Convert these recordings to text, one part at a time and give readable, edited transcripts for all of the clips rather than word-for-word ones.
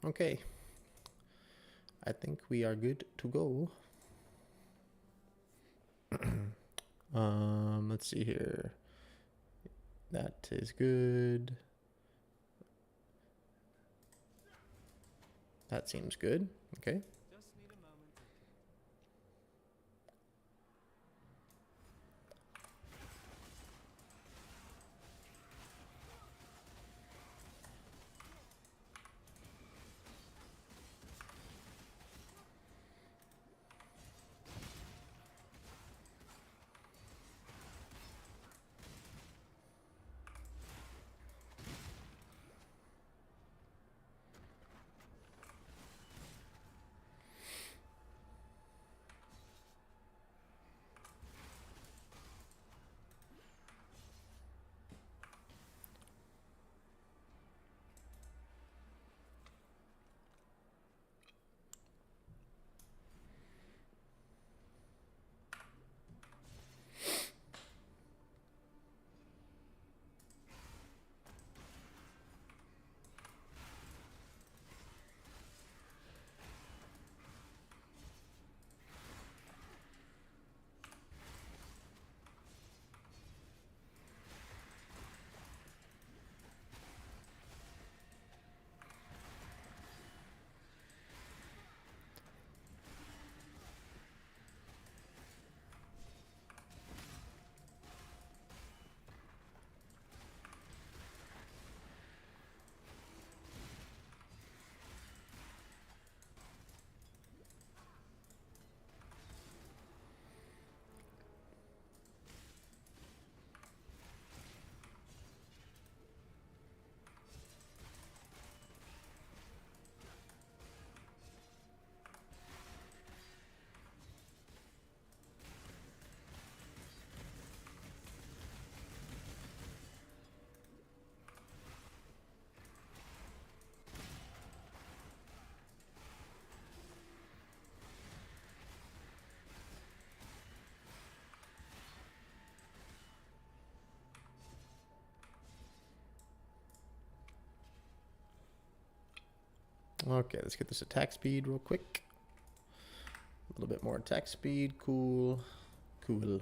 Okay. I think we are good to go. Let's see here. That is good. That seems good. Okay. Okay, let's get this attack speed real quick. A little bit more attack speed. Cool. Cool.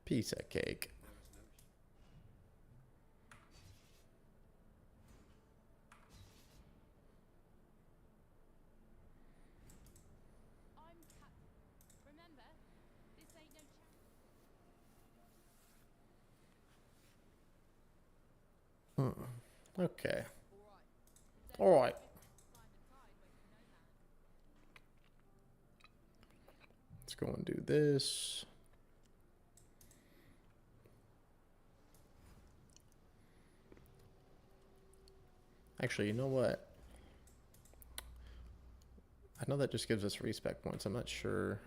Piece of cake. Okay. All right. Let's go and do this. Actually, you know what? I know that just gives us respec points. I'm not sure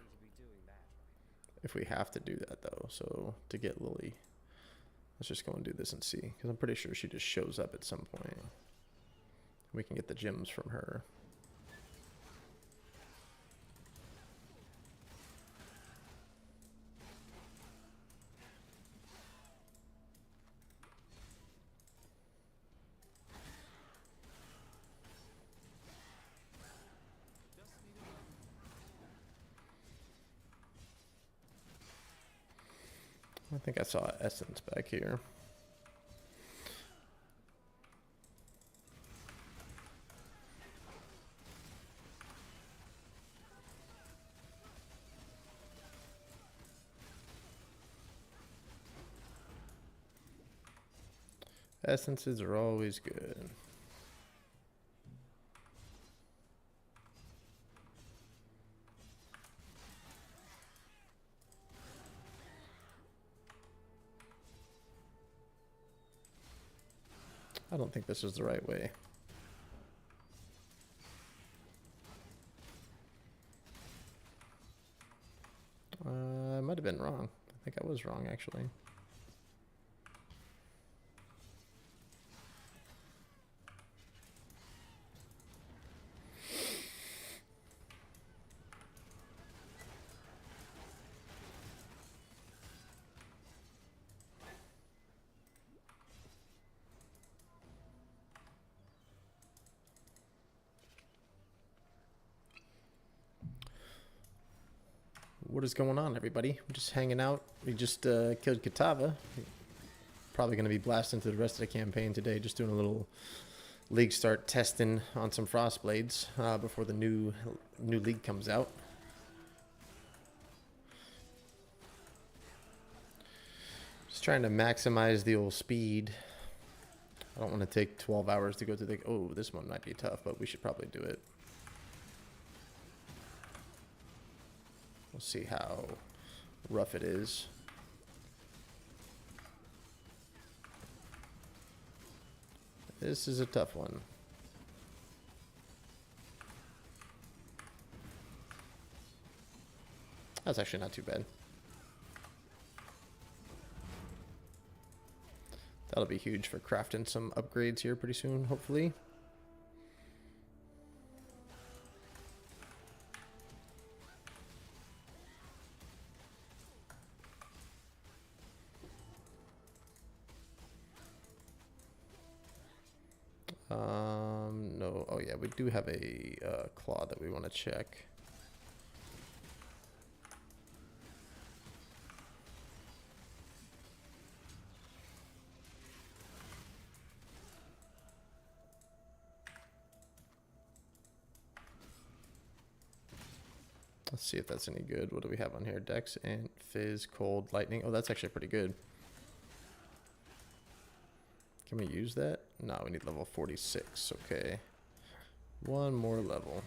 if we have to do that though. So to get Lily, let's just go and do this and see. Because I'm pretty sure she just shows up at some point. We can get the gems from her. I think I saw Essence back here. Essences are always good. I don't think this is the right way. I might have been wrong. I think I was wrong, actually. What is going on, everybody? We're just hanging out. We just killed Katava. Probably going to be blasting through the rest of the campaign today. Just doing a little league start testing on some Frostblades before the new league comes out. Just trying to maximize the old speed. I don't want to take 12 hours to go through the... Oh, this one might be tough, but we should probably do it. We'll see how rough it is. This is a tough one. That's actually not too bad. That'll be huge for crafting some upgrades here pretty soon, hopefully. No. Oh yeah, we do have a claw that we want to check. Let's see if that's any good. What do we have on here? Dex and Fizz, Cold, Lightning. Oh, that's actually pretty good. Can we use that? No, we need level 46. Okay. One more level.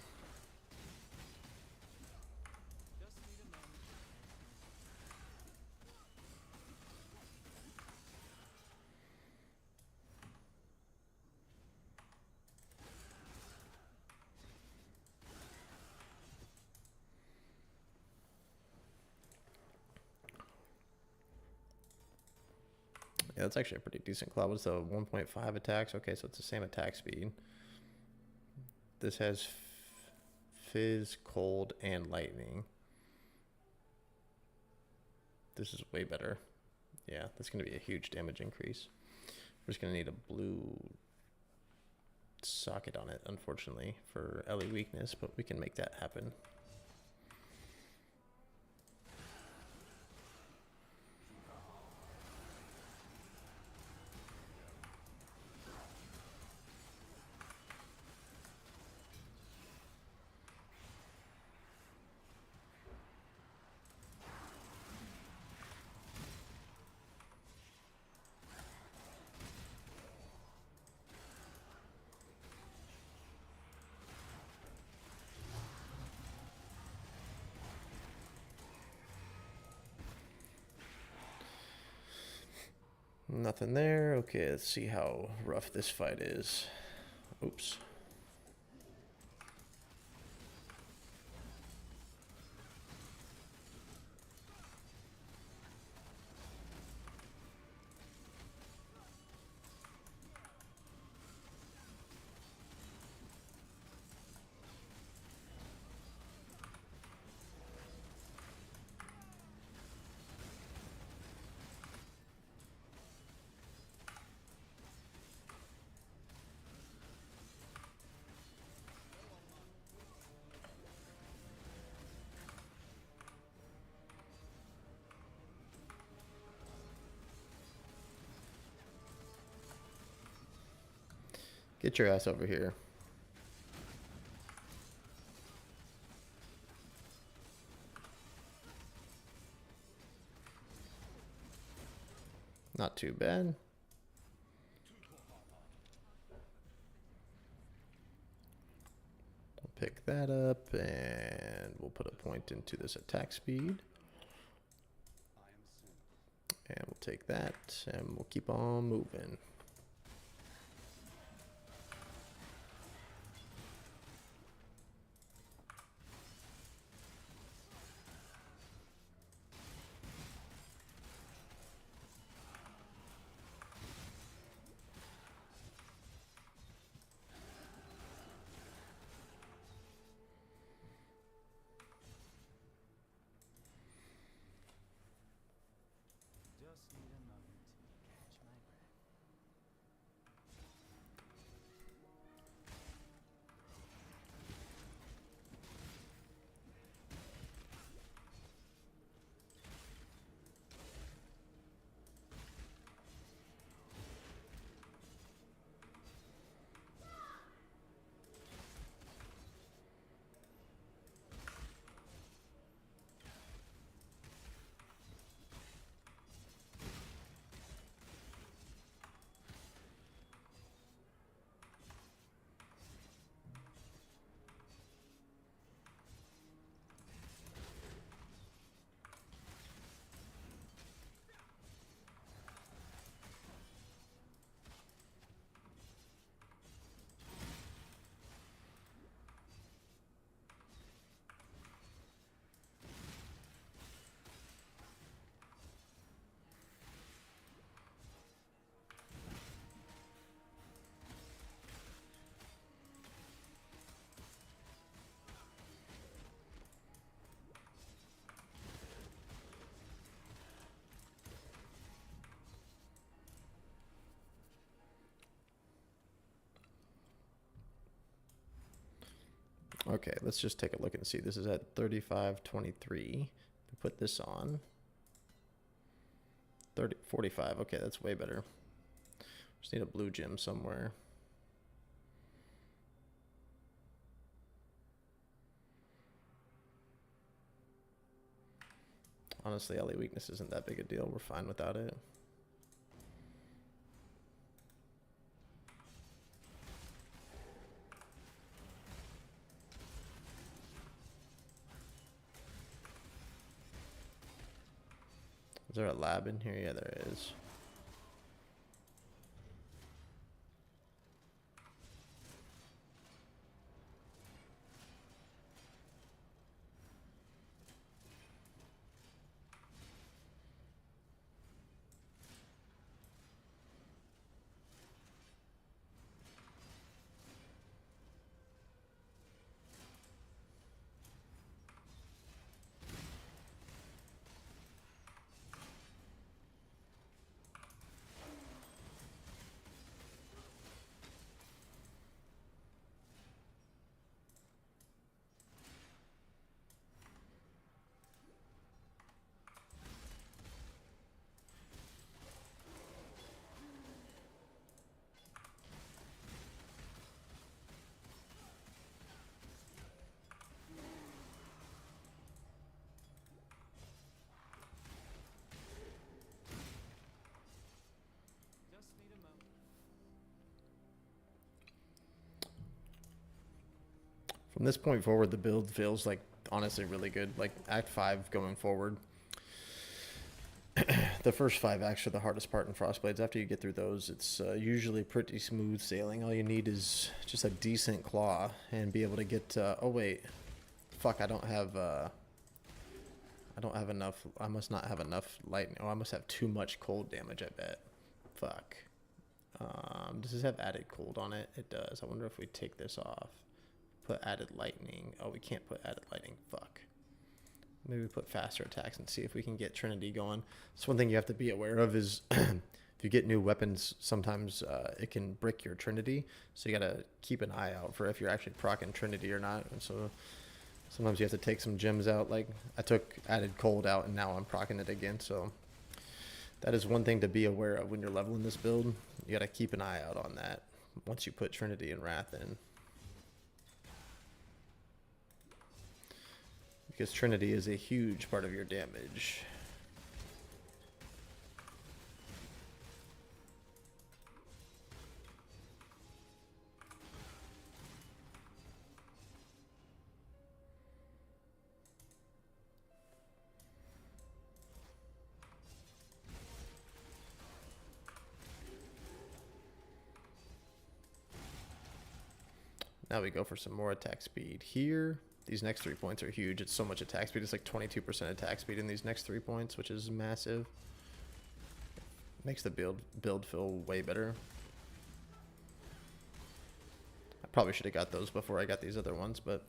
Yeah, that's actually a pretty decent claw. What's the 1.5 attacks? Okay, so it's the same attack speed. This has Fizz, Cold, and Lightning. This is way better. Yeah, that's going to be a huge damage increase. We're just going to need a blue socket on it, unfortunately, for Ellie weakness, but we can make that happen. Nothing there. Okay, let's see how rough this fight is. Oops. Get your ass over here. Not too bad. We'll pick that up and we'll put a point into this attack speed. And we'll take that and we'll keep on moving. Okay, let's just take a look and see. This is at 35.23. We put this on 45. Okay, that's way better. Just need a blue gem somewhere. Honestly, LA weakness isn't that big a deal. We're fine without it. Is there a lab in here? Yeah, there is. From this point forward, the build feels like honestly really good. Like Act 5 going forward. the first 5 acts are the hardest part in Frostblades. After you get through those, it's usually pretty smooth sailing. All you need is just a decent claw and be able to get. Oh wait, fuck! I don't have enough. I must not have enough lightning. Oh, I must have too much cold damage. I bet. Fuck. Does this have added cold on it? It does. I wonder if we take this off. Put added lightning. Oh, we can't put added lightning. Fuck. Maybe we put faster attacks and see if we can get Trinity going. So one thing you have to be aware of is if you get new weapons, sometimes it can brick your Trinity. So you got to keep an eye out for if you're actually proccing Trinity or not. And so sometimes you have to take some gems out. Like I took added cold out and now I'm proccing it again. So that is one thing to be aware of when you're leveling this build. You got to keep an eye out on that once you put Trinity and Wrath in. Because Trinity is a huge part of your damage. Now we go for some more attack speed here. These next 3 points are huge. It's so much attack speed. It's like 22% attack speed in these next 3 points, which is massive. Makes the build feel way better. I probably should have got those before I got these other ones, but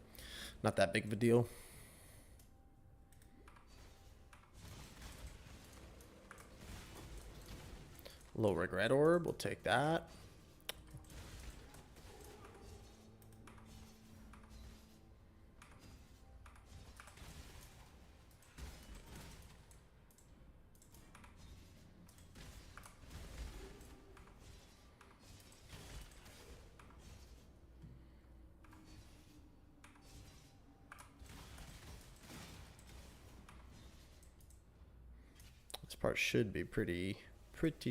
not that big of a deal. Low regret orb, we'll take that. This part should be pretty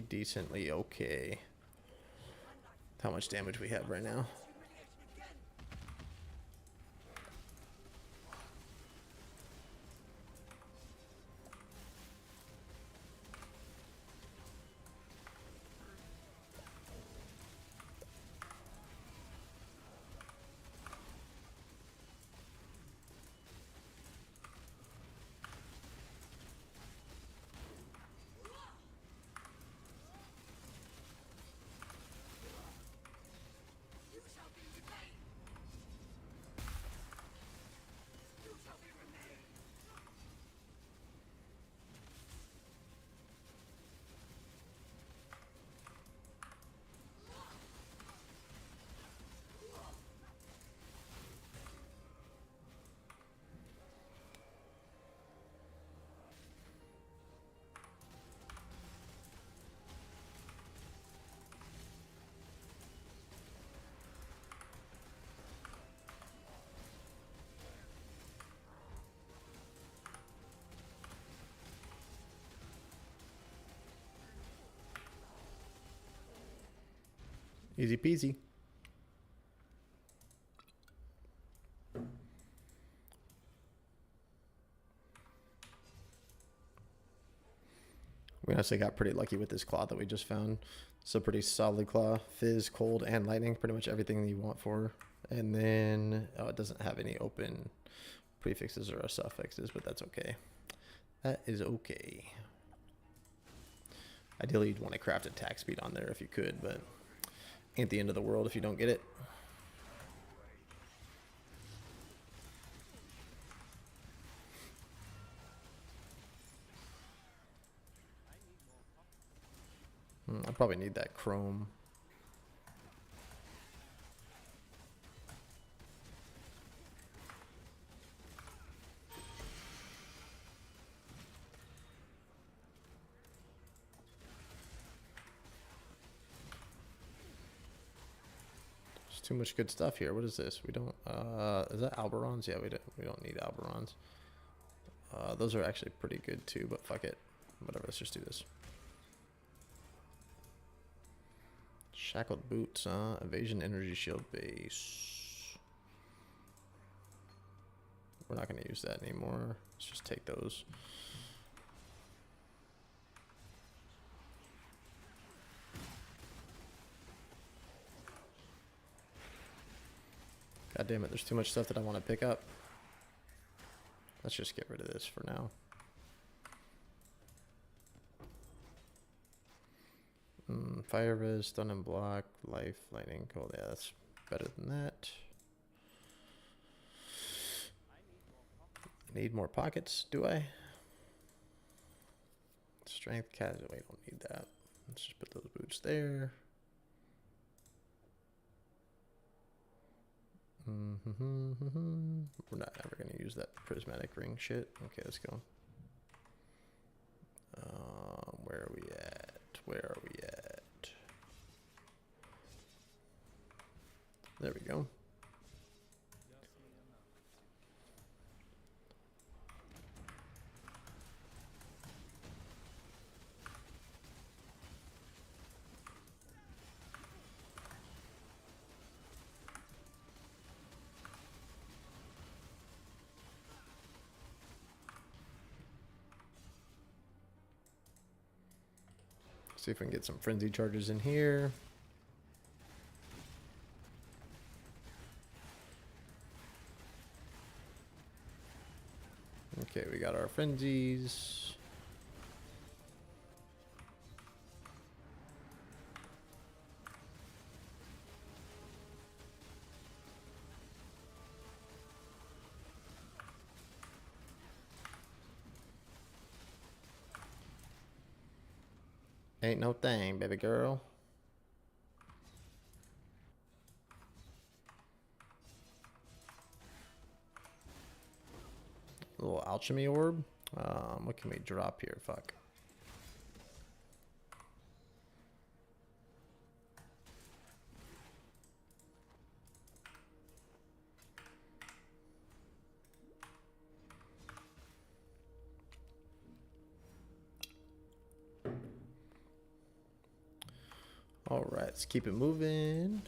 decently okay. How much damage we have right now. Easy peasy. We honestly got pretty lucky with this claw that we just found. It's a pretty solid claw. Fizz, cold, and lightning. Pretty much everything that you want for. And then, oh, it doesn't have any open prefixes or suffixes, but that's okay. That is okay. Ideally, you'd want to craft attack speed on there if you could, but ain't the end of the world if you don't get it. I probably need that chrome. Too much good stuff here. What is this? We don't is that Alberons? Yeah, we don't need Alberons. Those are actually pretty good too, but fuck it. Whatever, let's just do this. Shackled boots, evasion energy shield base. We're not gonna use that anymore. Let's just take those. God damn it, there's too much stuff that I want to pick up. Let's just get rid of this for now. Fire res, stun and block, life, lightning, cold. Yeah, that's better than that. Need more pockets, do I? Strength, casual. We don't need that. Let's just put those boots there. We're not ever going to use that prismatic ring shit. Okay, let's go. Where are we at? Where are we at? There we go. See if we can get some frenzy charges in here. Okay, we got our frenzies. Ain't no thing, baby girl. A little alchemy orb. What can we drop here? Fuck. All right, let's keep it moving.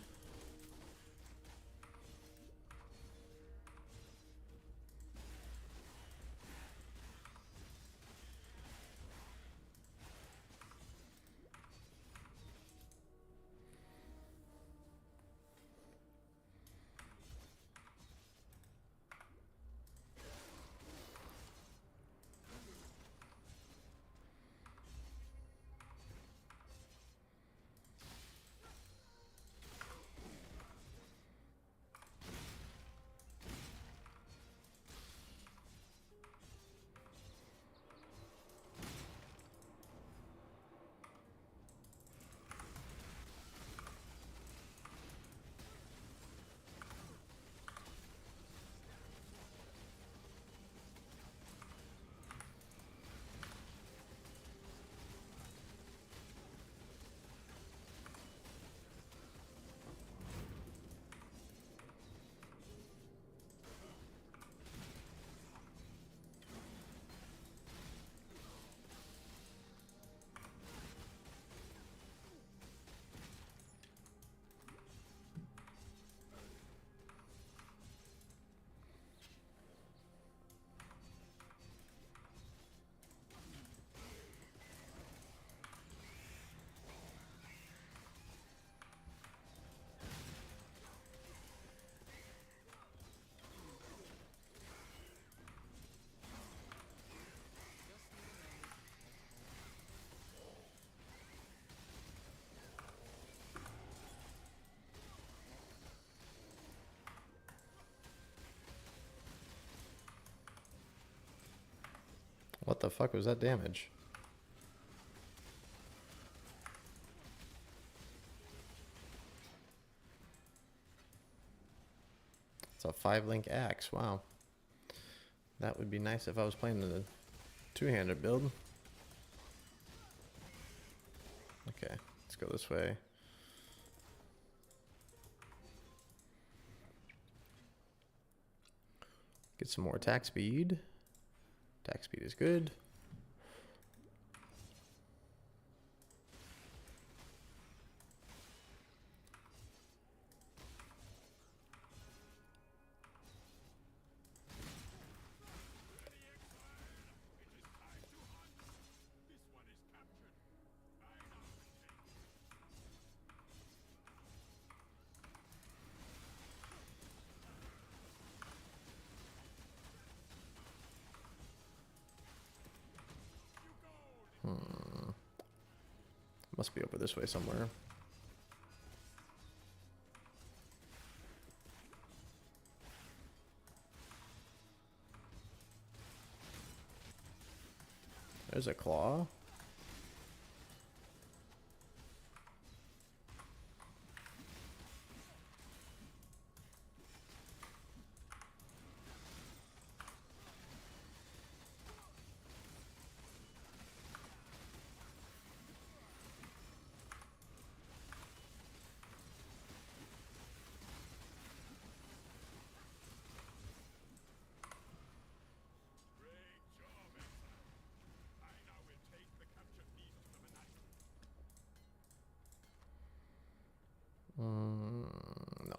What the fuck was that damage? It's a 5-link axe. Wow. That would be nice if I was playing the two-handed build. Okay, let's go this way. Get some more attack speed. Attack speed is good. Must be over this way somewhere. There's a claw. No.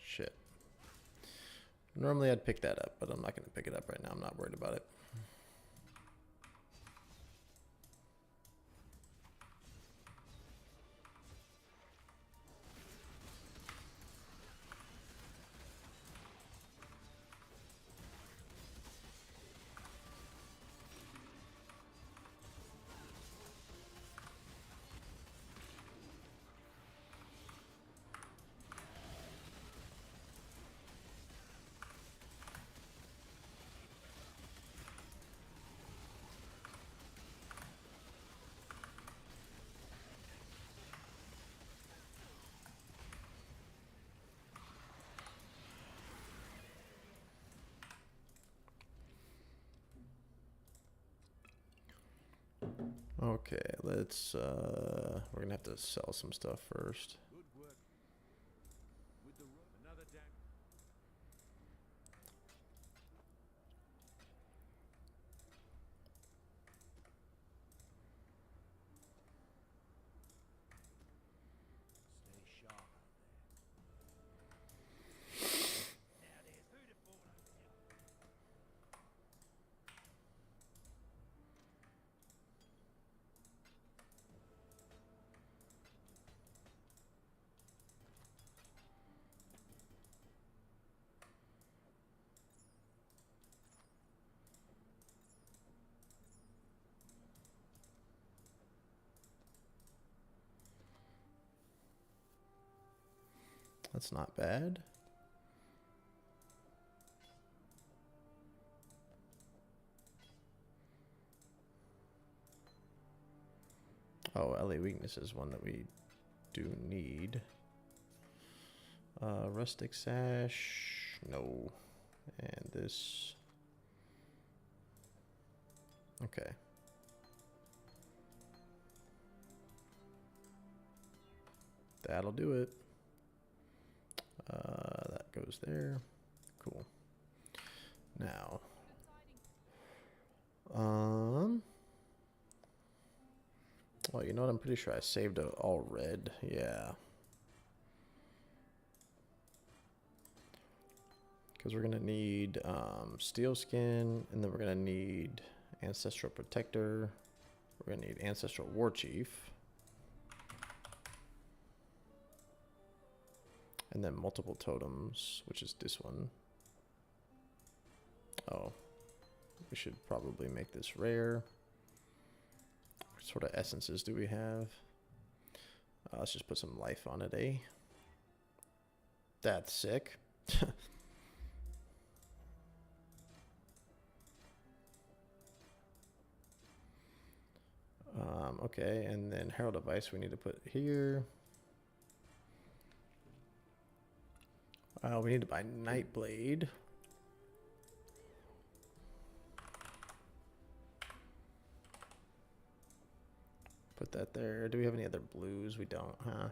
Shit. Normally I'd pick that up, but I'm not going to pick it up right now. I'm not worried about it. Okay, let's we're gonna have to sell some stuff first. Good work. With the another down. Stay sharp out there. Now there's food at fall over here. That's not bad. Oh, LA weakness is one that we do need. Rustic sash, no. And this. Okay. That'll do it. That goes there. Cool. Now, well, you know what? I'm pretty sure I saved it all red. Yeah. Because we're gonna need steel skin, and then we're gonna need ancestral protector. We're gonna need ancestral war chief. And then multiple totems, which is this one. Oh, we should probably make this rare. What sort of essences do we have? Let's just put some life on it, eh? That's sick. Okay, and then Herald of Ice we need to put here. We need to buy Nightblade. Put that there. Do we have any other blues? We don't, huh?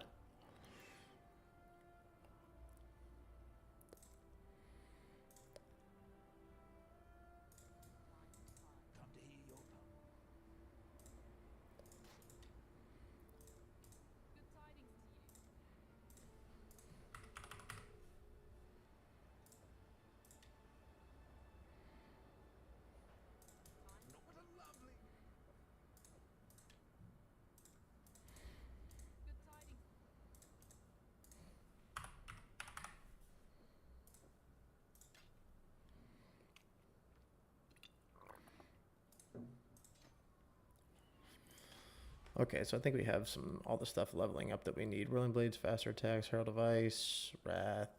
Okay, so I think we have all the stuff leveling up that we need. Rolling Blades, Faster Attacks, Herald of Ice, Wrath,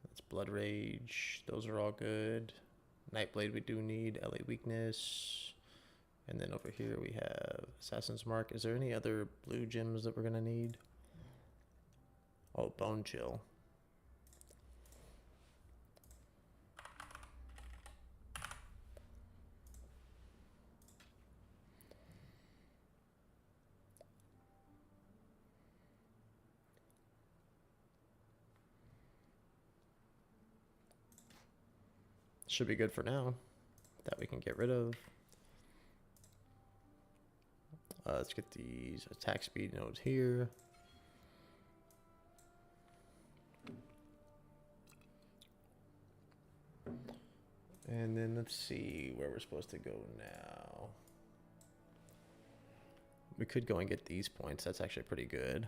that's Blood Rage. Those are all good. Nightblade we do need, LA Weakness. And then over here we have Assassin's Mark. Is there any other blue gems that we're going to need? Oh, Bone Chill. Should be good for now. That we can get rid of. Let's get these attack speed nodes here. And then let's see where we're supposed to go now. We could go and get these points. That's actually pretty good.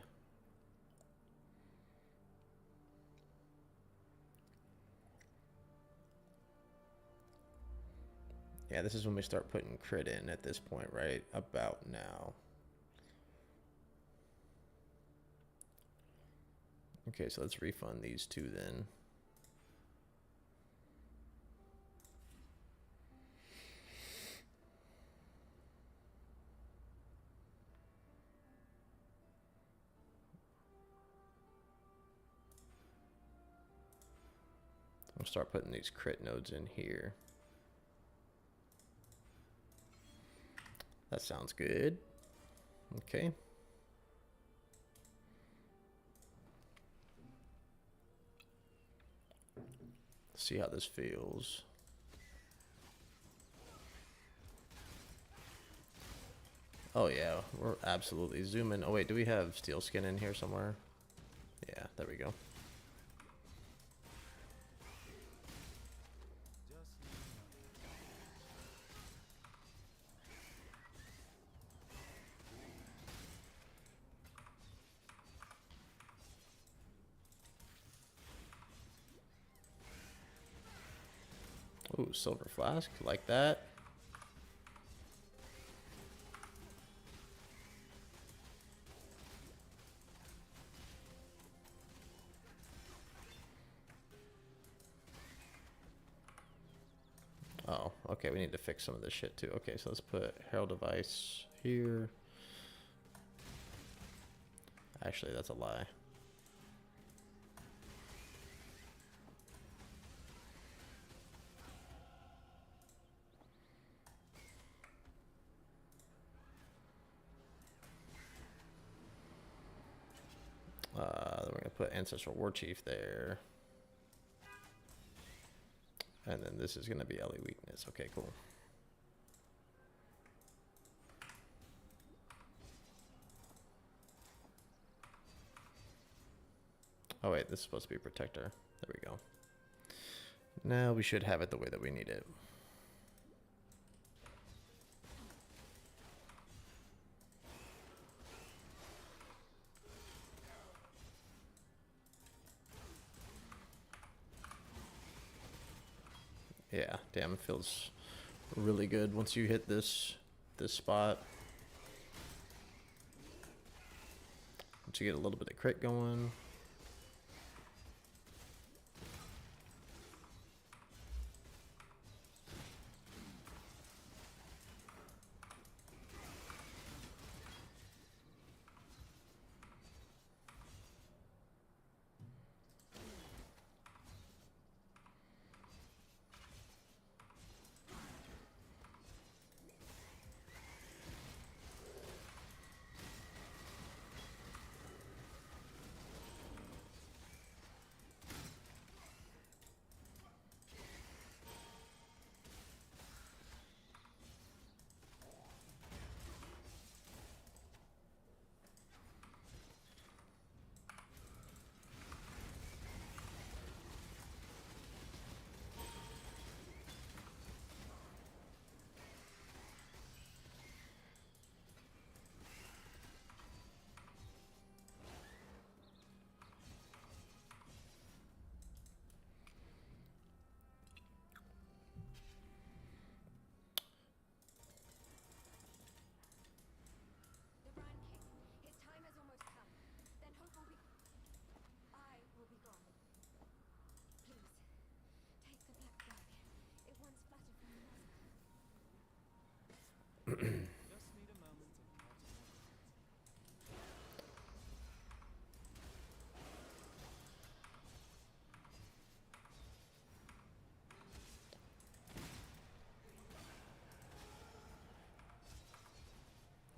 Yeah, this is when we start putting crit in at this point, right? About now. Okay, so let's refund these two then. I'll start putting these crit nodes in here. That sounds good. Okay. See how this feels. Oh yeah, we're absolutely zooming. Oh wait, do we have steel skin in here somewhere? Yeah, there we go. Ooh, silver flask, like that. Oh, okay, we need to fix some of this shit too. Okay, so let's put Herald of Ice here. Actually, that's a lie. Then we're gonna put Ancestral War Chief there. And then this is gonna be LA Weakness. Okay, cool. Oh wait, this is supposed to be Protector. There we go. Now we should have it the way that we need it. Yeah, damn, it feels really good once you hit this spot. Once you get a little bit of crit going.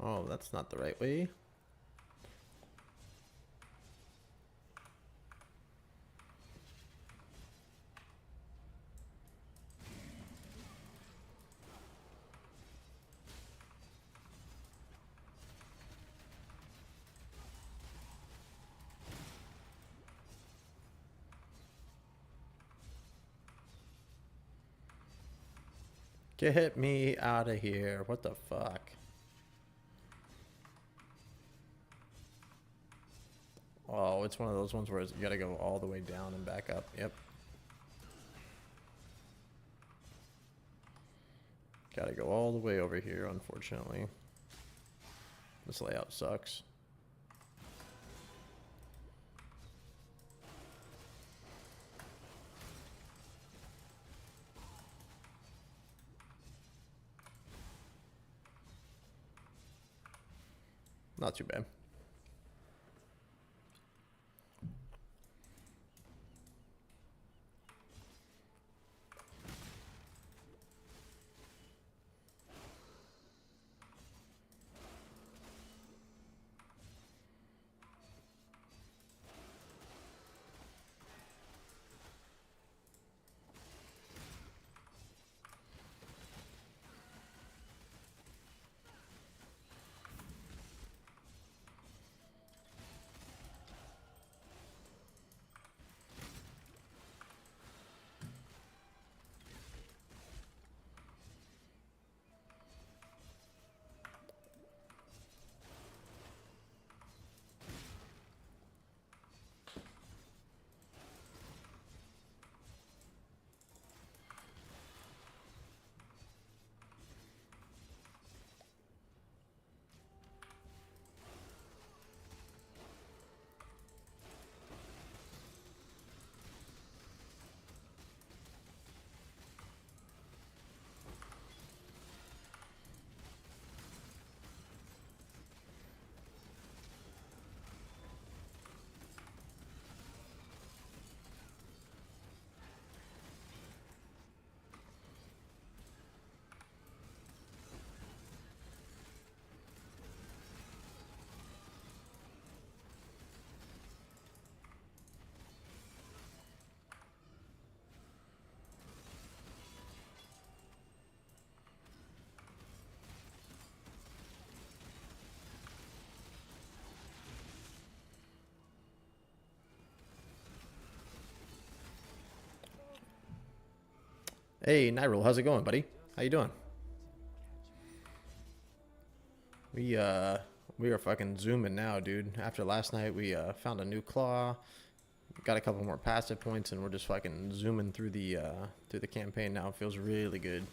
Oh, that's not the right way. Get me out of here. What the fuck? Oh, it's one of those ones where you gotta go all the way down and back up. Yep. Gotta go all the way over here, unfortunately. This layout sucks. Not too bad. Hey, Nyril, how's it going, buddy? How you doing? We are fucking zooming now, dude. After last night, we found a new claw, got a couple more passive points, and we're just fucking zooming through the campaign now. It feels really good.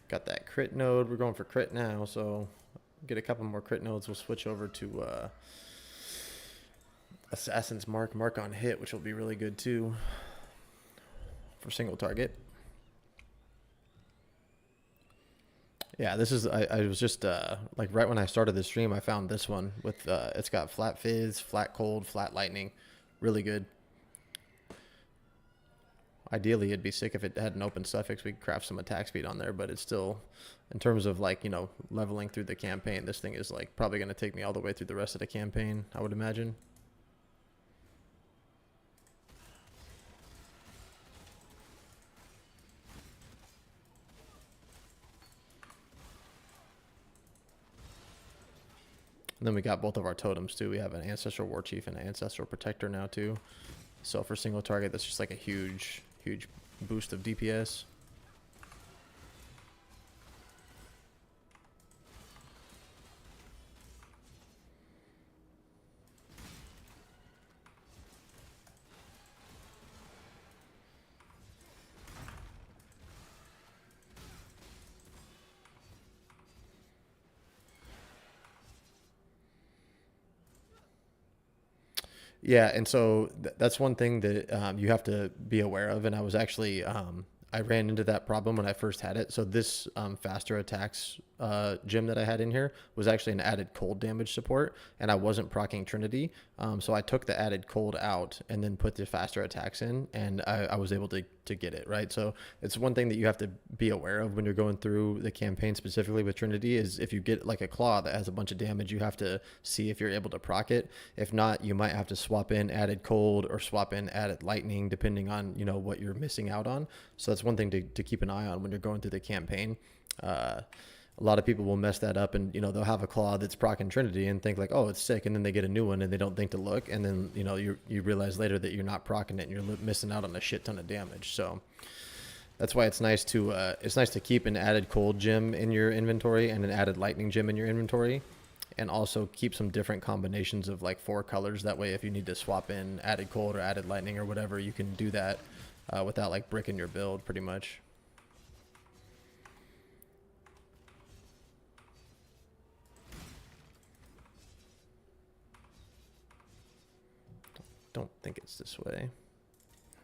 Got that crit node. We're going for crit now, so get a couple more crit nodes. We'll switch over to Assassin's Mark on hit, which will be really good too for single target. Yeah, this is, I was just, like right when I started the stream, I found this one with, it's got flat fizz, flat cold, flat lightning. Really good. Ideally, it'd be sick if it had an open suffix. We could craft some attack speed on there, but it's still, in terms of like, you know, leveling through the campaign, this thing is like probably going to take me all the way through the rest of the campaign, I would imagine. And then we got both of our totems too. We have an Ancestral War Chief and an Ancestral Protector now too. So for single target, that's just like a huge boost of DPS. Yeah, and so that's one thing that you have to be aware of. And I was actually I ran into that problem when I first had it. So this faster attacks gem that I had in here was actually an added cold damage support, and I wasn't proccing Trinity. So I took the added cold out and then put the faster attacks in, and I was able to get it, right? So it's one thing that you have to be aware of when you're going through the campaign, specifically with Trinity, is if you get like a claw that has a bunch of damage, you have to see if you're able to proc it. If not, you might have to swap in added cold or swap in added lightning, depending on, you know, what you're missing out on. So that's one thing to keep an eye on when you're going through the campaign. A lot of people will mess that up, and, you know, they'll have a claw that's proccing Trinity and think like, oh, it's sick, and then they get a new one and they don't think to look, and then, you know, you realize later that you're not proccing it and you're missing out on a shit ton of damage. So that's why it's nice to keep an added cold gem in your inventory and an added lightning gem in your inventory, and also keep some different combinations of like 4 colors. That way, if you need to swap in added cold or added lightning or whatever, you can do that without like bricking your build pretty much. Don't think it's this way.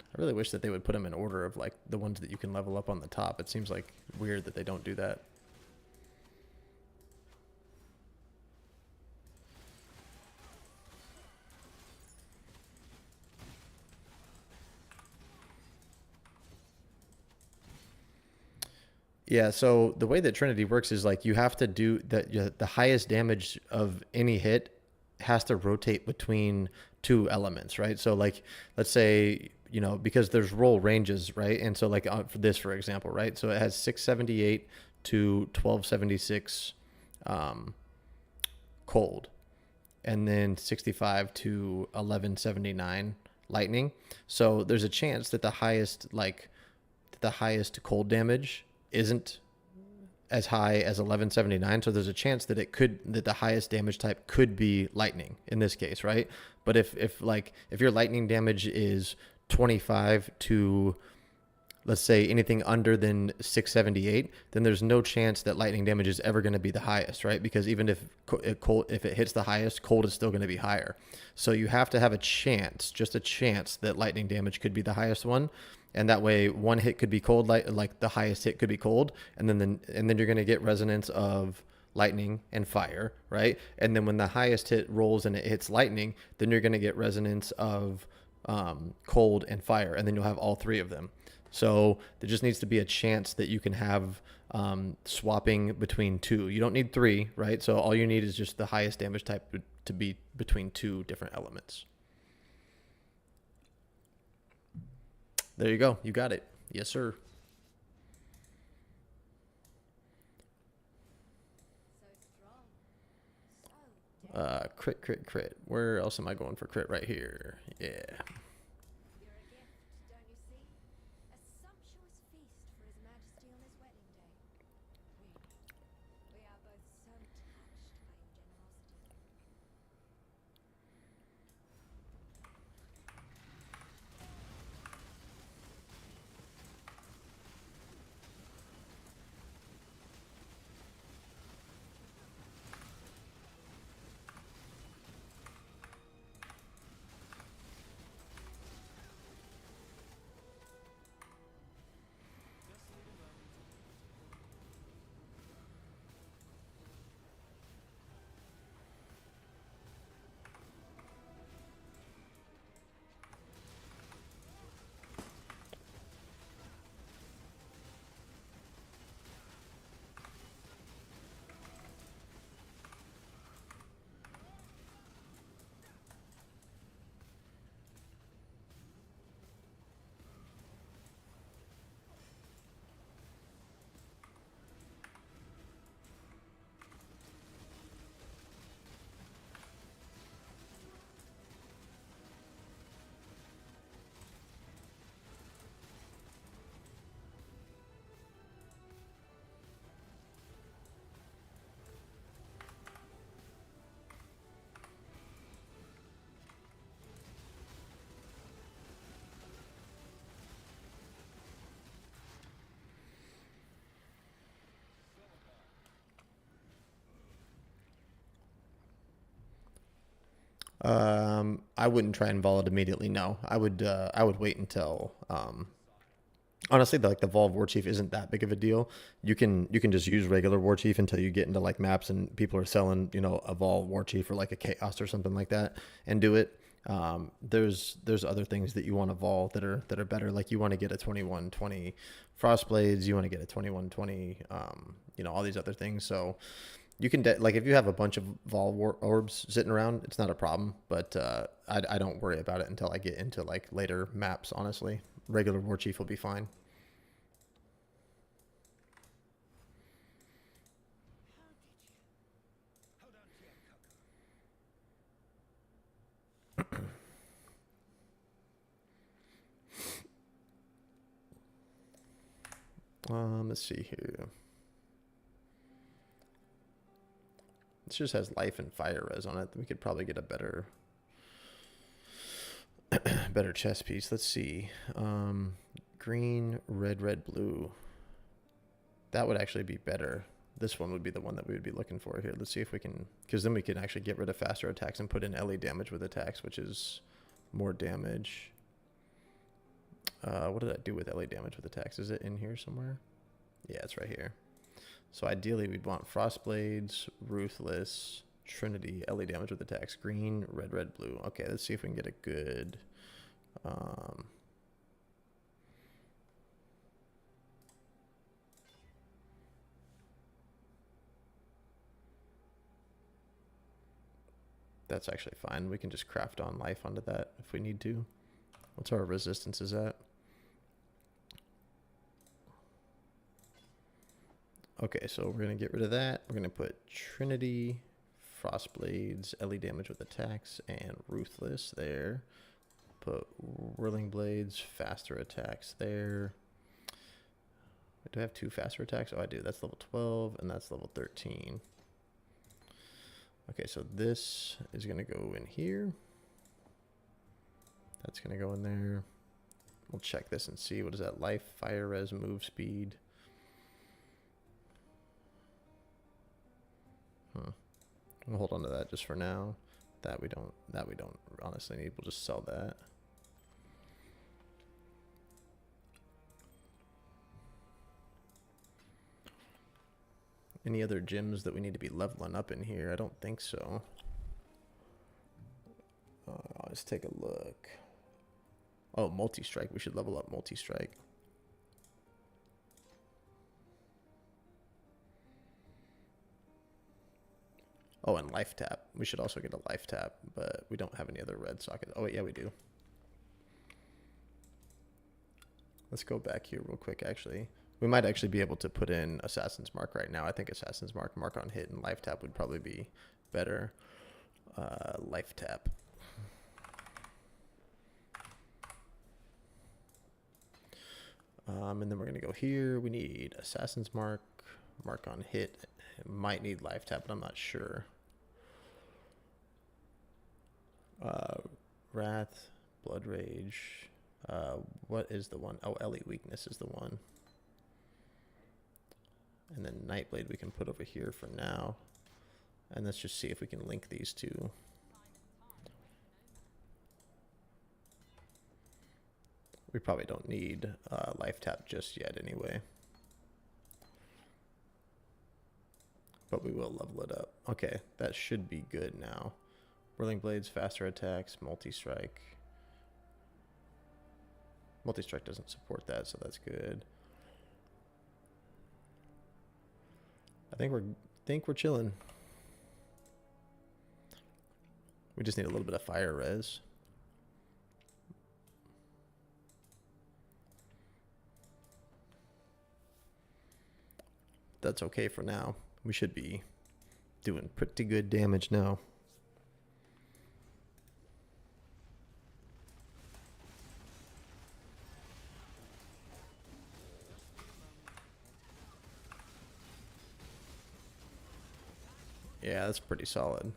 I really wish that they would put them in order of like the ones that you can level up on the top. It seems like weird that they don't do that. Yeah, so the way that Trinity works is like you have to do that. The highest damage of any hit has to rotate between 2 elements, right? So like, let's say, you know, because there's roll ranges, right? And so like for this, for example, right? So it has 678 to 1276 cold, and then 65 to 1179 lightning. So there's a chance that the highest cold damage isn't as high as 1179. So there's a chance that that the highest damage type could be lightning in this case, right? But if your lightning damage is 25 to, let's say, anything under than 678, then there's no chance that lightning damage is ever going to be the highest, right? Because even if it hits the highest, cold is still going to be higher. So you have to have a chance, just a chance, that lightning damage could be the highest one. And that way, one hit could be cold, like the highest hit could be cold, and then you're going to get resonance of lightning and fire, right? And then when the highest hit rolls and it hits lightning, then you're going to get resonance of cold and fire, and then you'll have all 3 of them. So there just needs to be a chance that you can have swapping between 2. You don't need 3, right? So all you need is just the highest damage type to be between 2 different elements. There you go. You got it. Yes, sir. Crit. Where else am I going for crit? Right here. Yeah. You're a gift, don't you see? A sumptuous feast for His Majesty on his wedding day. We are both so touched by your generosity. I wouldn't try and vol it immediately. No, I would wait until, honestly, the Vol War Chief isn't that big of a deal. You can just use regular War Chief until you get into like maps and people are selling, a Vol War Chief or like a Chaos or something like that, and do it. There's other things that you want to vol that are better. Like you want to get a 2120 Frostblades, you want to get a 2120, all these other things. So you can like if you have a bunch of orbs sitting around, it's not a problem. But I don't worry about it until I get into like later maps. Honestly, regular War Chief will be fine. Let's see here. This just has life and fire res on it. We could probably get a better chess piece. Let's see. Green, red, blue. That would actually be better. This one would be the one that we would be looking for here. Let's see if we can, because then we can actually get rid of faster attacks and put in LE damage with attacks, which is more damage. What did I do with LA damage with attacks? Is it in here somewhere? Yeah, it's right here. So ideally we'd want Frostblades, Ruthless, Trinity, LA damage with attacks, green, red, blue. Okay, let's see if we can get a good... That's actually fine. We can just craft on life onto that if we need to. What's our resistances at? Okay, so we're going to get rid of that. We're going to put Trinity, Frostblades, LE damage with attacks, and Ruthless there. Put Whirling Blades, faster attacks there. Do I have 2 faster attacks? Oh, I do. That's level 12, and that's level 13. Okay, so this is going to go in here. That's going to go in there. We'll check this and see. What is that? Life, fire res, move speed. We'll hold on to that just for now. That we don't honestly need. We'll just sell that. Any other gyms that we need to be leveling up in here? I don't think so. Let's take a look. Oh, multi-strike. We should level up multi-strike. Oh, and life tap. We should also get a life tap, but we don't have any other red sockets. Oh, wait, yeah, we do. Let's go back here real quick, actually. We might actually be able to put in Assassin's Mark right now. I think Assassin's Mark, mark on hit, and life tap would probably be better. Life tap. And then we're going to go here. We need Assassin's Mark, mark on hit. It might need life tap, but I'm not sure. Wrath, Blood Rage. What is the one? Oh, LE Weakness is the one. And then Nightblade we can put over here for now. And let's just see if we can link these two. We probably don't need life tap just yet anyway. But we will level it up. Okay, that should be good now. Whirling Blades, faster attacks, multi-strike. Multi-strike doesn't support that, so that's good. I think we're chilling. We just need a little bit of fire res. That's okay for now. We should be doing pretty good damage now. Yeah, that's pretty solid.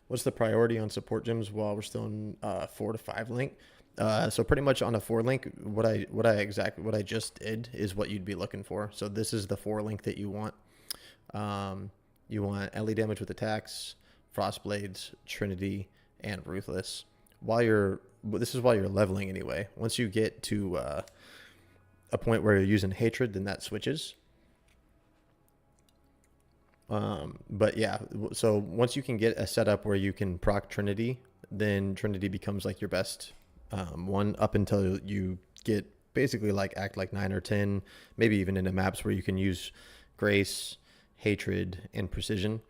What's the priority on support gyms while we're still in 4 to 5 link? So pretty much on a 4 link, what I just did is what you'd be looking for. So this is the 4 link that you want. You want Ellie damage with attacks, Frost Blades, Trinity, and Ruthless. This is while you're leveling anyway. Once you get to a point where you're using Hatred, then that switches. But yeah, so once you can get a setup where you can proc Trinity, then Trinity becomes like your best one up until you get basically like act like 9 or 10, maybe even into maps where you can use Grace, Hatred, and Precision.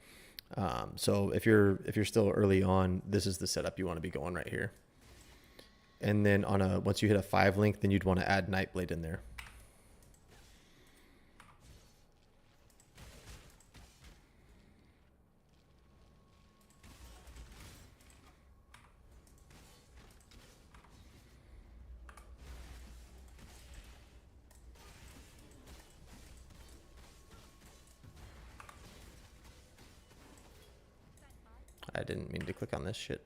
So if you're still early on, this is the setup you want to be going right here. And then once you hit a 5 link, then you'd want to add Nightblade in there. I didn't mean to click on this shit.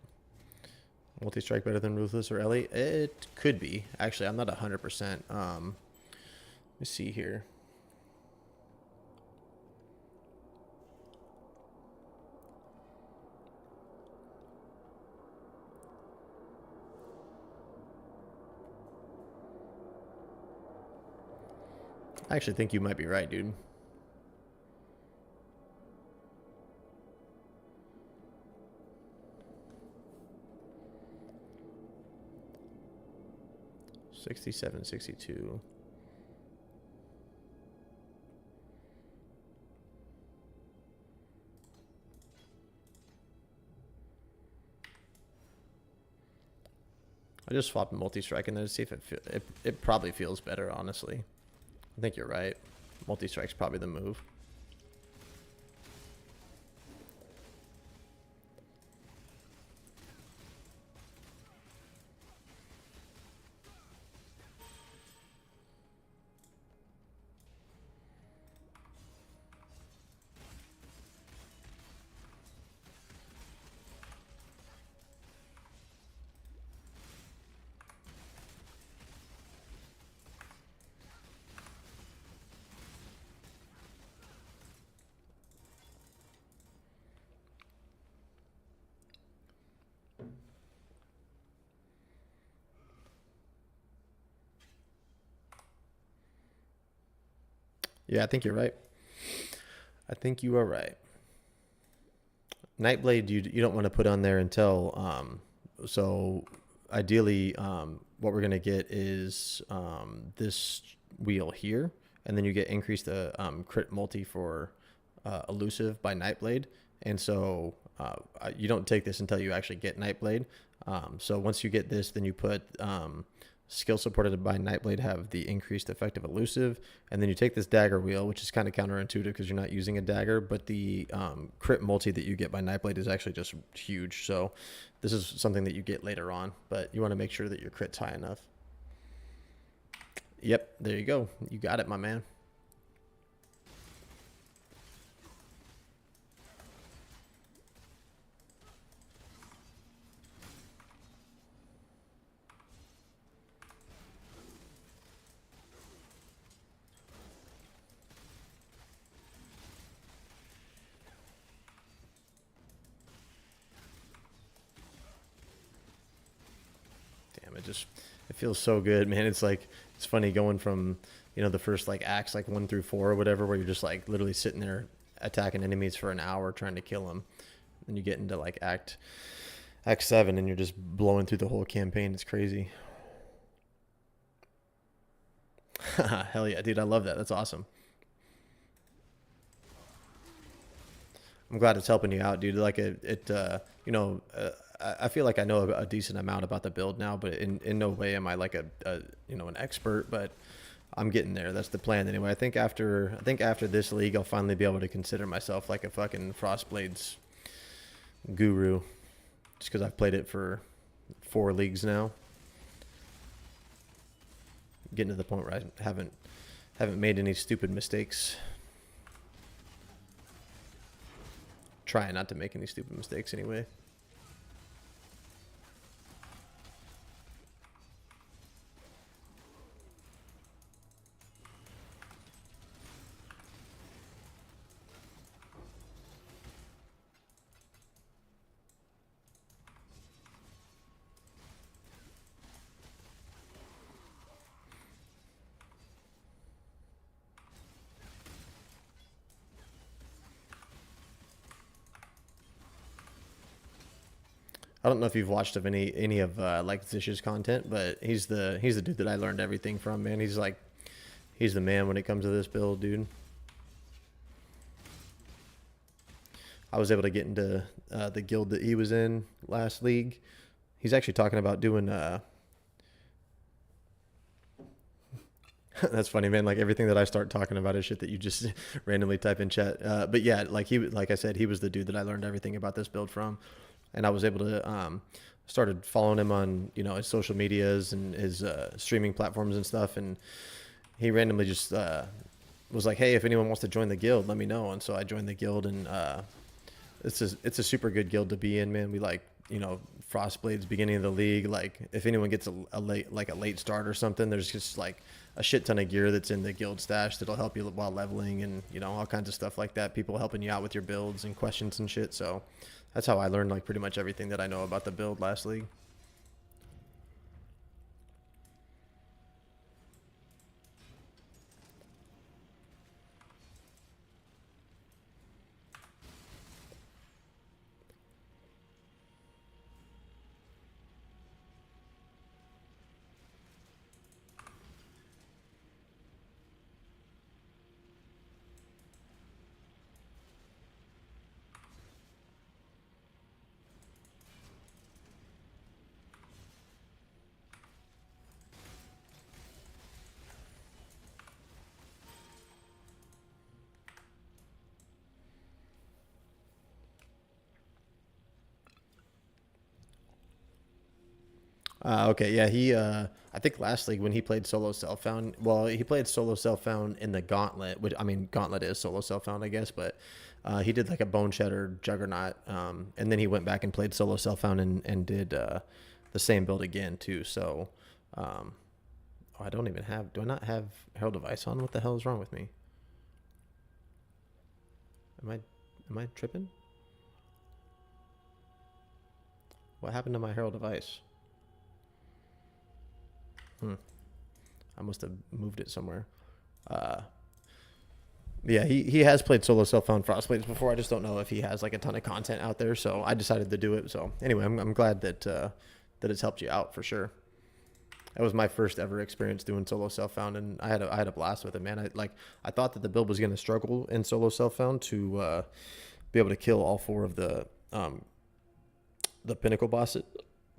Multi-strike better than Ruthless or Ellie? It could be. Actually, I'm not 100%. Let me see here. I actually think you might be right, dude. $67, $62. I just swapped multi-strike and then to see if it probably feels better, honestly. I think you're right. Multi-strike's probably the move. Yeah, I think you're right. I think you are right. Nightblade, you don't want to put on there until so ideally what we're gonna get is this wheel here, and then you get increased the crit multi for elusive by Nightblade, and so you don't take this until you actually get Nightblade. So once you get this, then you put skill supported by Nightblade have the increased effect of elusive, and then you take this dagger wheel, which is kind of counterintuitive because you're not using a dagger, but the crit multi that you get by Nightblade is actually just huge. So this is something that you get later on, but you want to make sure that your crit's high enough. Yep, there you go. You got it, my man. It feels so good, man. It's like, it's funny going from, the first like acts like 1 through 4 or whatever, where you're just like literally sitting there attacking enemies for an hour trying to kill them. Then you get into like act 7 and you're just blowing through the whole campaign. It's crazy. Hell yeah, dude. I love that. That's awesome. I'm glad it's helping you out, dude. Like I feel like I know a decent amount about the build now, but in no way am I like an expert, but I'm getting there. That's the plan anyway. I think after this league, I'll finally be able to consider myself like a fucking Frostblades guru, just because I've played it for 4 leagues now. Getting to the point where I haven't made any stupid mistakes. Trying not to make any stupid mistakes anyway. I don't know if you've watched of any of like Zish's content, but he's the dude that I learned everything from, man. He's the man when it comes to this build, dude. I was able to get into the guild that he was in last league. He's actually talking about doing. That's funny, man. Like everything that I start talking about is shit that you just randomly type in chat. But yeah, like I said, he was the dude that I learned everything about this build from, and I was able to started following him on his social medias and his streaming platforms and stuff, and he randomly just was like, hey, if anyone wants to join the guild, let me know. And so I joined the guild, and it's a super good guild to be in, man. We like Frostblade's beginning of the league. Like if anyone gets a late start or something, there's just like a shit ton of gear that's in the guild stash that'll help you while leveling, and all kinds of stuff like that. People helping you out with your builds and questions and shit. So that's how I learned like pretty much everything that I know about the build last league. Okay, yeah, he I think last league when he played solo self found, well, he played solo self found in the gauntlet, which I mean gauntlet is solo self found, I guess, but he did like a bone shatter juggernaut, and then he went back and played solo self found and did the same build again too. So oh, I don't even have, do I not have Herald of Ice on? What the hell is wrong with me? Am I tripping? What happened to my Herald of Ice? I must have moved it somewhere. Uh, yeah, he has played solo self found Frostblades before. I just don't know if he has like a ton of content out there. So I decided to do it. So anyway, I'm glad that that it's helped you out for sure. That was my first ever experience doing solo self found, and I had a blast with it, man. I thought that the build was gonna struggle in solo self found to be able to kill all four of the pinnacle bosses,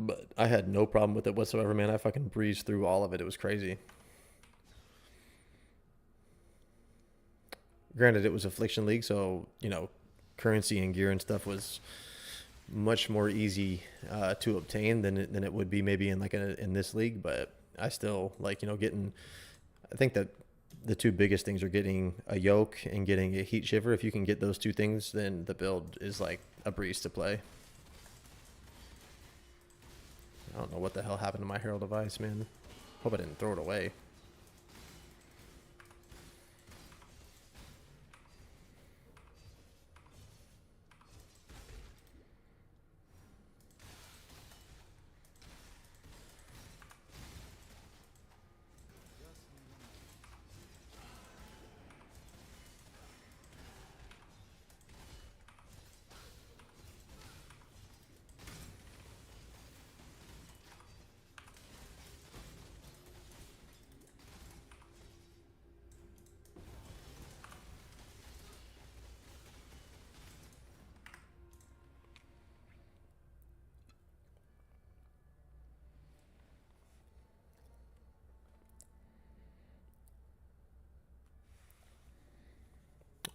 but I had no problem with it whatsoever, man. I fucking breezed through all of it. It was crazy. Granted, it was Affliction League, so currency and gear and stuff was much more easy to obtain than it would be maybe in in this league. But I still like getting. I think that the two biggest things are getting a yoke and getting a heat shiver. If you can get those two things, then the build is like a breeze to play. I don't know what the hell happened to my Herald of Ice, man. Hope I didn't throw it away.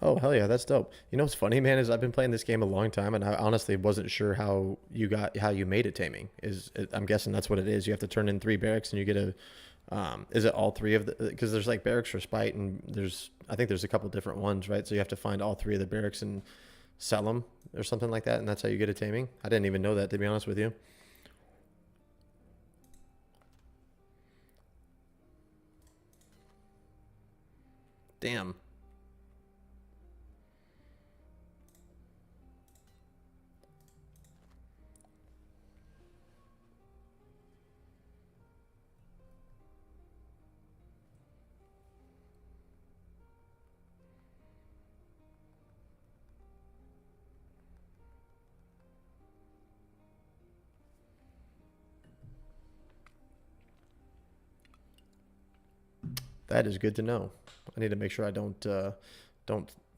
Oh hell yeah, that's dope. You know what's funny, man, is I've been playing this game a long time, and I honestly wasn't sure how you made it taming. I'm guessing that's what it is. You have to turn in 3 barracks, and you get a. Is it all three of the? Because there's like barracks for spite, and I think there's a couple different ones, right? So you have to find all 3 of the barracks and sell them or something like that, and that's how you get a taming. I didn't even know that, to be honest with you. Damn. That is good to know. I need to make sure I don't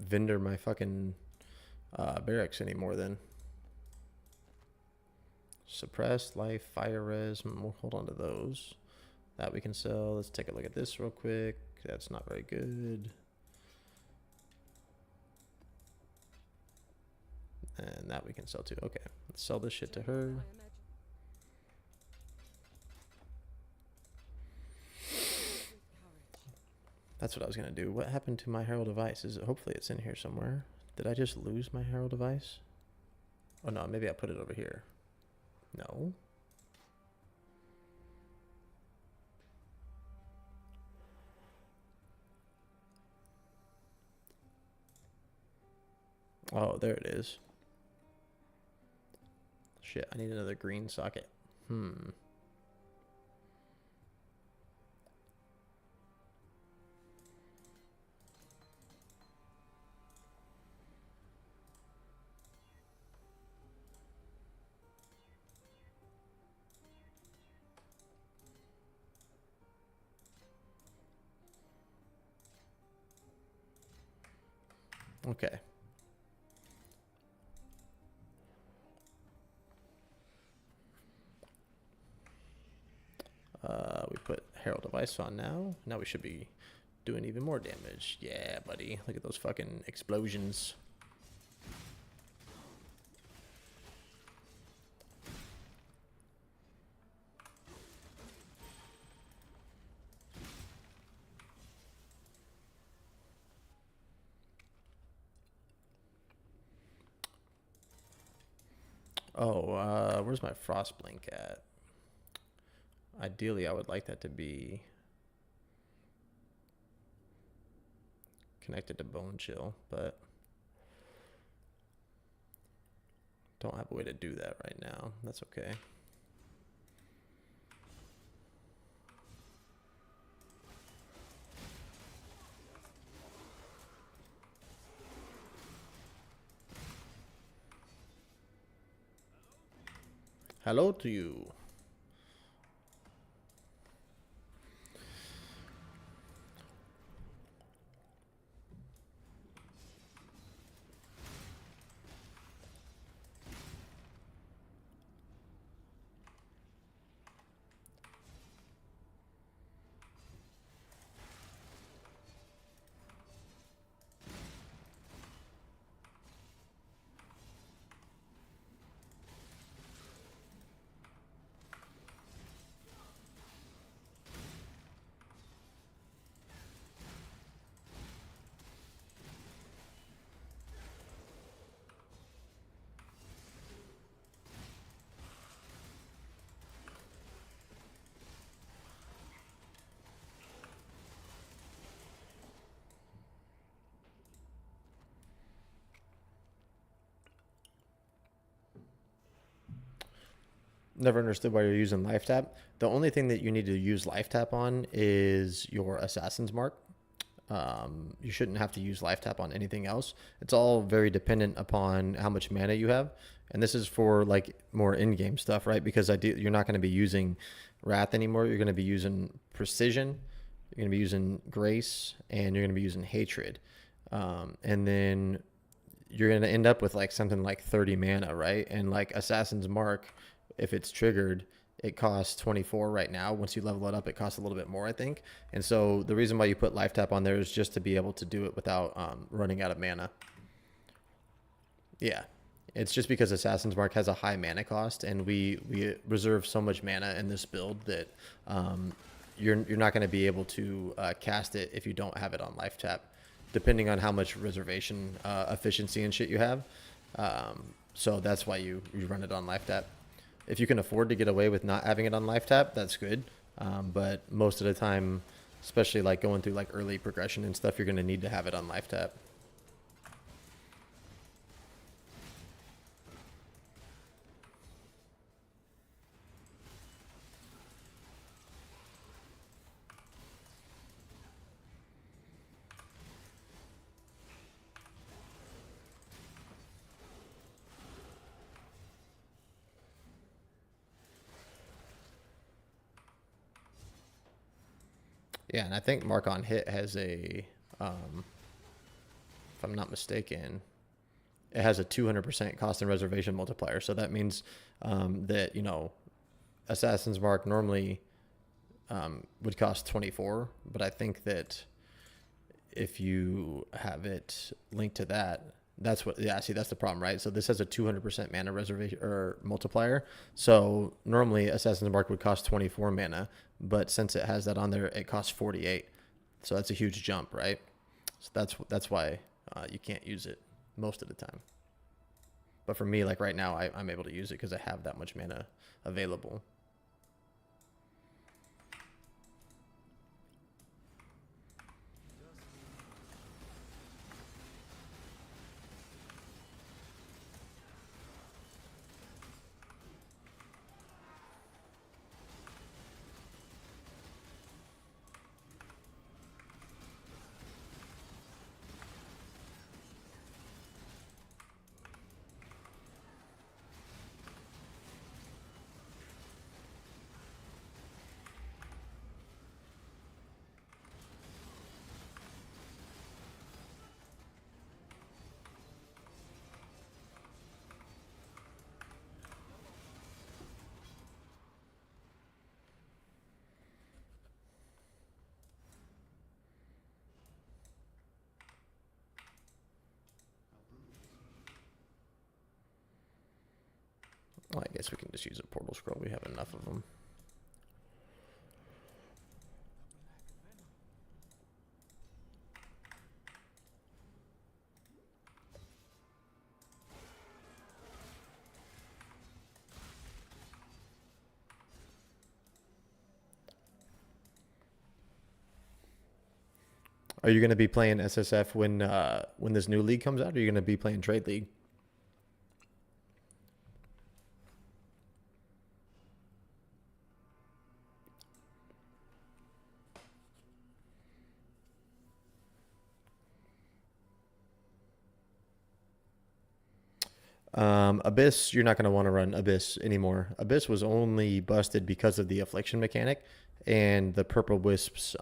vendor my fucking barracks anymore then. Suppressed, life, fire res. We'll hold on to those. That we can sell. Let's take a look at this real quick. That's not very good. And that we can sell too. Okay, let's sell this shit to her. That's what I was gonna do. What happened to my Herald device? Is it, hopefully it's in here somewhere. Did I just lose my Herald device? Oh no, maybe I put it over here. No. Oh, there it is. Shit, I need another green socket. Okay. We put Herald device on now. Now we should be doing even more damage. Yeah, buddy. Look at those fucking explosions. Oh, where's my frost blink at? Ideally, I would like that to be connected to bone chill, but don't have a way to do that right now. That's okay. Hello to you. Never understood why you're using life tap. The only thing that you need to use life tap on is your assassin's mark. You shouldn't have to use life tap on anything else. It's all very dependent upon how much mana you have, and this is for like more in-game stuff, right? Because you're not going to be using wrath anymore. You're going to be using precision. You're going to be using grace, and you're going to be using hatred, and then you're going to end up with like something like 30 mana, right? And like assassin's mark, if it's triggered, it costs 24 right now. Once you level it up, it costs a little bit more, I think. And so the reason why you put life tap on there is just to be able to do it without running out of mana. Yeah, it's just because Assassin's Mark has a high mana cost, and we reserve so much mana in this build that you're not going to be able to cast it if you don't have it on life tap, depending on how much reservation efficiency and shit you have. So that's why you run it on life tap. If you can afford to get away with not having it on life tap, that's good. But most of the time, especially like going through like early progression and stuff, you're going to need to have it on life tap. Yeah, and I think Mark on Hit has a, if I'm not mistaken, it has a 200% cost and reservation multiplier. So that means that, you know, Assassin's Mark normally would cost 24, but I think that if you have it linked to that, that's what, yeah, see, that's the problem, right? So this has a 200% mana reservation or multiplier. So normally Assassin's Mark would cost 24 mana, but since it has that on there, it costs 48. So that's a huge jump, right? So that's why you can't use it most of the time. But for me, like right now, I'm able to use it because I have that much mana available. Well, I guess we can just use a portal scroll. We have enough of them. Are you going to be playing SSF when this new league comes out? Or are you going to be playing Trade League? Abyss, you're not going to want to run Abyss anymore. Abyss was only busted because of the affliction mechanic and the purple wisps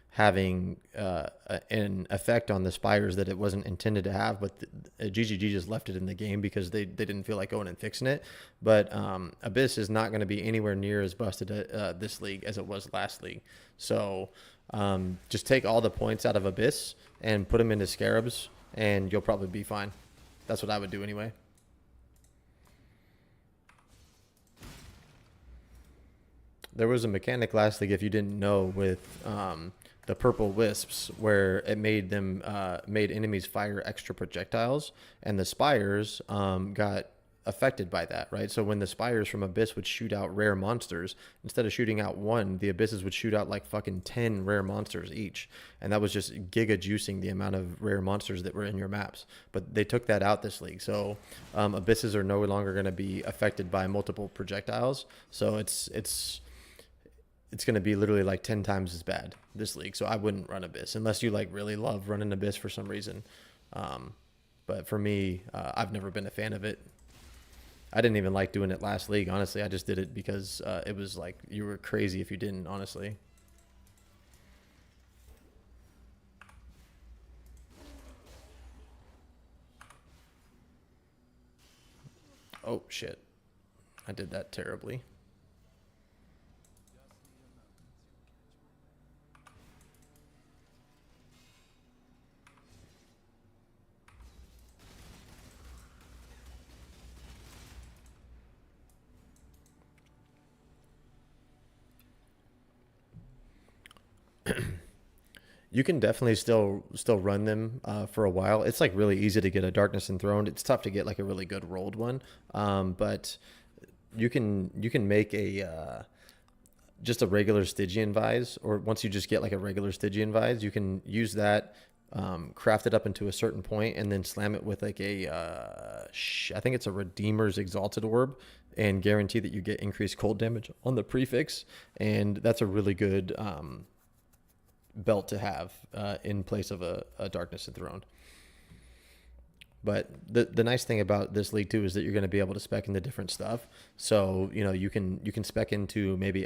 having an effect on the spires that it wasn't intended to have, but GGG just left it in the game because they didn't feel like going and fixing it. But Abyss is not going to be anywhere near as busted this league as it was last league. So just take all the points out of Abyss and put them into Scarabs, and you'll probably be fine. That's what I would do anyway. There was a mechanic last league, if you didn't know, with the purple wisps, where it made them made enemies fire extra projectiles, and the spires got affected by that, right? So when the spires from Abyss would shoot out rare monsters, instead of shooting out one, the Abysses would shoot out like fucking 10 rare monsters each, and that was just giga juicing the amount of rare monsters that were in your maps. But they took that out this league, so Abysses are no longer going to be affected by multiple projectiles. So it's going to be literally like 10 times as bad this league. So I wouldn't run Abyss unless you like really love running Abyss for some reason. But for me, I've never been a fan of it. I didn't even like doing it last league, honestly. I just did it because it was like you were crazy if you didn't, honestly. Oh, shit. I did that terribly. You can definitely still run them for a while. It's like really easy to get a Darkness Enthroned. It's tough to get like a really good rolled one, but you can make a just a regular Stygian vise, or once you just get like a regular Stygian vise, you can use that, craft it up into a certain point, and then slam it with like a I think it's a Redeemer's Exalted Orb, and guarantee that you get increased cold damage on the prefix, and that's a really good belt to have in place of a Darkness Enthroned. But the nice thing about this league too is that you're going to be able to spec into different stuff. So you know you can spec into maybe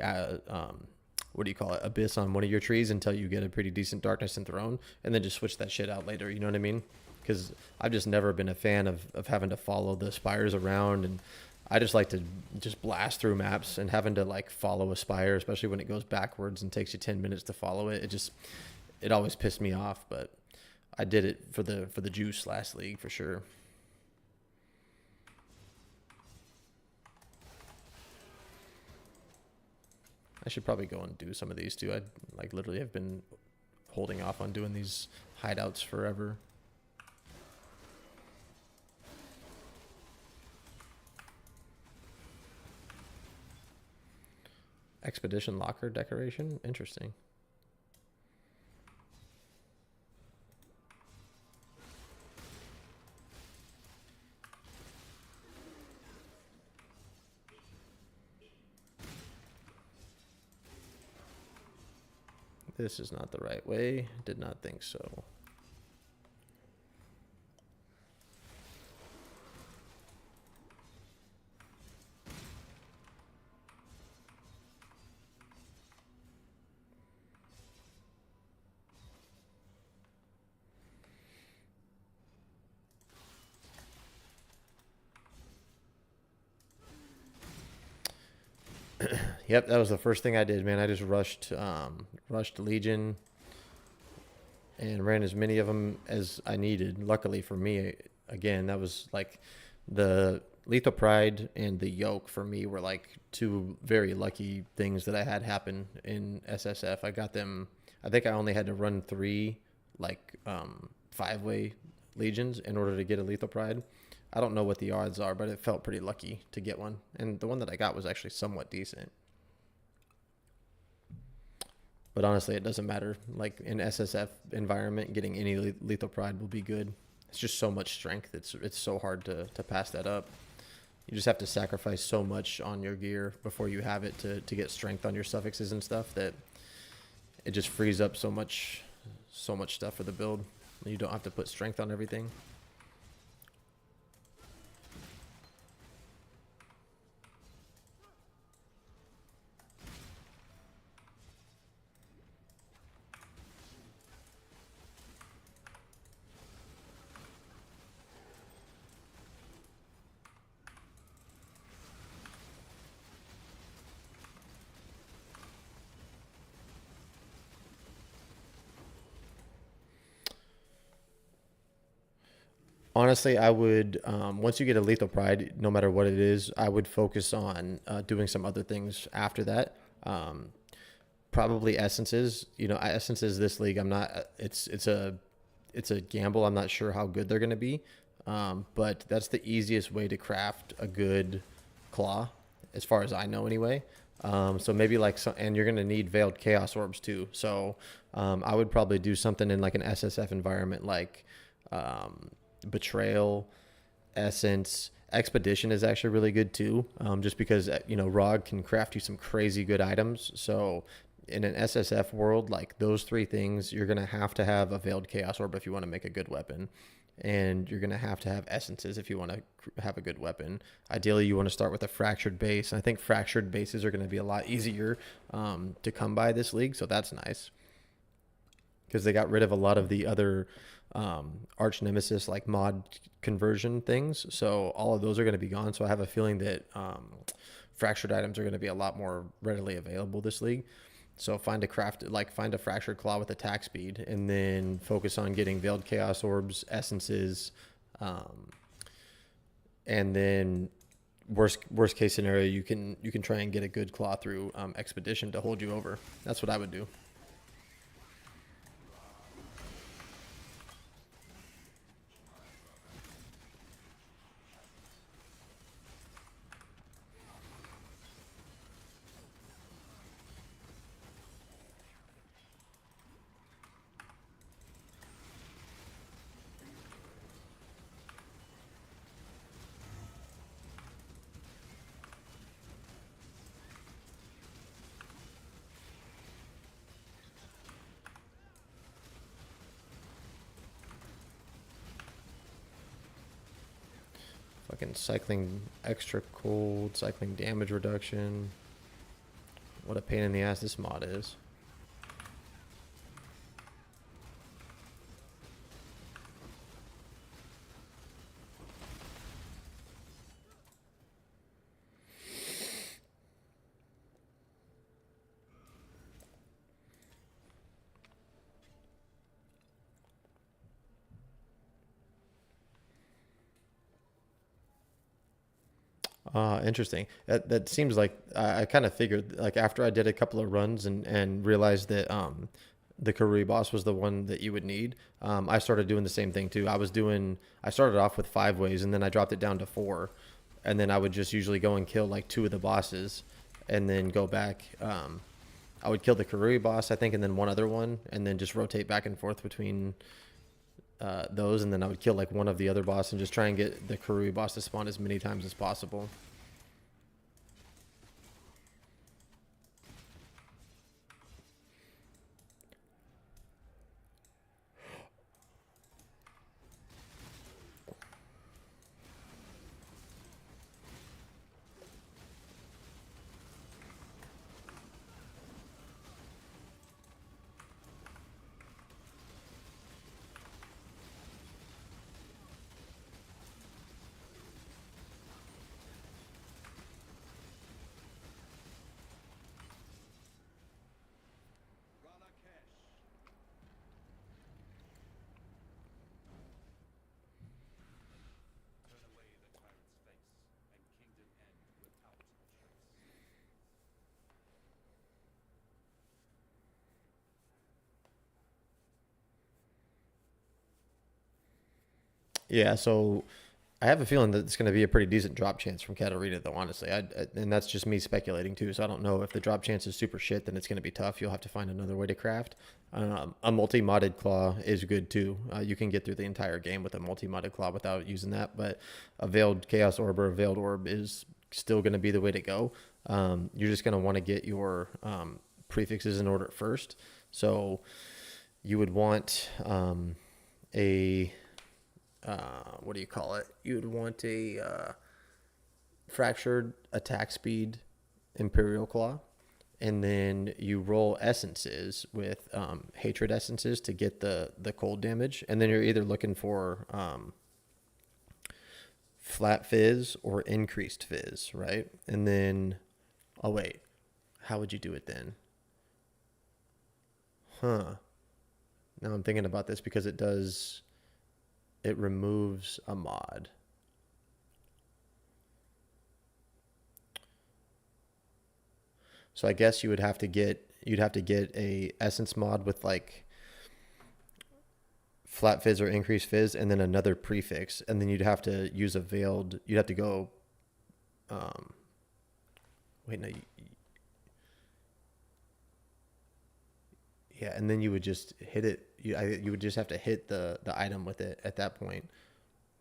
what do you call it, abyss on one of your trees until you get a pretty decent darkness and throne, and then just switch that shit out later. You know what I mean? Because I've just never been a fan of having to follow the spires around, and I just like to just blast through maps, and having to like follow a spire, especially when it goes backwards and takes you 10 minutes to follow it. It always pissed me off, but I did it for the juice last league for sure. I should probably go and do some of these too. I like literally have been holding off on doing these hideouts forever. Expedition locker decoration, interesting. This is not the right way. Did not think so. Yep, that was the first thing I did, man. I just rushed Legion and ran as many of them as I needed. Luckily for me, again, that was like the Lethal Pride and the Yoke for me were like two very lucky things that I had happen in SSF. I got them. I think I only had to run 3 like 5-way Legions in order to get a Lethal Pride. I don't know what the odds are, but it felt pretty lucky to get one. And the one that I got was actually somewhat decent. But honestly, it doesn't matter. Like in SSF environment, getting any Lethal Pride will be good. It's just so much strength. It's so hard to pass that up. You just have to sacrifice so much on your gear before you have it to get strength on your suffixes and stuff that it just frees up so much stuff for the build. You don't have to put strength on everything. Honestly, I would, once you get a Lethal Pride, no matter what it is, I would focus on doing some other things after that. Probably essences. You know, essences this league, I'm not, it's a gamble. I'm not sure how good they're going to be. But that's the easiest way to craft a good claw, as far as I know anyway. So maybe like, and you're going to need Veiled Chaos Orbs too. So I would probably do something in like an SSF environment, like Betrayal, Essence. Expedition is actually really good too, just because ROG can craft you some crazy good items. So in an SSF world, like those 3 things, you're gonna have to have a Veiled Chaos Orb if you want to make a good weapon, and you're gonna have to have essences if you want to have a good weapon. Ideally, you want to start with a fractured base, and I think fractured bases are going to be a lot easier to come by this league, so that's nice because they got rid of a lot of the other arch nemesis like mod conversion things, so all of those are going to be gone. So I have a feeling that fractured items are going to be a lot more readily available this league. So find a fractured claw with attack speed, and then focus on getting Veiled Chaos Orbs, essences, and then worst case scenario, you can try and get a good claw through expedition to hold you over. That's what I would do. Fucking cycling extra cold, cycling damage reduction. what a pain in the ass this mod is. Interesting. That seems like I kind of figured, like after I did a couple of runs and realized that the Karui boss was the one that you would need. I started doing the same thing too. I started off with 5 ways and then I dropped it down to 4, and then I would just usually go and kill like 2 of the bosses, and then go back. I would kill the Karui boss, I think, and then one other one, and then just rotate back and forth between those, and then I would kill like one of the other boss and just try and get the Karui boss to spawn as many times as possible. Turn away the tyrant's face, and kingdom end without a trace. Yeah, so I have a feeling that it's going to be a pretty decent drop chance from Katarina, though, honestly. And that's just me speculating, too. So I don't know if the drop chance is super shit, then it's going to be tough. You'll have to find another way to craft. A multi-modded claw is good, too. You can get through the entire game with a multi-modded claw without using that. But a Veiled Chaos Orb or a Veiled Orb is still going to be the way to go. You're just going to want to get your prefixes in order first. So you would want a... what do you call it? You would want a fractured attack speed Imperial Claw, and then you roll essences with hatred essences to get the cold damage, and then you're either looking for flat fizz or increased fizz, right? And then, oh wait, how would you do it then? Huh. Now I'm thinking about this because it removes a mod. So I guess you'd have to get a essence mod with like flat fizz or increased fizz, and then another prefix, and then you'd have to use a veiled. You'd have to go. Wait, no. Yeah, and then you would just hit it. You would just have to hit the item with it at that point,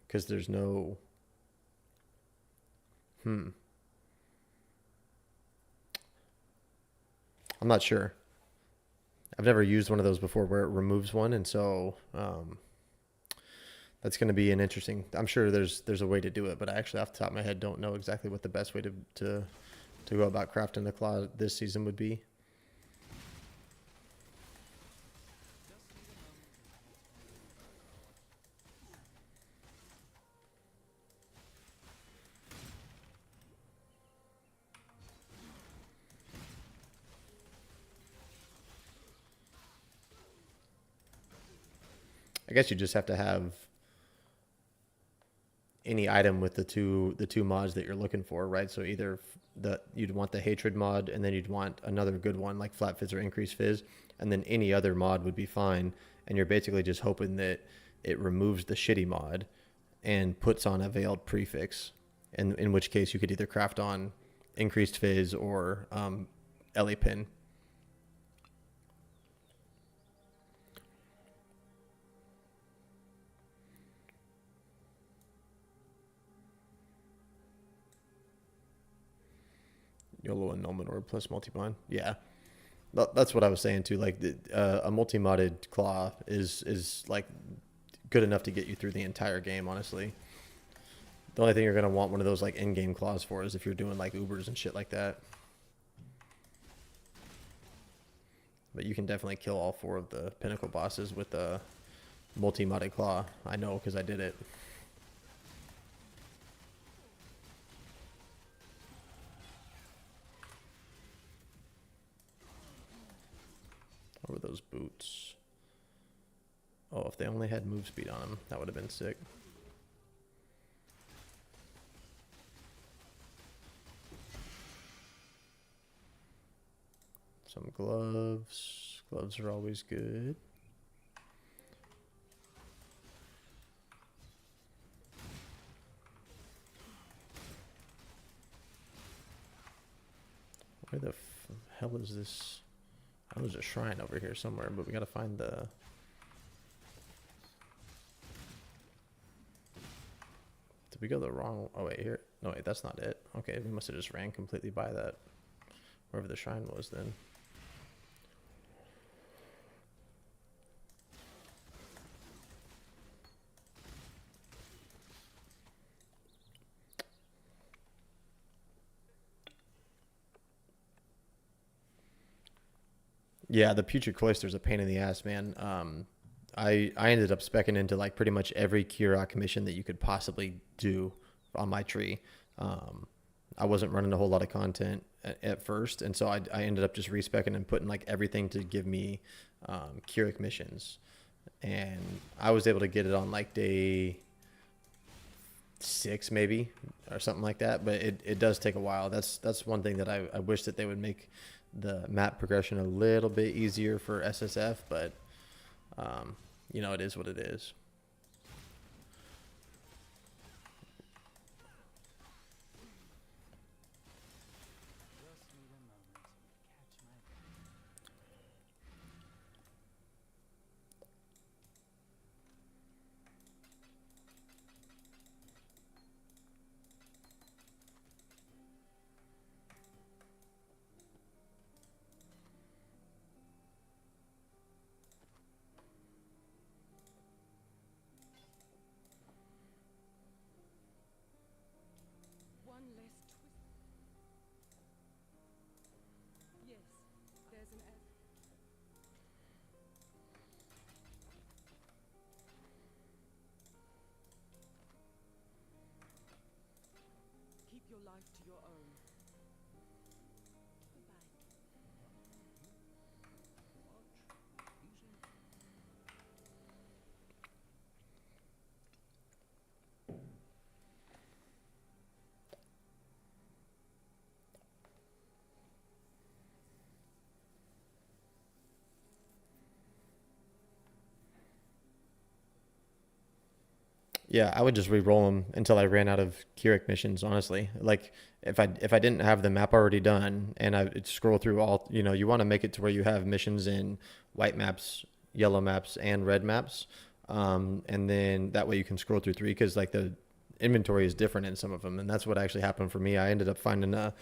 because there's no. I'm not sure. I've never used one of those before where it removes one, and so that's going to be an interesting. I'm sure there's a way to do it, but I actually, off the top of my head, don't know exactly what the best way to go about crafting the claw this season would be. I guess you just have to have any item with the two mods that you're looking for, right? So either you'd want the hatred mod, and then you'd want another good one like flat fizz or increased fizz, and then any other mod would be fine. And you're basically just hoping that it removes the shitty mod and puts on a veiled prefix, and in which case you could either craft on increased fizz or Ellie pin. YOLO and Numenor plus multi-mod. Yeah. That's what I was saying too. Like a multi-modded claw is like good enough to get you through the entire game, honestly. The only thing you're going to want one of those like in-game claws for is if you're doing like Ubers and shit like that. But you can definitely kill all 4 of the pinnacle bosses with a multi-modded claw. I know because I did it. What were those boots? Oh, if they only had move speed on them, that would have been sick. Some gloves. Gloves are always good. Where the hell is this? Oh, there's a shrine over here somewhere, but we gotta find the... Did we go the wrong... Oh, wait, here. No, wait, that's not it. Okay, we must have just ran completely by that. Wherever the shrine was then. Yeah, the Putrid Cloister's a pain in the ass, man. I ended up specking into like pretty much every Kirok mission that you could possibly do on my tree. I wasn't running a whole lot of content at first, and so I ended up just respecking and putting like everything to give me Kirok missions, and I was able to get it on like day 6 maybe or something like that. But it does take a while. That's one thing that I wish that they would make the map progression a little bit easier for SSF, but you know, it is what it is. Just need a moment to catch my breath. One less twist. Yes, there's an F. Keep your life to your own. Goodbye. Yeah, I would just re-roll them until I ran out of Kirok missions, honestly. Like if I didn't have the map already done and I would scroll through all, you know, you want to make it to where you have missions in white maps, yellow maps, and red maps. And then that way you can scroll through 3 because like the inventory is different in some of them, and that's what actually happened for me. I ended up finding the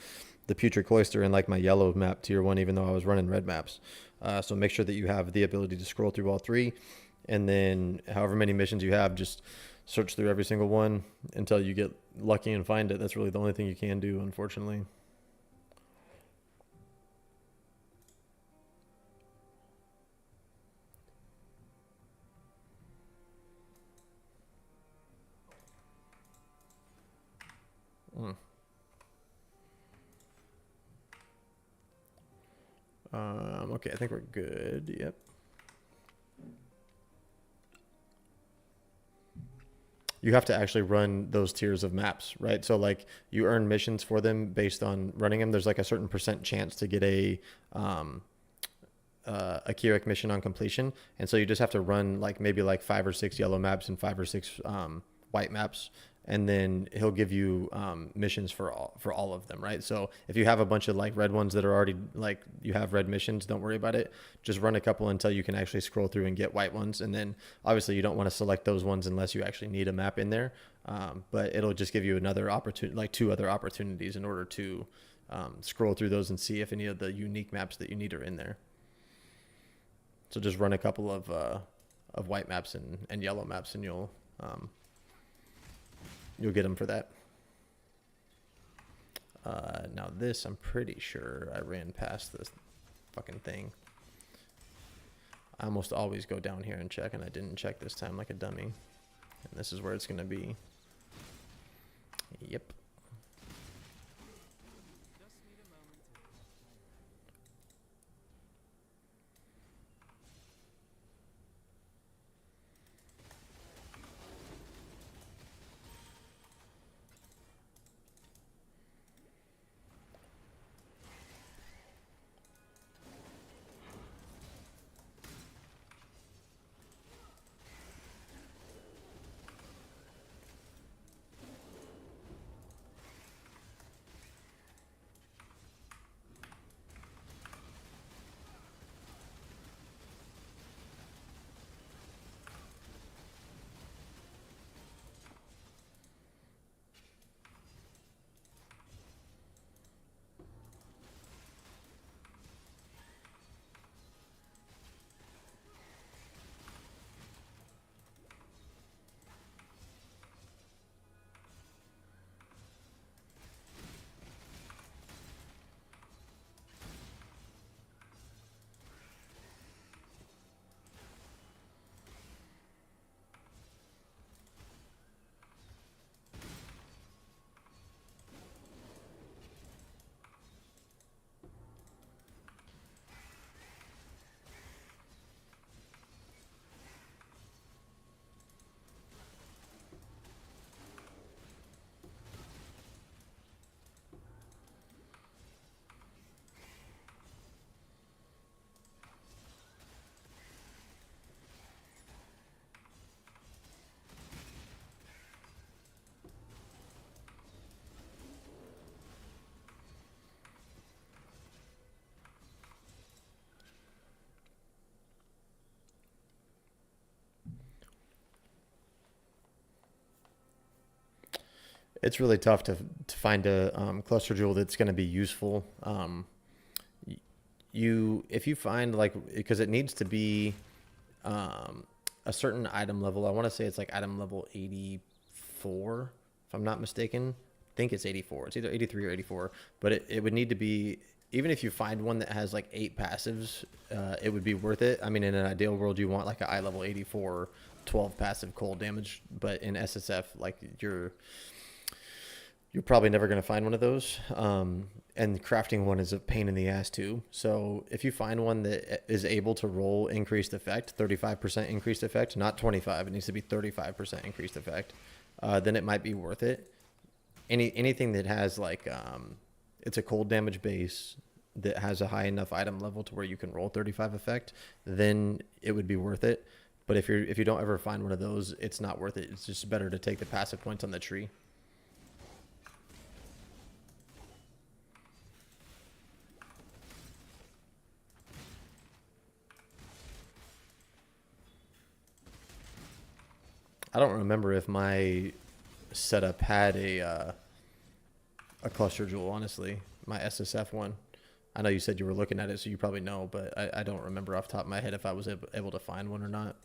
Putrid Cloister in like my yellow map tier 1, even though I was running red maps. So make sure that you have the ability to scroll through all 3, and then however many missions you have, just search through every single one until you get lucky and find it. That's really the only thing you can do, unfortunately. Okay, I think we're good. Yep. You have to actually run those tiers of maps, right? So like you earn missions for them based on running them. There's like a certain % chance to get a Kirok mission on completion, and so you just have to run like maybe like 5 or 6 yellow maps and 5 or 6 white maps, and then he'll give you missions for all of them, right? So if you have a bunch of like red ones that are already like you have red missions, don't worry about it. Just run a couple until you can actually scroll through and get white ones, and then obviously you don't want to select those ones unless you actually need a map in there. But it'll just give you another opportunity, like 2 other opportunities, in order to scroll through those and see if any of the unique maps that you need are in there. So just run a couple of white maps and yellow maps, and you'll get them for that. Now this, I'm pretty sure I ran past this fucking thing. I almost always go down here and check, and I didn't check this time like a dummy. And this is where it's going to be. Yep. Just need a moment to It's really tough to find a cluster jewel that's going to be useful. If you find like, because it needs to be a certain item level. I want to say it's like item level 84, if I'm not mistaken. I think it's 84. It's either 83 or 84, but it would need to be, even if you find one that has like 8 passives, it would be worth it. I mean, in an ideal world, you want like an eye level 84, 12 passive cold damage, but in SSF, like you're probably never going to find one of those. And crafting one is a pain in the ass too. So if you find one that is able to roll increased effect, 35% increased effect, not 25, it needs to be 35% increased effect, then it might be worth it. Anything that has like, it's a cold damage base that has a high enough item level to where you can roll 35 effect, then it would be worth it. But if you don't ever find one of those, it's not worth it. It's just better to take the passive points on the tree. I don't remember if my setup had a cluster jewel, honestly. My SSF one. I know you said you were looking at it, so you probably know, but I don't remember off the top of my head if I was able to find one or not.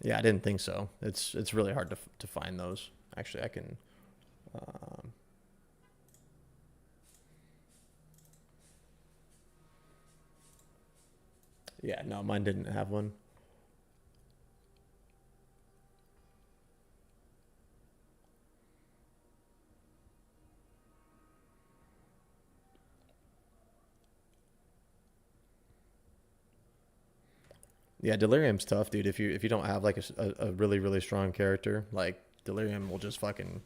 Yeah, I didn't think so. It's really hard to find those. Actually, I can. Um, yeah, no, mine didn't have one. Yeah, Delirium's tough, dude. If you don't have like a really really strong character, like Delirium will just fucking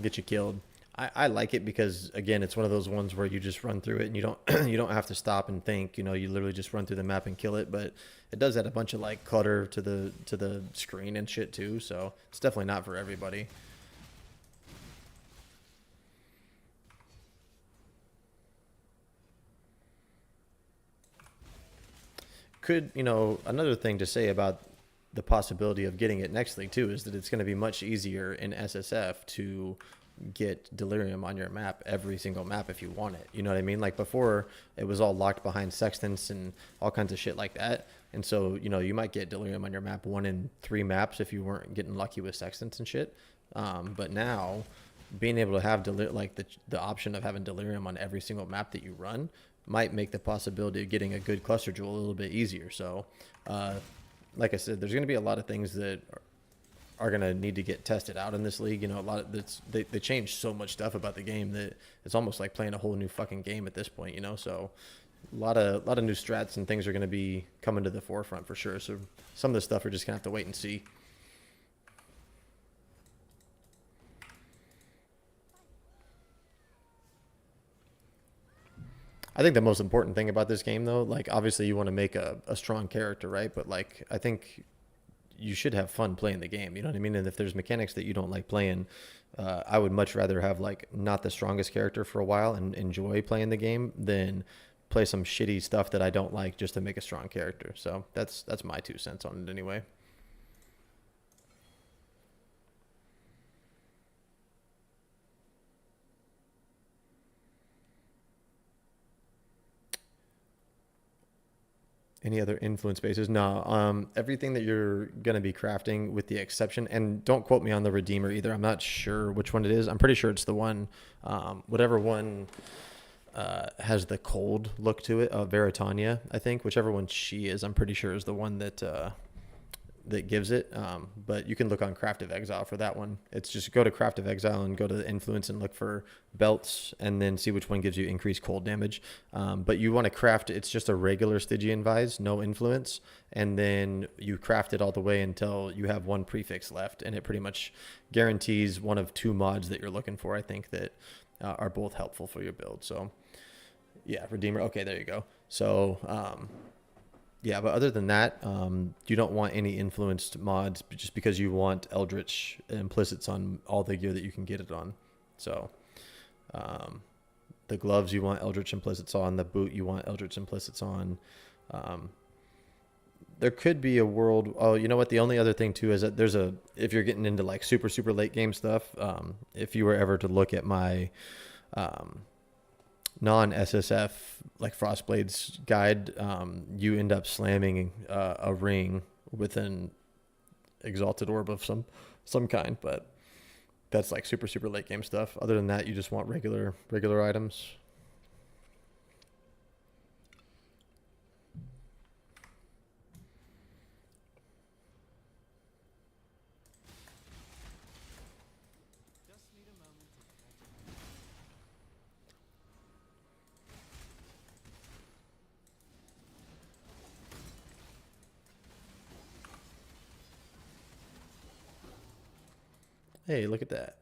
get you killed. I like it because again, it's one of those ones where you just run through it and you don't you don't have to stop and think. You know, you literally just run through the map and kill it. But it does add a bunch of like clutter to the screen and shit too. So it's definitely not for everybody. could, another thing to say about the possibility of getting it next league too is that it's going to be much easier in SSF to get delirium on your map, every single map, if you want it. You know what I mean? Like before, it was all locked behind sextants and all kinds of shit like that. And so, you might get delirium on your map 1 in 3 maps if you weren't getting lucky with sextants and shit. But now, being able to have the option of having delirium on every single map that you run might make the possibility of getting a good cluster jewel a little bit easier. So, like I said, there's going to be a lot of things that are going to need to get tested out in this league. A lot of they changed so much stuff about the game that it's almost like playing a whole new fucking game at this point. So a lot of new strats and things are going to be coming to the forefront for sure. So some of this stuff we're just going to have to wait and see. I think the most important thing about this game, though, like obviously you want to make a strong character, right? But like I think you should have fun playing the game. You know what I mean? And if there's mechanics that you don't like playing, I would much rather have like not the strongest character for a while and enjoy playing the game than play some shitty stuff that I don't like just to make a strong character. So that's my 2 cents on it anyway. Any other influence bases? No. Everything that you're going to be crafting with the exception, and don't quote me on the Redeemer either. I'm not sure which one it is. I'm pretty sure it's the one, whatever one has the cold look to it. Veritania, I think. Whichever one she is, I'm pretty sure is the one that gives it. But you can look on Craft of Exile for that one. It's just go to Craft of Exile and go to the influence and look for belts and then see which one gives you increased cold damage. But you want to craft, it's just a regular Stygian Vise, no influence. And then you craft it all the way until you have 1 prefix left. And it pretty much guarantees one of 2 mods that you're looking for, I think, that are both helpful for your build. So yeah, Redeemer. Okay, there you go. So, yeah, but other than that, you don't want any influenced mods just because you want Eldritch implicits on all the gear that you can get it on. So the gloves you want Eldritch implicits on, the boot you want Eldritch implicits on. There could be a world. Oh, you know what? The only other thing too is that if you're getting into like super, super late game stuff, if you were ever to look at my non-SSF like Frostblade's guide, you end up slamming a ring with an exalted orb of some kind, but that's like super, super late game stuff. Other than that, you just want regular items. Just need a moment to Hey, look at that.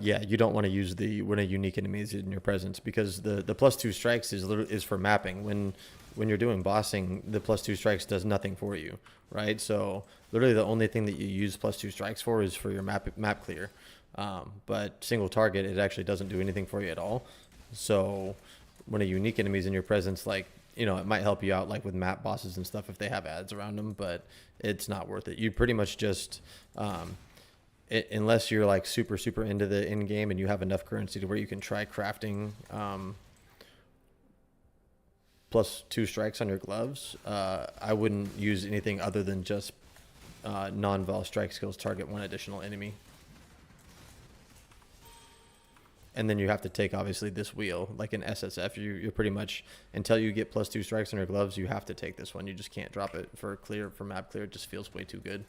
Yeah, you don't want to use when a unique enemy is in your presence because the +2 strikes is for mapping. When you're doing bossing, the +2 strikes does nothing for you, right? So literally the only thing that you use +2 strikes for is for your map clear. But single target, it actually doesn't do anything for you at all. So when a unique enemy is in your presence, like, it might help you out like with map bosses and stuff if they have ads around them, but it's not worth it. You pretty much just unless you're like super, super into the end game and you have enough currency to where you can try crafting +2 strikes on your gloves, I wouldn't use anything other than just non-vol strike skills target 1 additional enemy. And then you have to take, obviously, this wheel. Like in SSF, you're pretty much, until you get +2 strikes on your gloves, you have to take this one. You just can't drop it for clear, for map clear. It just feels way too good.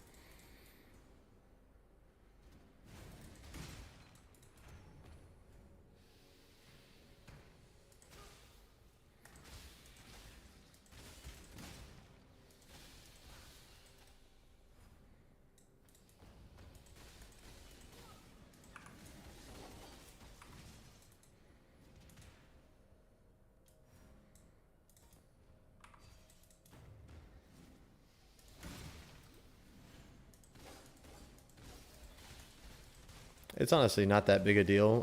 It's honestly not that big a deal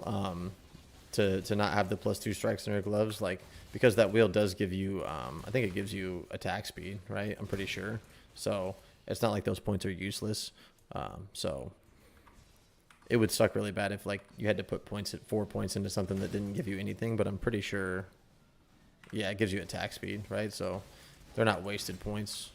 to not have the +2 strikes in your gloves, like, because that wheel does give you, I think it gives you attack speed, right? I'm pretty sure. So it's not like those points are useless. So it would suck really bad if, like, you had to put 4 points into something that didn't give you anything, but I'm pretty sure, yeah, it gives you attack speed, right? So they're not wasted points.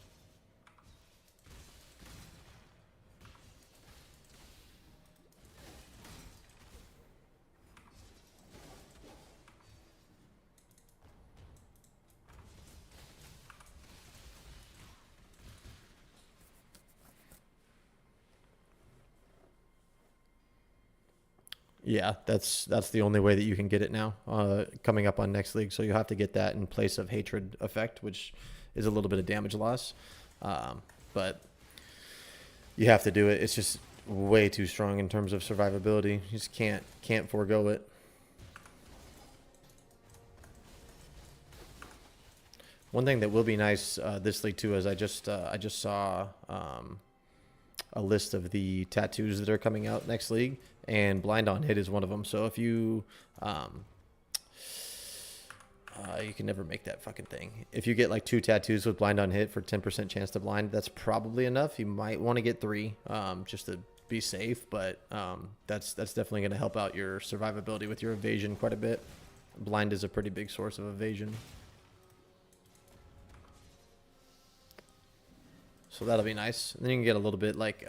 Yeah, that's the only way that you can get it now, coming up on next league. So you have to get that in place of hatred effect, which is a little bit of damage loss. But you have to do it. It's just way too strong in terms of survivability. You just can't forego it. One thing that will be nice this league too is I just saw a list of the tattoos that are coming out next league, and blind on hit is one of them. So if you you can never make that fucking thing. If you get like 2 tattoos with blind on hit for 10% chance to blind, that's probably enough. You might want to get 3 just to be safe, but that's definitely going to help out your survivability with your evasion quite a bit. Blind is a pretty big source of evasion. So that'll be nice. And then you can get a little bit like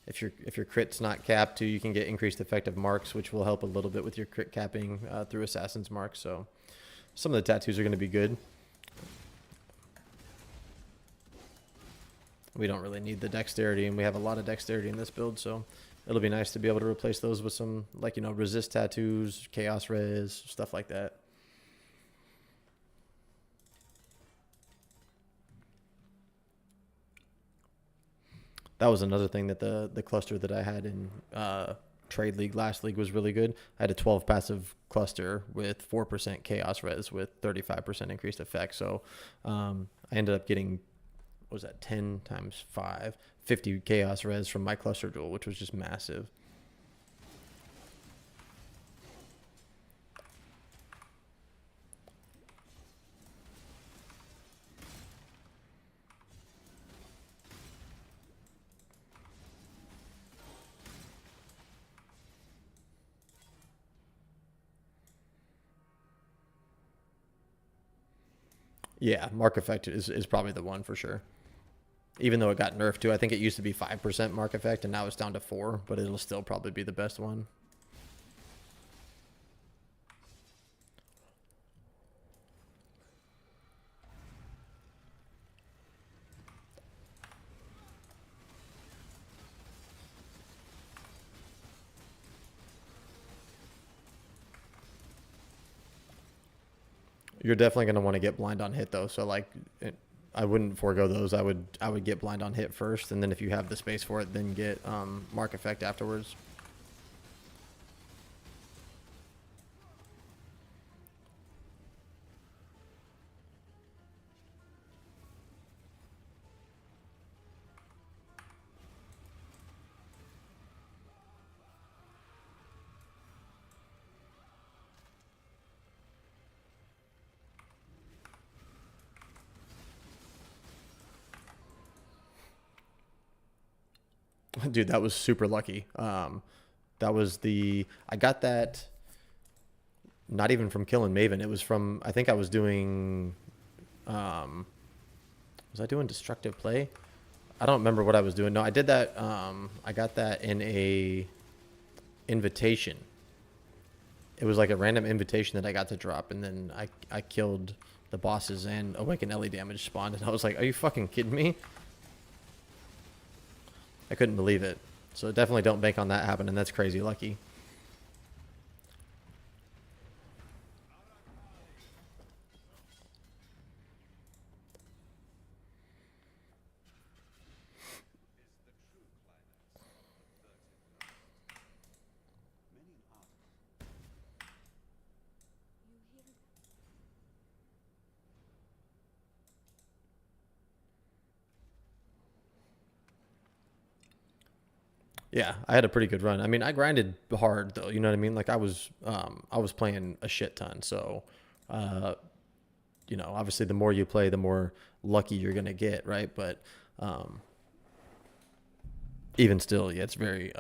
if your crit's not capped too, you can get increased effective marks, which will help a little bit with your crit capping through Assassin's Mark. So some of the tattoos are going to be good. We don't really need the dexterity, and we have a lot of dexterity in this build, so it'll be nice to be able to replace those with some, like, you know, resist tattoos, chaos res, stuff like that. That was another thing that the cluster that I had in Trade League last league was really good. I had a 12 passive cluster with 4% chaos res with 35% increased effect. So I ended up getting, what was that, 10 times 5, 50 chaos res from my cluster duel, which was just massive. Yeah, Mark Effect is probably the one for sure. Even though it got nerfed too, I think it used to be 5% Mark Effect, and now it's down to 4, but it'll still probably be the best one. You're definitely going to want to get blind on hit though. So like, I wouldn't forego those. I would get blind on hit first, and then if you have the space for it, then get Mark Effect afterwards. Dude, that was super lucky. That was I got that not even from killing Maven. It was from, I think I was doing Was I doing destructive play? I don't remember what I was doing. No, I did that. I got that in a invitation. It was like a random invitation that I got to drop, and then I killed the bosses and Awaken Ellie damage spawned, and I was like, are you fucking kidding me? I couldn't believe it. So definitely don't bank on that happening. That's crazy lucky. You hear that? Yeah, I had a pretty good run. I mean, I grinded hard though. You know what I mean? Like I was playing a shit ton. So, you know, obviously the more you play, the more lucky you're gonna get, right? But even still, yeah, it's very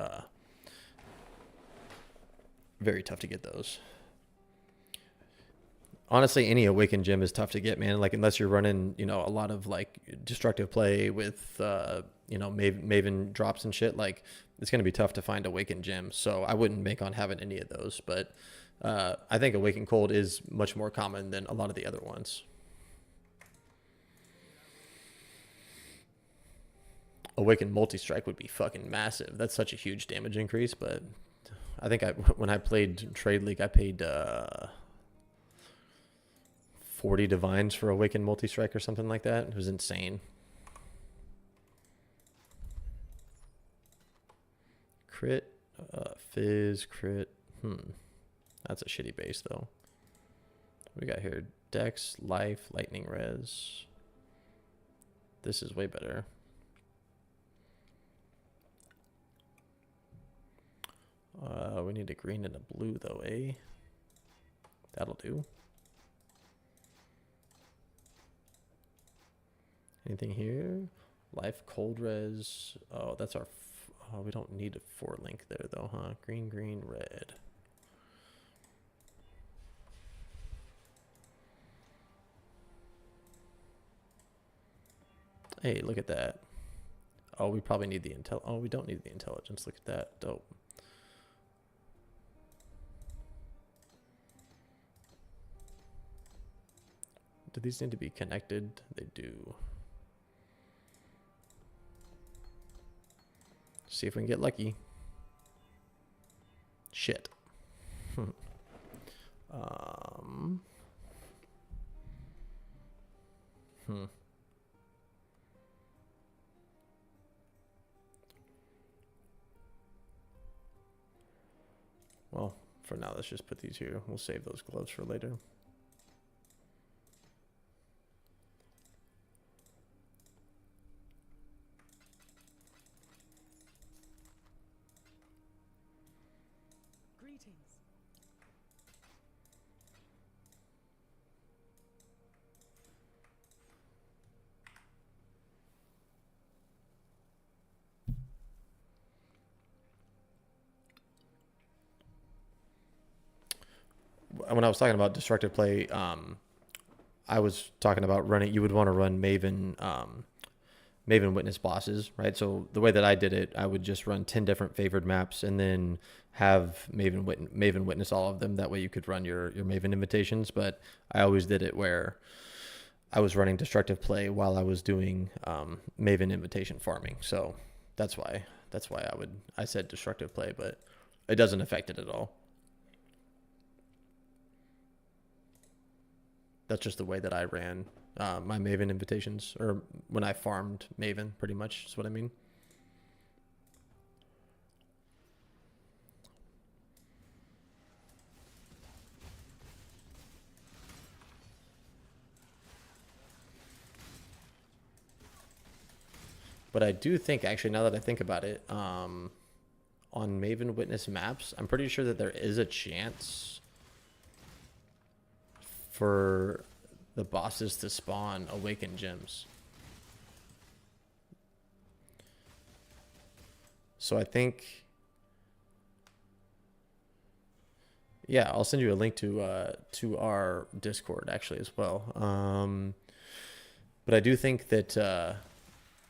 tough to get those. Honestly, any awakened gem is tough to get, man. Like unless you're running, you know, a lot of like destructive play with, you know, Maven drops and shit. Like it's gonna be tough to find awakened gems. So I wouldn't bank on having any of those. But I think awakened cold is much more common than a lot of the other ones. Awakened multi-strike would be fucking massive. That's such a huge damage increase. But I think when I played Trade League, I paid 40 divines for Awakened multi-strike or something like that. It was insane. Crit, fizz, crit. That's a shitty base though. We got here Dex, Life, Lightning Res. This is way better. We need a green and a blue though, eh? That'll do. Anything here? Life, cold res. Oh, that's our. Oh, we don't need a 4-link there though, huh? Green, green, red. Hey, look at that. Oh, we probably need the intel. Oh, we don't need the intelligence. Look at that. Dope. Do these need to be connected? They do. See if we can get lucky. Shit. Well, for now, let's just put these here. We'll save those gloves for later. Greetings. When I was talking about destructive play, I was talking about running. You would want to run Maven, Maven Witness bosses, right? So the way that I did it, I would just run 10 different favored maps and then have Maven Witness all of them. That way you could run your Maven invitations. But I always did it where I was running destructive play while I was doing Maven invitation farming. So that's why I said destructive play, but it doesn't affect it at all. That's just the way that I ran my Maven invitations, or when I farmed Maven, pretty much is what I mean. But I do think, actually, now that I think about it, on Maven Witness maps, I'm pretty sure that there is a chance for the bosses to spawn awakened gems. So I think, yeah, I'll send you a link to our Discord actually as well. But I do think that,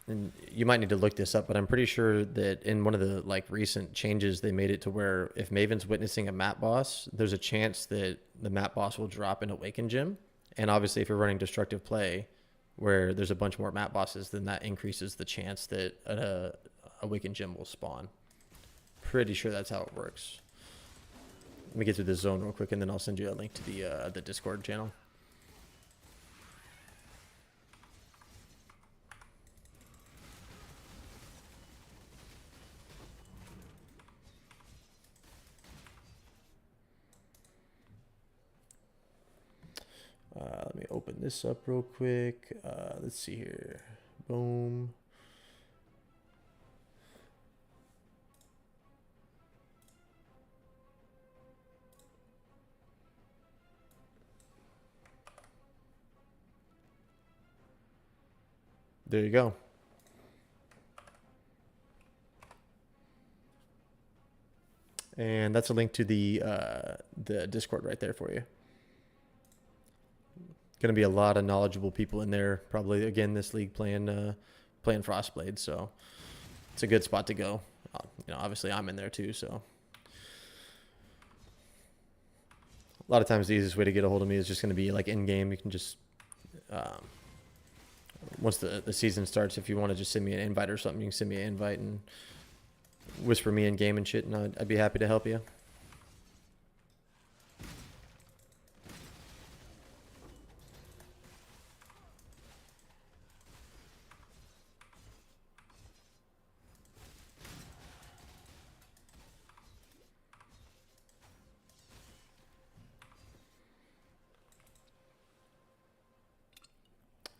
and you might need to look this up, but I'm pretty sure that in one of the like recent changes, they made it to where if Maven's witnessing a map boss, there's a chance that the map boss will drop an Awakened Gem. And obviously, if you're running destructive play, where there's a bunch more map bosses, then that increases the chance that Awakened Gem will spawn. Pretty sure that's how it works. Let me get through this zone real quick, and then I'll send you a link to the Discord channel. Let me open this up real quick. Let's see here. Boom. There you go. And that's a link to the Discord right there for you. Going to be a lot of knowledgeable people in there. Probably again this league playing Frostblade, so it's a good spot to go. Obviously I'm in there too, so a lot of times the easiest way to get a hold of me is just going to be like in game. You can just once the season starts, if you want to just send me an invite or something, you can send me an invite and whisper me in game and shit, and I'd be happy to help you.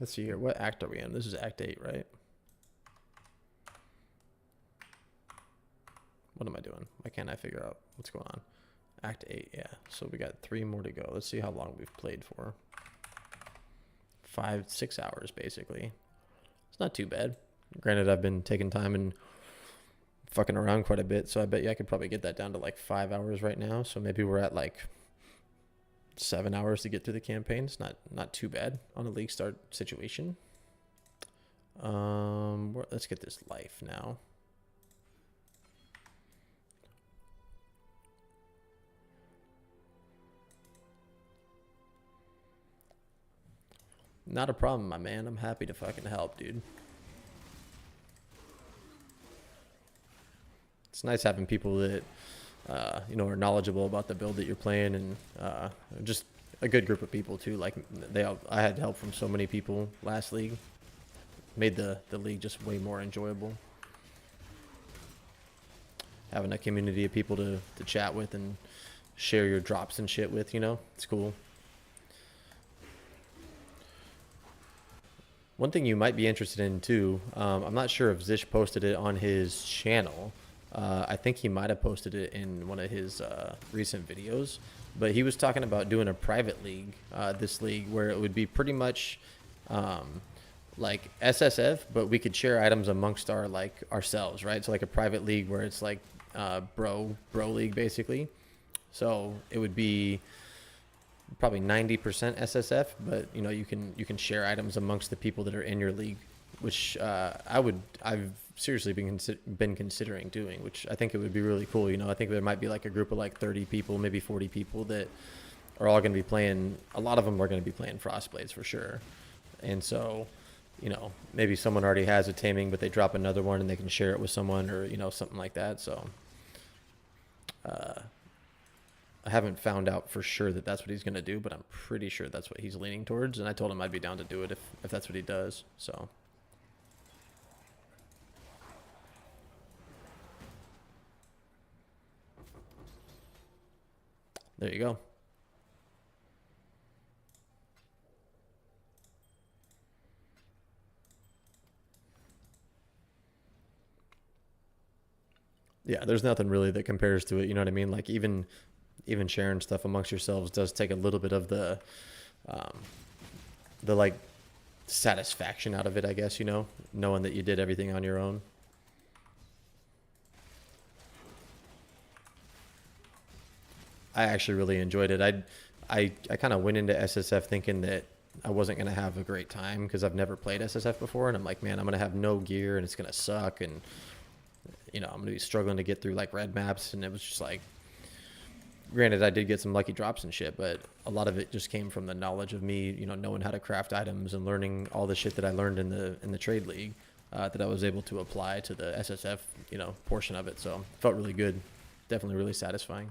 Let's see here. What act are we in? This is Act 8, right? What am I doing? Why can't I figure out what's going on? Act 8, yeah. So we got 3 more to go. Let's see how long we've played for. 5-6 hours, basically. It's not too bad. Granted, I've been taking time and fucking around quite a bit, so I bet you I could probably get that down to like 5 hours right now. So maybe we're at like 7 hours to get through the campaign. It's not too bad on a league start situation. Let's get this life now. Not a problem, my man. I'm happy to fucking help, dude. It's nice having people that are knowledgeable about the build that you're playing, and just a good group of people too. Like I had help from so many people last league. Made the league just way more enjoyable. Having a community of people to chat with and share your drops and shit with, it's cool. One thing you might be interested in too, I'm not sure if Zish posted it on his channel. I think he might have posted it in one of his recent videos, but he was talking about doing a private league, this league, where it would be pretty much like SSF, but we could share items amongst ourselves, right? So like a private league where it's like bro league basically. So it would be probably 90% SSF, but you can share items amongst the people that are in your league, which I've seriously been considering doing, which I think it would be really cool. I think there might be like a group of like 30 people, maybe 40 people that are all going to be playing. A lot of them are going to be playing Frostblades for sure. And so, maybe someone already has a taming, but they drop another one and they can share it with someone, or, something like that. So, I haven't found out for sure that that's what he's going to do, but I'm pretty sure that's what he's leaning towards. And I told him I'd be down to do it if that's what he does. So. There you go. Yeah, there's nothing really that compares to it. You know what I mean? Like even sharing stuff amongst yourselves does take a little bit of the like satisfaction out of it, I guess, knowing that you did everything on your own. I actually really enjoyed it. I kind of went into SSF thinking that I wasn't gonna have a great time because I've never played SSF before, and I'm like, man, I'm gonna have no gear and it's gonna suck, and you know, I'm gonna be struggling to get through like red maps, and it was just like, granted, I did get some lucky drops and shit, but a lot of it just came from the knowledge of me, you know, knowing how to craft items and learning all the shit that I learned in the trade league, that I was able to apply to the SSF, you know, portion of it. So it felt really good, definitely really satisfying.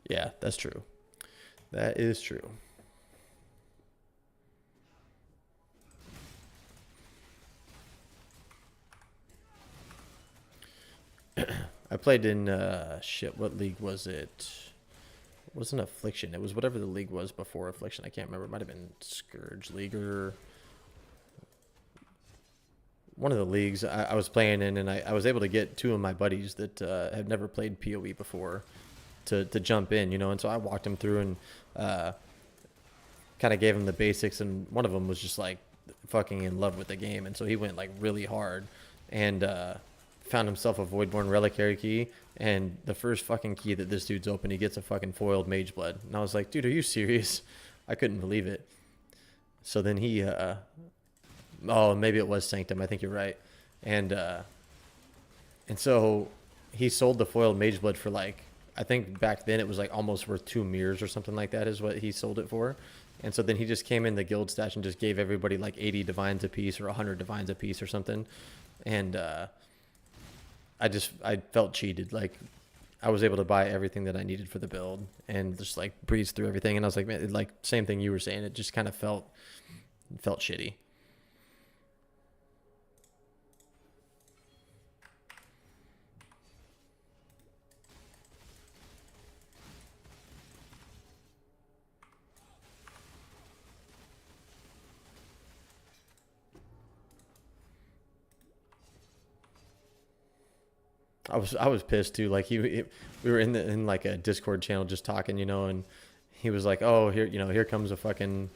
Yeah, that's true. That is true. I played in shit. What league was it? It wasn't Affliction. It was whatever the league was before Affliction. I can't remember. It might have been Scourge League or one of the leagues I was playing in, and I was able to get two of my buddies that had never played PoE before to jump in, you know, and so I walked them through and kind of gave him the basics, and one of them was just like fucking in love with the game, and so he went like really hard and found himself a Voidborn Reliquary key, and the first fucking key that this dude's opened, he gets a fucking foiled Mage Blood, and I was like, dude, are you serious? I couldn't believe it. So then he oh, maybe it was Sanctum, I think you're right, and so he sold the foiled Mage Blood for like, I think back then it was like almost worth 2 mirrors or something like that is what he sold it for. And so then he just came in the guild stash and just gave everybody like 80 divines a piece or 100 divines a piece or something. And I felt cheated. Like I was able to buy everything that I needed for the build and just like breeze through everything. And I was like, man, like same thing you were saying. It just kind of felt shitty. I was pissed too. Like we were in like a Discord channel just talking, you know, and he was like, "Oh, here comes a fucking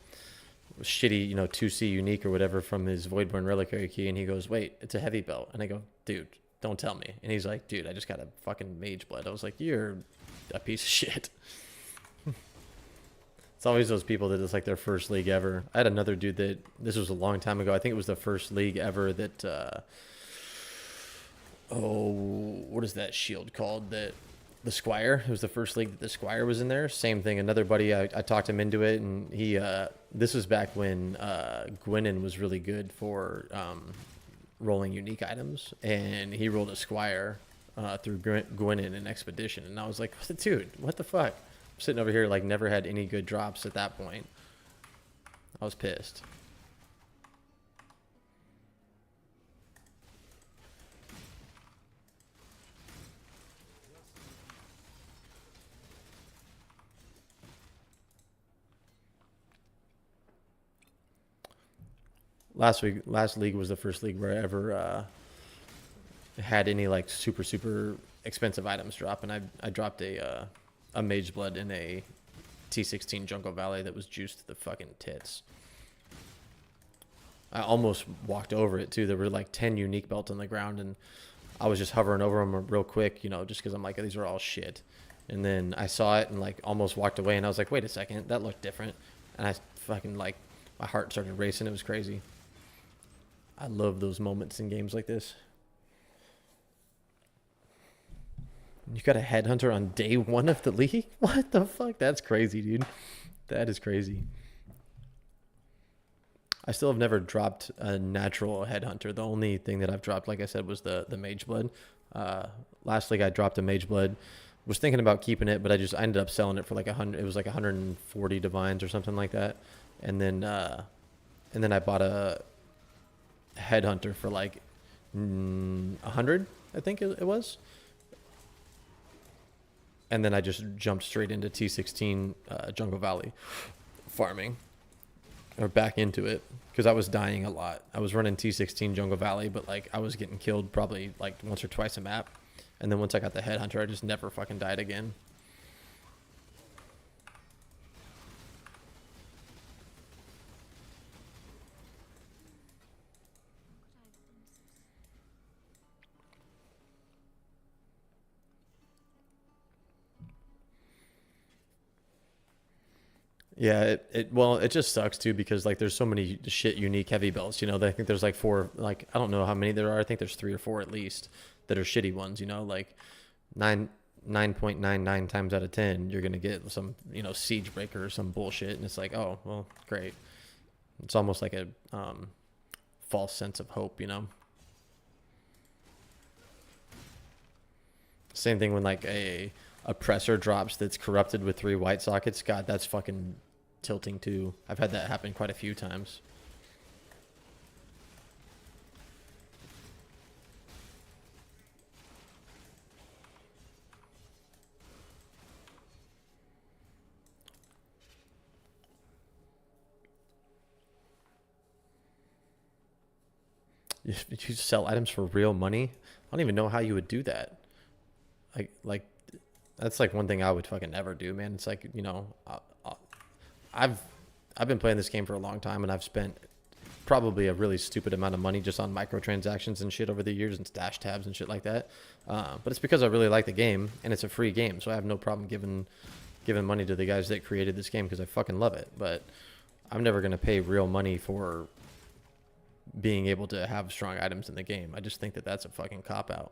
shitty, 2C unique or whatever from his Voidborn Reliquary key," and he goes, "Wait, it's a heavy belt," and I go, "Dude, don't tell me." And he's like, "Dude, I just got a fucking Mage Blood." I was like, "You're a piece of shit." It's always those people that it's like their first league ever. I had another dude that this was a long time ago. I think it was the first league ever that. What is that shield called? The Squire. It was the first league that the Squire was in there. Same thing. Another buddy, I talked him into it, and he. This was back when Gwynin was really good for rolling unique items, and he rolled a Squire through Gwynin in Expedition, and I was like, dude, what the fuck? I'm sitting over here like never had any good drops at that point. I was pissed. Last league was the first league where I ever had any like super expensive items drop, and I dropped a Mage Blood in a T16 Jungle Valley that was juiced to the fucking tits. I almost walked over it too. There were like 10 unique belts on the ground, and I was just hovering over them real quick, just because I'm like, these are all shit. And then I saw it and like almost walked away, and I was like, wait a second, that looked different. And I fucking like, my heart started racing. It was crazy. I love those moments in games like this. You got a headhunter on day 1 of the league? What the fuck? That's crazy, dude. That is crazy. I still have never dropped a natural headhunter. The only thing that I've dropped, like I said, was the Mage Blood. Last league I dropped a Mage Blood. Was thinking about keeping it, but I ended up selling it for like 100. It was like 140 divines or something like that, and then I bought a Headhunter for like 100, I think it was, and then I just jumped straight into T16 Jungle Valley farming, or back into it, because I was dying a lot. I was running T16 Jungle Valley, but like I was getting killed probably like once or twice a map. And then once I got the Headhunter, I just never fucking died again. Yeah, well, it just sucks too, because like there's so many shit unique heavy belts, you know. I think there's like 4, like I don't know how many there are. I think there's 3 or 4 at least that are shitty ones, you know, like 9.99 times out of 10 you're gonna get some, you know, siege breaker or some bullshit, and it's like, oh well, great. It's almost like a false sense of hope, you know. Same thing when like a oppressor drops that's corrupted with 3 white sockets. God, that's fucking tilting too. I've had that happen quite a few times. You sell items for real money? I don't even know how you would do that. Like that's like one thing I would fucking never do, man. It's like, you know, I've been playing this game for a long time, and I've spent probably a really stupid amount of money just on microtransactions and shit over the years, and stash tabs and shit like that. But it's because I really like the game, and it's a free game, so I have no problem giving money to the guys that created this game, because I fucking love it. But I'm never gonna pay real money for being able to have strong items in the game. I just think that that's a fucking cop out.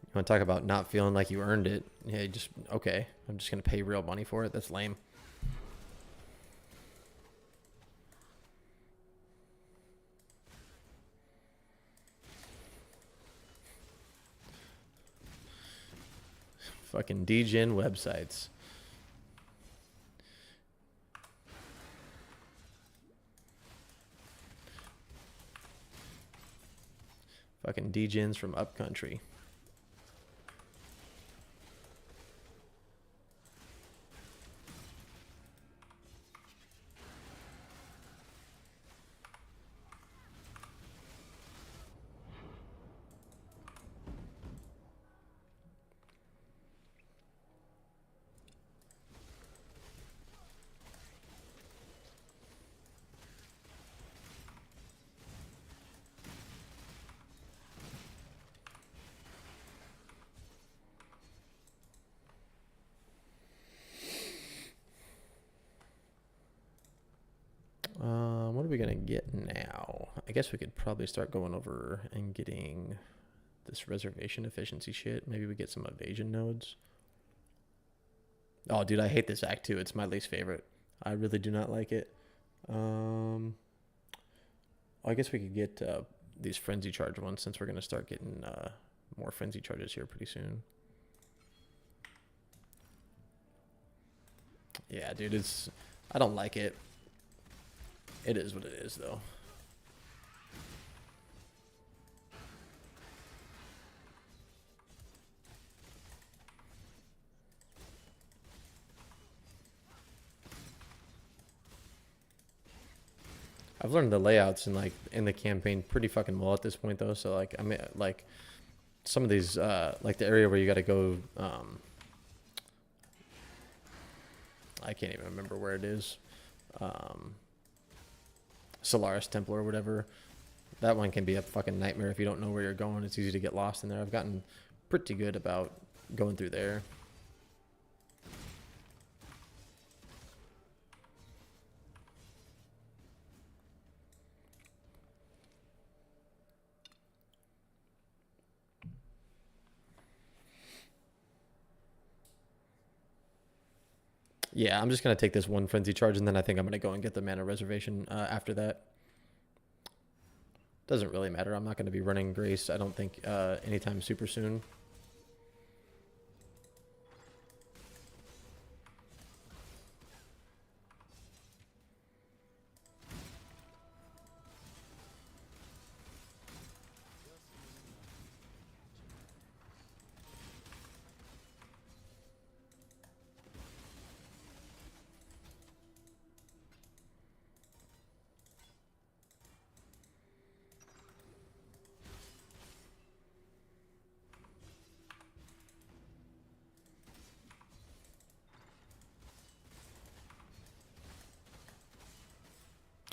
You want to talk about not feeling like you earned it? Yeah, just okay. I'm just gonna pay real money for it. That's lame. Fucking degen websites. Fucking degens from upcountry. What are we gonna get now? I guess we could probably start going over and getting this reservation efficiency shit. Maybe we get some evasion nodes. Oh, dude, I hate this act too. It's my least favorite. I really do not like it. I guess we could get these frenzy charge ones, since we're gonna start getting more frenzy charges here pretty soon. Yeah, dude, I don't like it. It is what it is, though. I've learned the layouts in the campaign pretty fucking well at this point, though. So like, I mean, like some of these like the area where you got to go. I can't even remember where it is. Solaris Temple or whatever. That one can be a fucking nightmare if you don't know where you're going. It's easy to get lost in there. I've gotten pretty good about going through there. Yeah, I'm just going to take this one frenzy charge, and then I think I'm going to go and get the mana reservation after that. Doesn't really matter. I'm not going to be running Grace, I don't think, anytime super soon.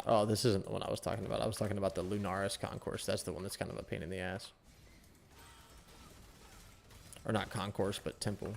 Oh, this isn't the one I was talking about. I was talking about the Lunaris Concourse. That's the one that's kind of a pain in the ass. Or not Concourse, but Temple.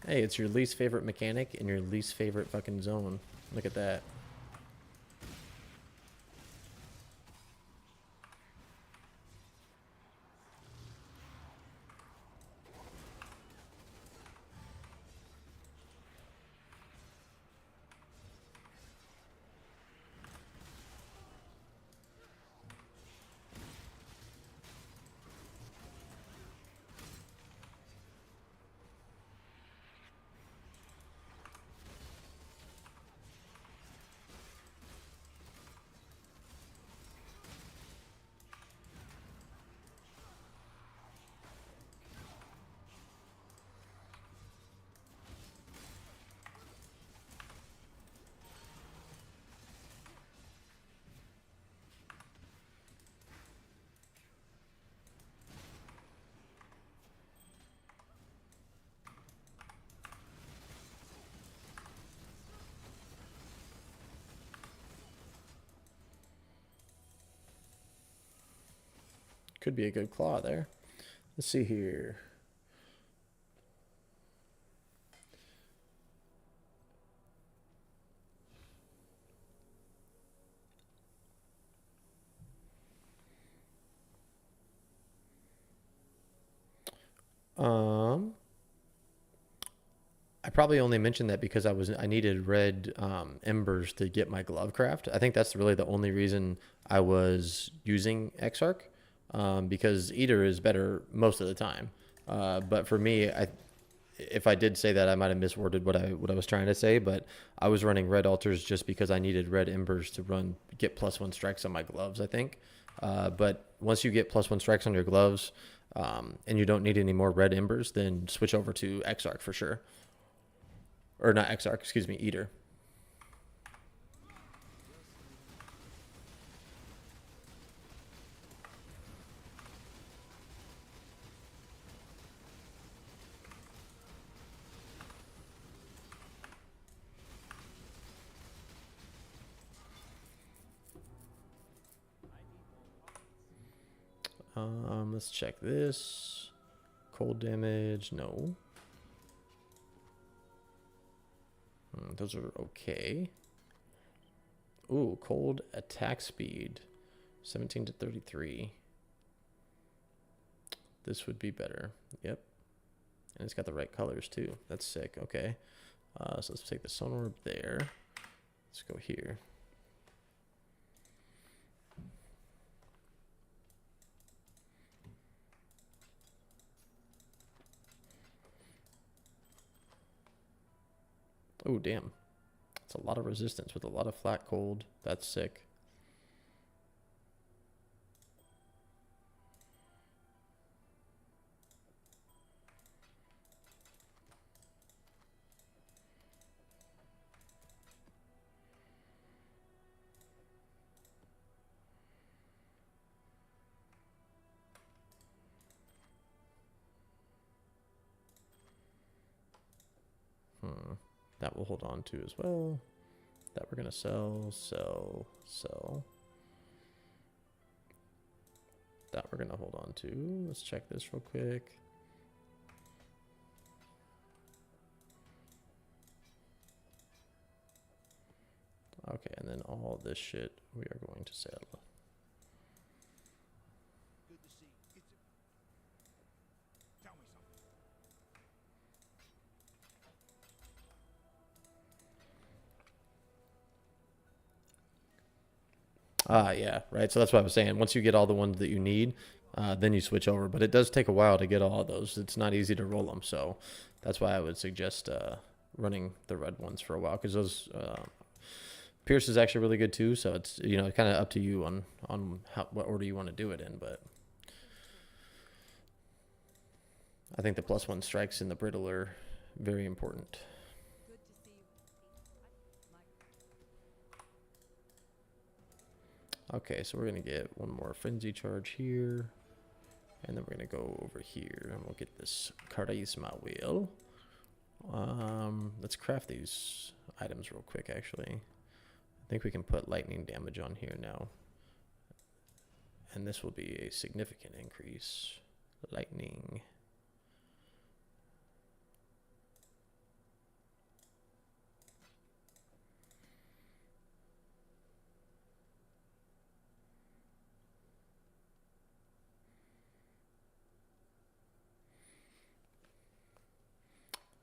Hey, it's your least favorite mechanic and your least favorite fucking zone. Look at that. Could be a good claw there. Let's see here. I probably only mentioned that because I needed red embers to get my glove craft. I think that's really the only reason I was using Exarch, because Eater is better most of the time. But for me, if I did say that, I might have misworded what I was trying to say. But I was running red altars just because I needed red embers to get +1 strikes on my gloves, I think. But once you get +1 strikes on your gloves, and you don't need any more red embers, then switch over to Exarch for sure. Or not Exarch, excuse me, Eater. Let's check this. Cold damage, no. Those are okay. Ooh, cold attack speed, 17 to 33. This would be better. Yep. And it's got the right colors too. That's sick. Okay. So let's take the Sun Orb there. Let's go here. Oh, damn. That's a lot of resistance with a lot of flat cold. That's sick. That we'll hold on to as well. That we're going to sell. that we're gonna hold on to. Let's check this real quick. Okay, and then all this shit we are going to sell. Good to see. Tell me something. Yeah, right. So that's what I was saying. Once you get all the ones that you need, then you switch over. But it does take a while to get all of those. It's not easy to roll them. So that's why I would suggest running the red ones for a while, because those Pierce is actually really good too. So it's, you know, kind of up to you on what order you want to do it in. But I think the +1 strikes and the brittle are very important. Good to see you. Okay, so we're gonna get one more frenzy charge here, and then we're gonna go over here and we'll get this charisma wheel. Let's craft these items real quick. Actually, I think we can put lightning damage on here now, and this will be a significant increase. Lightning.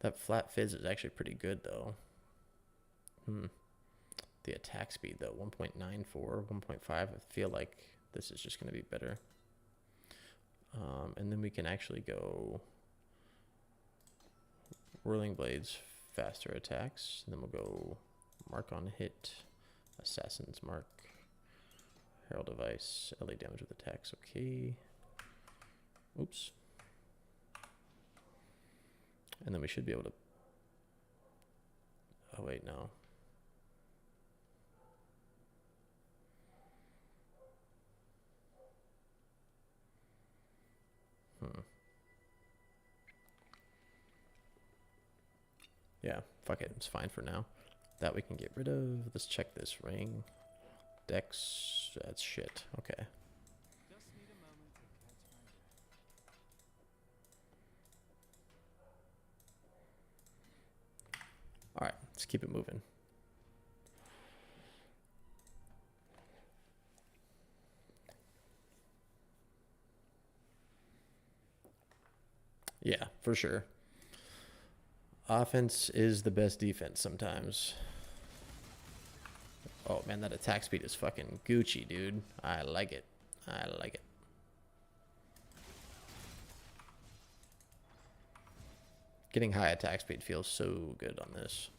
That flat fizz is actually pretty good though. The attack speed though, 1.94, 1.5. I feel like this is just going to be better. And then we can actually go whirling blades, faster attacks. And then we'll go mark on hit, assassin's mark, herald device, LA damage with attacks. Okay. Oops. And then we should be able to... Oh, wait, no. Yeah, fuck it. It's fine for now. That we can get rid of. Let's check this ring. Dex. That's shit. Okay. Just need a moment to catch my breath. Alright, let's keep it moving. Yeah, for sure. Offense is the best defense sometimes. Oh man, that attack speed is fucking Gucci, dude. I like it. I like it. Getting high attack speed feels so good on this.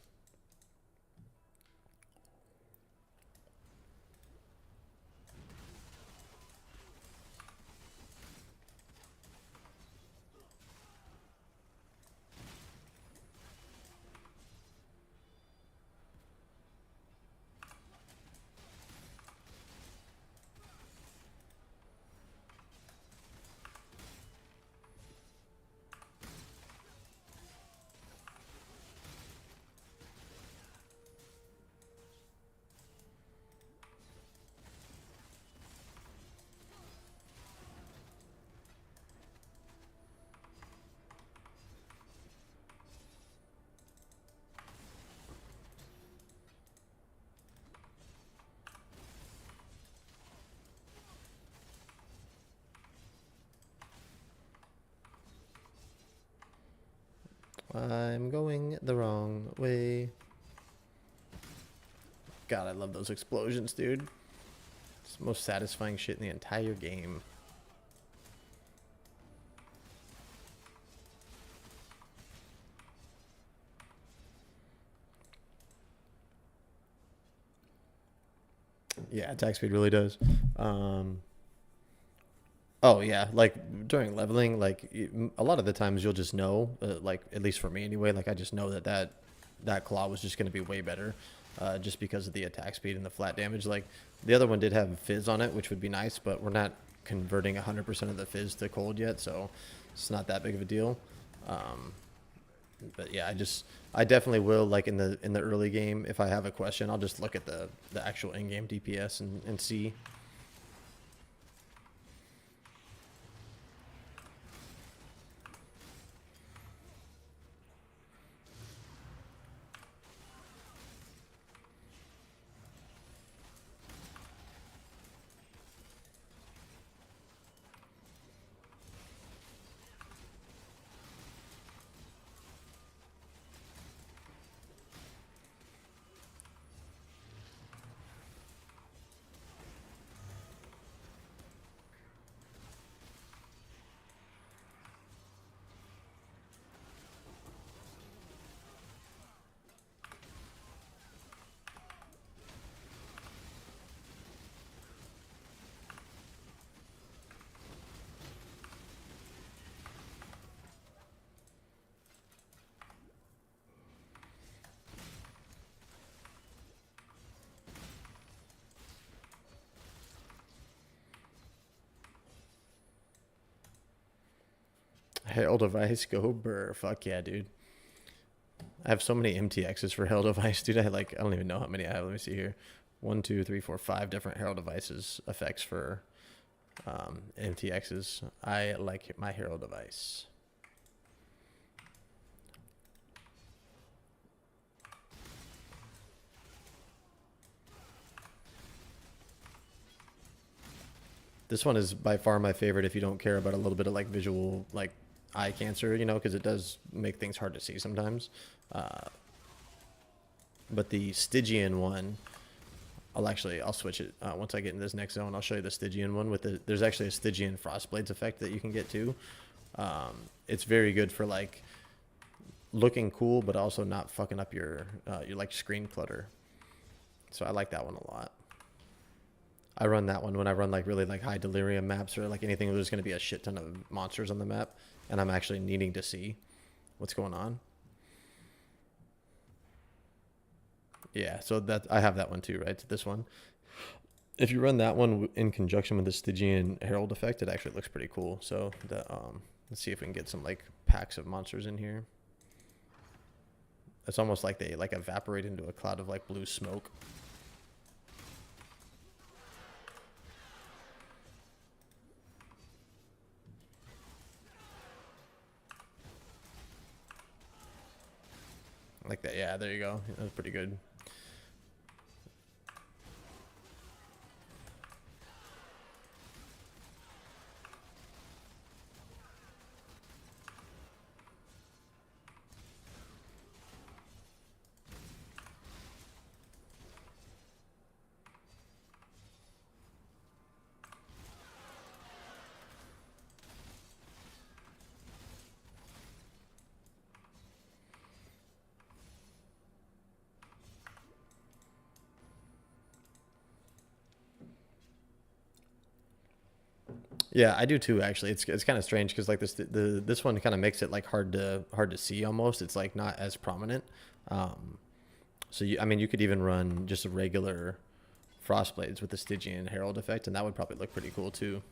I'm going the wrong way. God, I love those explosions, dude. It's the most satisfying shit in the entire game. Yeah, attack speed really does. Oh yeah, like during leveling, like a lot of the times you'll just know, like at least for me anyway, like I just know that claw was just going to be way better, just because of the attack speed and the flat damage. Like the other one did have fizz on it, which would be nice, but we're not converting 100% of the fizz to cold yet, so it's not that big of a deal. But yeah, I definitely will, like in the early game, if I have a question, I'll just look at the actual in-game DPS and see. Herald Device, go burr. Fuck yeah, dude. I have so many MTXs for Herald Device, dude. I don't even know how many I have. Let me see here. 1, 2, 3, 4, 5 different Herald Devices effects for MTXs. I like my Herald Device. This one is by far my favorite if you don't care about a little bit of like visual, like eye cancer, you know, because it does make things hard to see sometimes. But the Stygian one, I'll switch it once I get in this next zone. I'll show you the Stygian one there's actually a Stygian Frostblades effect that you can get too. It's very good for like looking cool, but also not fucking up your like screen clutter. So I like that one a lot. I run that one when I run like really like high delirium maps or like anything where there's going to be a shit ton of monsters on the map and I'm actually needing to see what's going on. Yeah, so that I have that one too, right? This one. If you run that one in conjunction with the Stygian Herald effect, it actually looks pretty cool. So let's see if we can get some like packs of monsters in here. It's almost like they like evaporate into a cloud of like blue smoke. Like that, yeah, there you go. That was pretty good. Yeah, I do too. Actually, it's kind of strange because like this one kind of makes it like hard to see almost. It's like not as prominent. So I mean, you could even run just a regular Frostblades with the Stygian Herald effect, and that would probably look pretty cool too.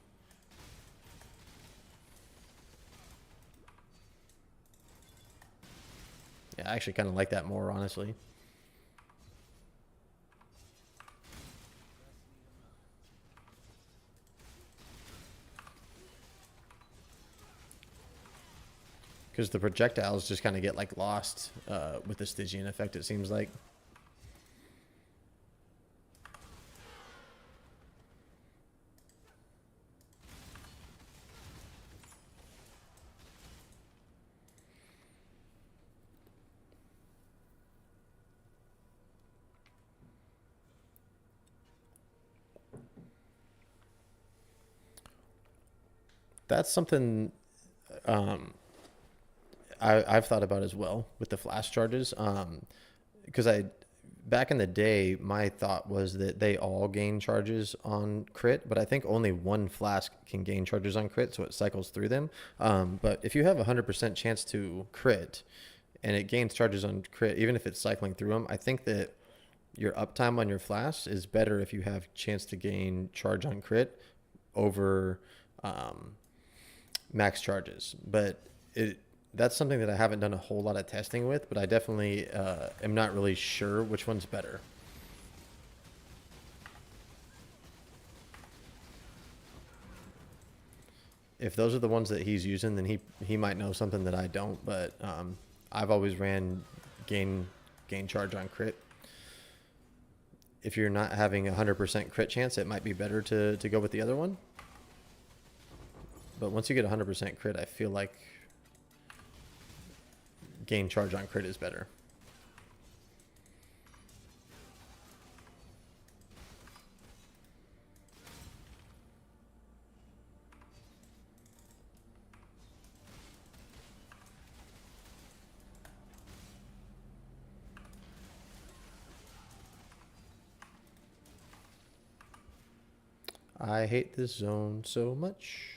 Yeah, I actually kind of like that more, honestly. Because the projectiles just kind of get like lost with the Stygian effect, it seems like. That's something I've thought about as well with the flash charges. Because back in the day, my thought was that they all gain charges on crit, but I think only one flask can gain charges on crit, so it cycles through them. But if you have a 100% chance to crit, and it gains charges on crit, even if it's cycling through them, I think that your uptime on your flask is better if you have chance to gain charge on crit over max charges. But that's something that I haven't done a whole lot of testing with, but I definitely am not really sure which one's better. If those are the ones that he's using, then he might know something that I don't, but I've always ran gain charge on crit. If you're not having a 100% crit chance, it might be better to go with the other one. But once you get 100% crit, I feel like gain charge on crit is better. I hate this zone so much.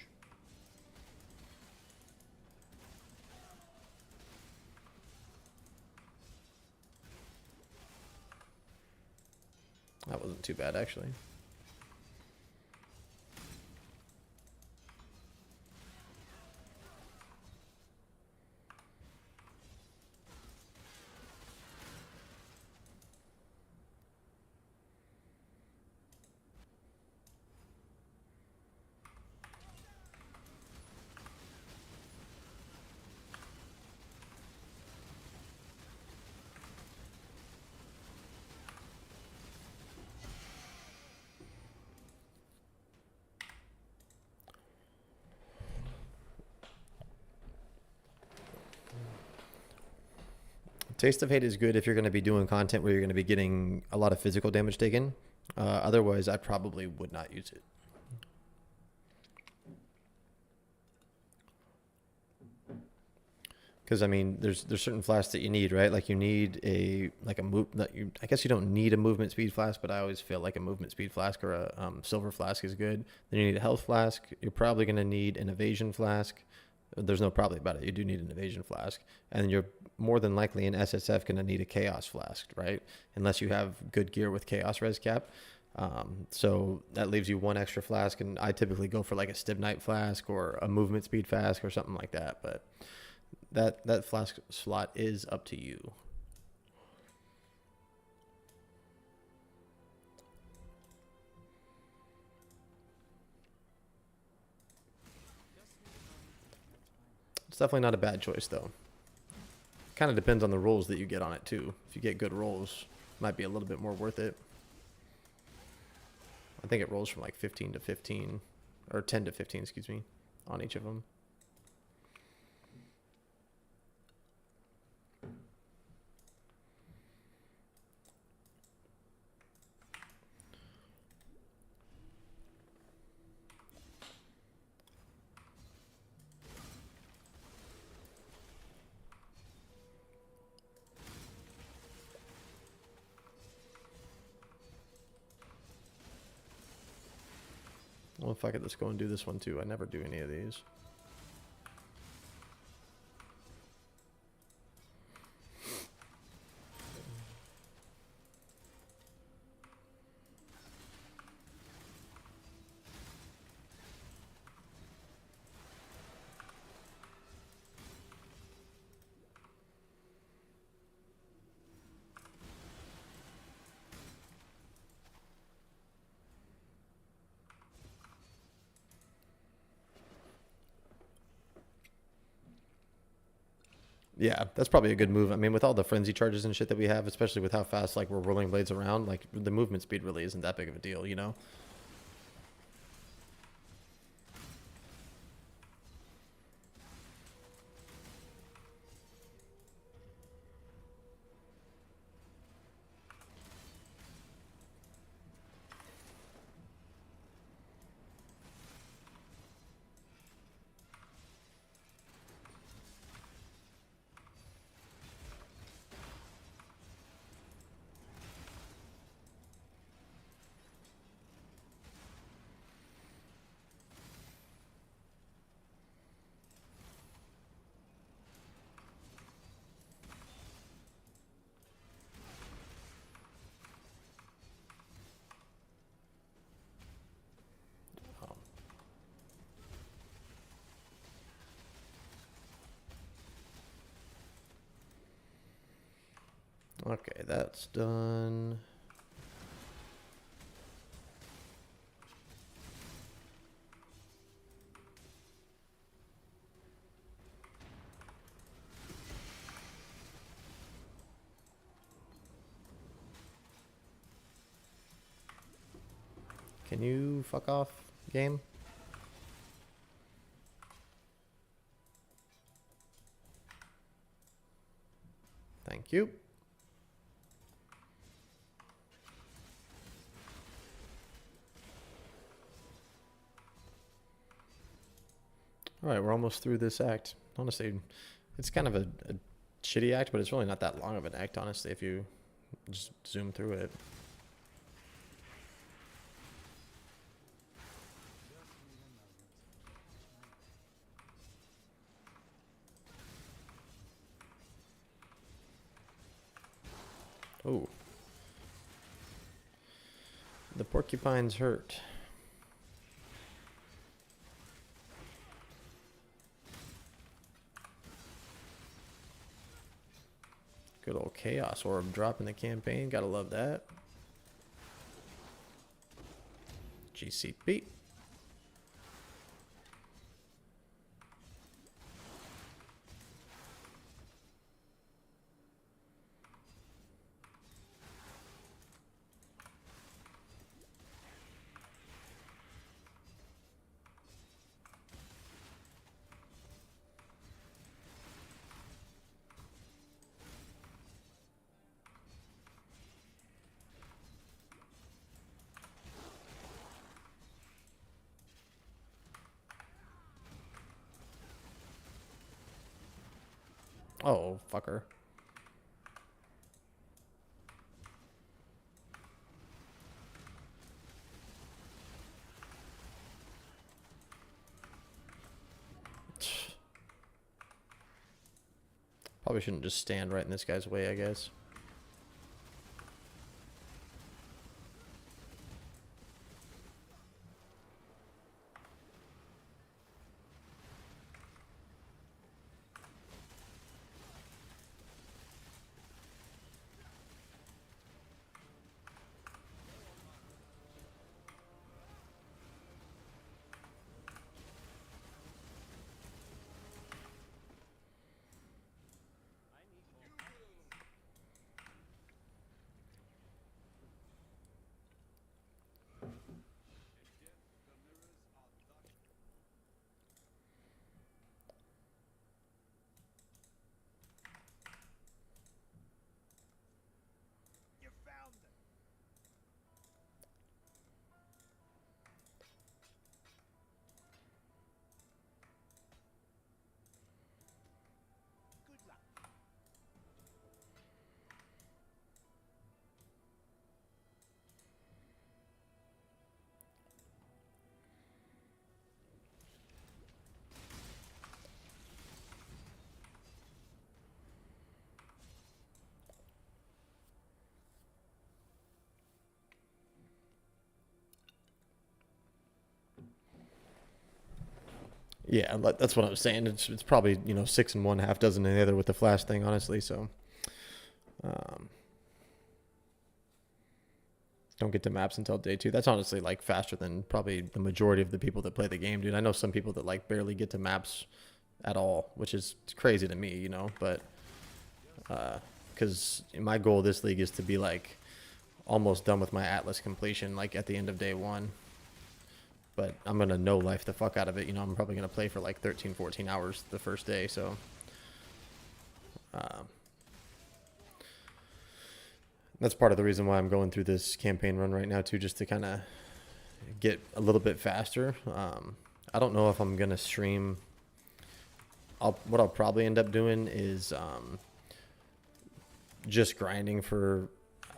That wasn't too bad, actually. Taste of Hate is good if you're going to be doing content where you're going to be getting a lot of physical damage taken. Otherwise, I probably would not use it. Because I mean, there's certain flasks that you need, right? Like you need I guess you don't need a movement speed flask, but I always feel like a movement speed flask or a silver flask is good. Then you need a health flask. You're probably going to need an evasion flask. There's no probably about it. You do need an evasion flask, and you're more than likely in SSF going to need a chaos flask, right? Unless you have good gear with chaos res cap. So that leaves you one extra flask, and I typically go for like a Stibnite flask or a movement speed flask or something like that. But that flask slot is up to you. It's definitely not a bad choice though. Kind of depends on the rolls that you get on it too. If you get good rolls, it might be a little bit more worth it. I think it rolls from like 15 to 15 or 10 to 15, excuse me, on each of them. Well, fuck it, let's go and do this one too. I never do any of these. Yeah, that's probably a good move. I mean, with all the frenzy charges and shit that we have, especially with how fast like we're rolling blades around, like the movement speed really isn't that big of a deal, you know? Okay, that's done. Can you fuck off, game? Thank you. All right, we're almost through this act. Honestly, it's kind of a shitty act, but it's really not that long of an act, honestly, if you just zoom through it. Oh. The porcupines hurt. Good old Chaos Orb drop in the campaign. Gotta love that. GCP. Oh, fucker. Probably shouldn't just stand right in this guy's way, I guess. You found them. Good luck. Yeah, that's what I was saying. It's probably, you know, 6 in one, half dozen in the other with the flash thing, honestly. So, um, don't get to maps until day 2. That's honestly like faster than probably the majority of the people that play the game, dude. I know some people that like barely get to maps at all, which is crazy to me, you know. But because my goal this league is to be like almost done with my Atlas completion, like at the end of day 1. But I'm going to no life the fuck out of it. You know, I'm probably going to play for like 13, 14 hours the first day. So, that's part of the reason why I'm going through this campaign run right now too, just to kind of get a little bit faster. I don't know if I'm going to stream. What I'll probably end up doing is just grinding for,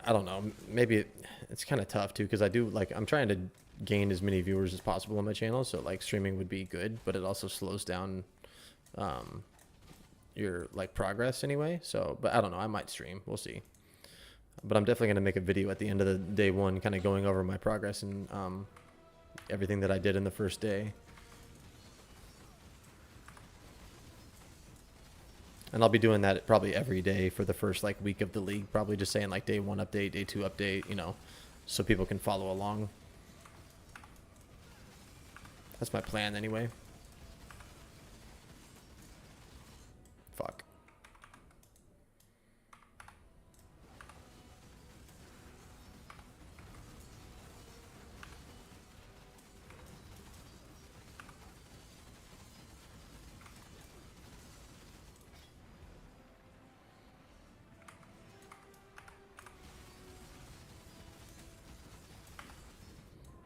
I don't know, maybe it's kind of tough too, because I do like, I'm trying to gain as many viewers as possible on my channel, so like streaming would be good, but it also slows down your like progress anyway. So, but I don't know, I might stream, we'll see. But I'm definitely going to make a video at the end of the day 1 kind of going over my progress and everything that I did in the first day. And I'll be doing that probably every day for the first like week of the league, probably just saying like day 1 update, day 2 update, you know, so people can follow along. That's my plan anyway. Fuck.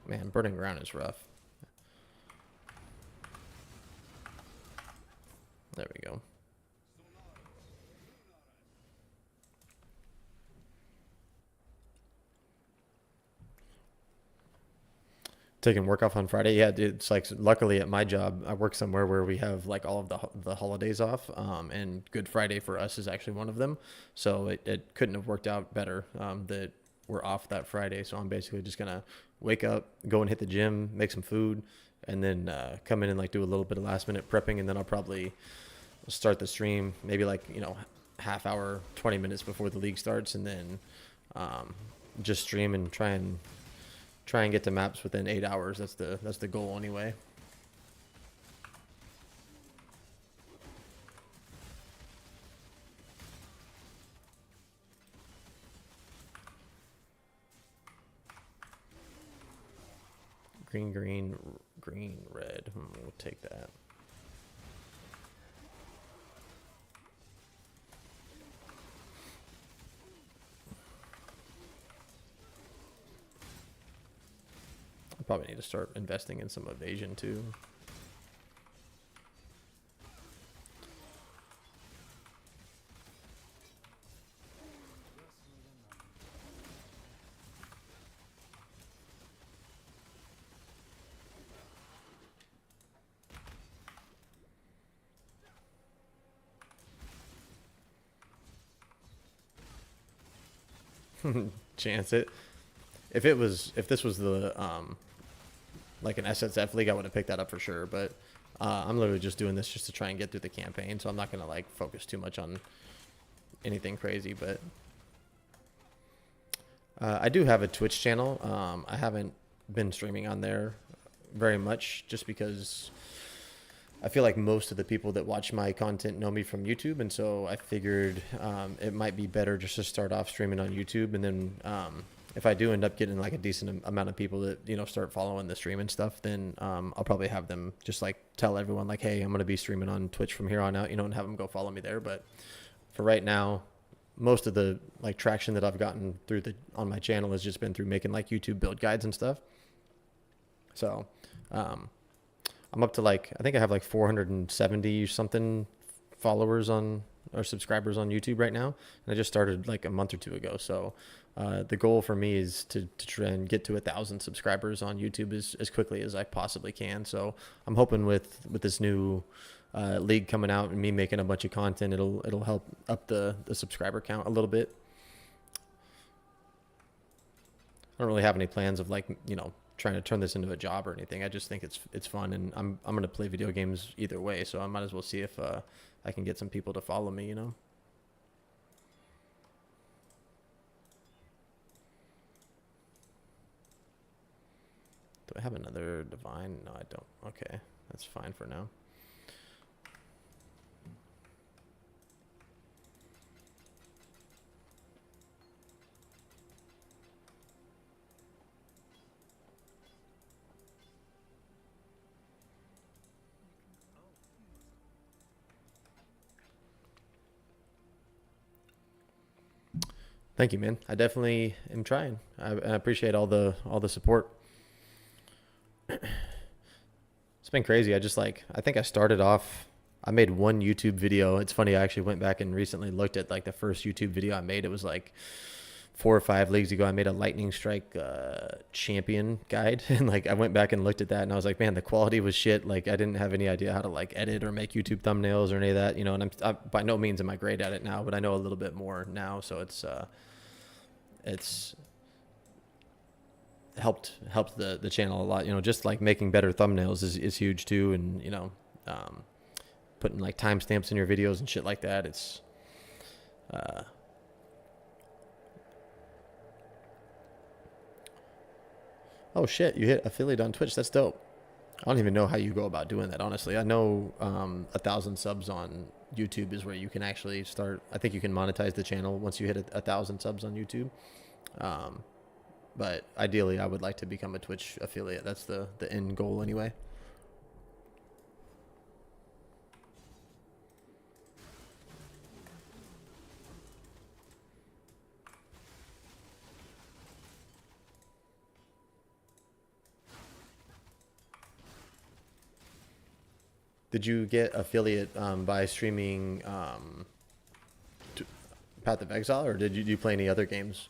Man, burning ground is rough. There we go. Taking work off on Friday. Yeah, dude, it's like, luckily at my job, I work somewhere where we have like all of the holidays off, and Good Friday for us is actually one of them. So it couldn't have worked out better that we're off that Friday. So I'm basically just gonna wake up, go and hit the gym, make some food, and then come in and like do a little bit of last minute prepping, and then I'll probably start the stream maybe like, you know, half hour, 20 minutes before the league starts, and then just stream and try and get to maps within 8 hours. That's the goal anyway. Green, green, green, red. We'll take that. I probably need to start investing in some evasion too. chance it. If this was the like an SSF league, I would have picked that up for sure. But I'm literally just doing this just to try and get through the campaign, so I'm not gonna like focus too much on anything crazy. But I do have a Twitch channel. I haven't been streaming on there very much, just because I feel like most of the people that watch my content know me from YouTube, and so I figured it might be better just to start off streaming on YouTube, and then if I do end up getting like a decent amount of people that, you know, start following the stream and stuff, then I'll probably have them just like tell everyone like, hey, I'm gonna be streaming on Twitch from here on out, you know, and have them go follow me there. But for right now, most of the like traction that I've gotten through on my channel has just been through making like YouTube build guides and stuff. So I'm up to like, I think I have like 470 something followers or subscribers on YouTube right now. And I just started like a month or two ago. So the goal for me is to try and get to 1,000 subscribers on YouTube as quickly as I possibly can. So I'm hoping with this new league coming out and me making a bunch of content, it'll help up the subscriber count a little bit. I don't really have any plans of like, you know, trying to turn this into a job or anything. I just think it's fun, and I'm going to play video games either way, so I might as well see if I can get some people to follow me, you know. Do I have another divine? No, I don't. Okay, that's fine for now. Thank you, man. I definitely am trying. I appreciate all the support. It's been crazy. I think I started off, I made one YouTube video. It's funny, I actually went back and recently looked at like the first YouTube video I made. It was like 4 or 5 leagues ago. I made a lightning strike champion guide, and like I went back and looked at that, and I was like, man, the quality was shit. Like I didn't have any idea how to like edit or make YouTube thumbnails or any of that, you know. And I'm by no means am I great at it now, but I know a little bit more now, so it's helped the channel a lot, you know. Just like making better thumbnails is huge too, and you know, putting like timestamps in your videos and shit like that. It's oh shit, you hit affiliate on Twitch. That's dope. I don't even know how you go about doing that, honestly. I know 1,000 subs on YouTube is where you can actually start. I think you can monetize the channel once you hit 1,000 subs on YouTube. But ideally, I would like to become a Twitch affiliate. That's the end goal anyway. Did you get affiliate by streaming Path of Exile, or did you play any other games?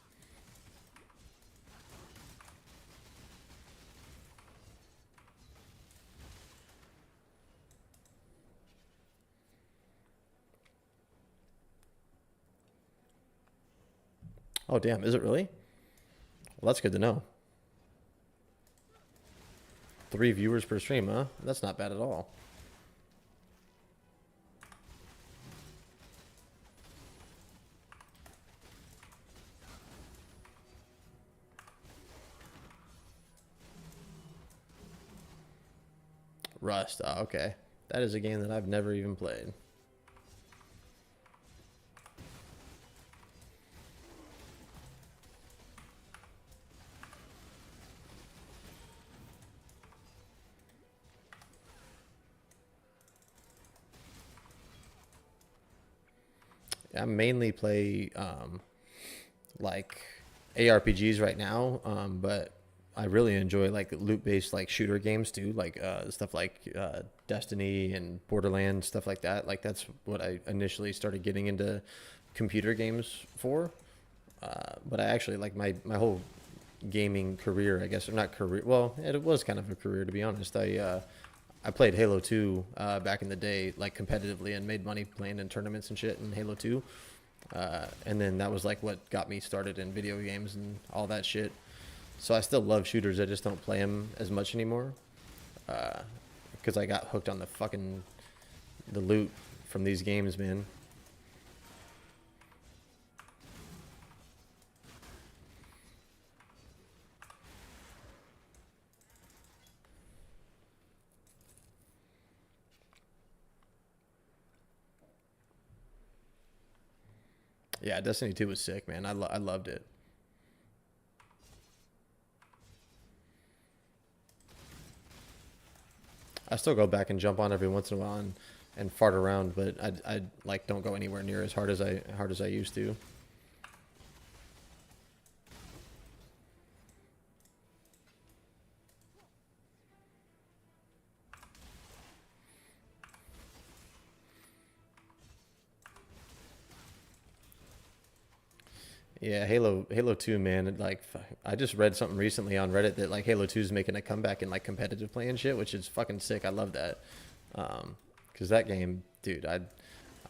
Oh damn, is it really? Well, that's good to know. 3 viewers per stream, huh? That's not bad at all. Rust. Oh, okay. That is a game that I've never even played. I mainly play like ARPGs right now, but I really enjoy like loot-based like shooter games too, like stuff like Destiny and Borderlands, stuff like that. Like that's what I initially started getting into computer games for. But I actually like my whole gaming career, I guess, or not career. Well, it was kind of a career, to be honest. I played Halo 2 back in the day, like competitively, and made money playing in tournaments and shit in Halo 2. And then that was like what got me started in video games and all that shit. So I still love shooters. I just don't play them as much anymore. Because I got hooked on the loot from these games, man. Yeah, Destiny 2 was sick, man. I loved it. I still go back and jump on every once in a while and fart around, but I like don't go anywhere near as hard as I used to. Yeah, Halo 2, man. Like, I just read something recently on Reddit that like Halo 2 is making a comeback in like competitive play and shit, which is fucking sick. I love that. Because that game, dude, I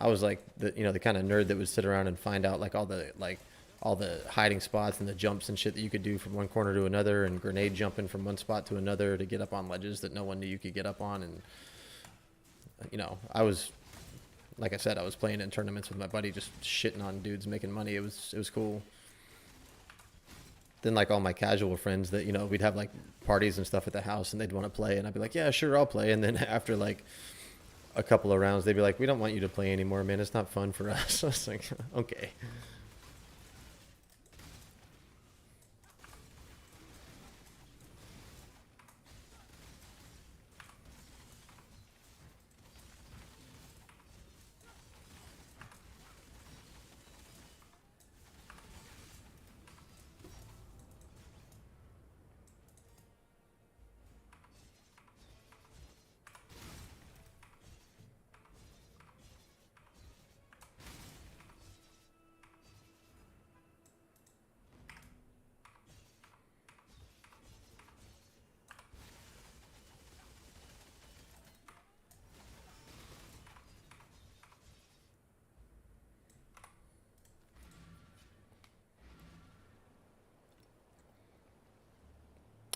was like the kind of nerd that would sit around and find out like all the hiding spots and the jumps and shit that you could do from one corner to another, and grenade jumping from one spot to another to get up on ledges that no one knew you could get up on. And I was, like I said, I was playing in tournaments with my buddy, just shitting on dudes making money. It was cool. Then like all my casual friends that we'd have like parties and stuff at the house, and they'd want to play, and I'd be like, yeah, sure, I'll play. And then after like a couple of rounds, they'd be like, we don't want you to play anymore, man. It's not fun for us. I was like, okay.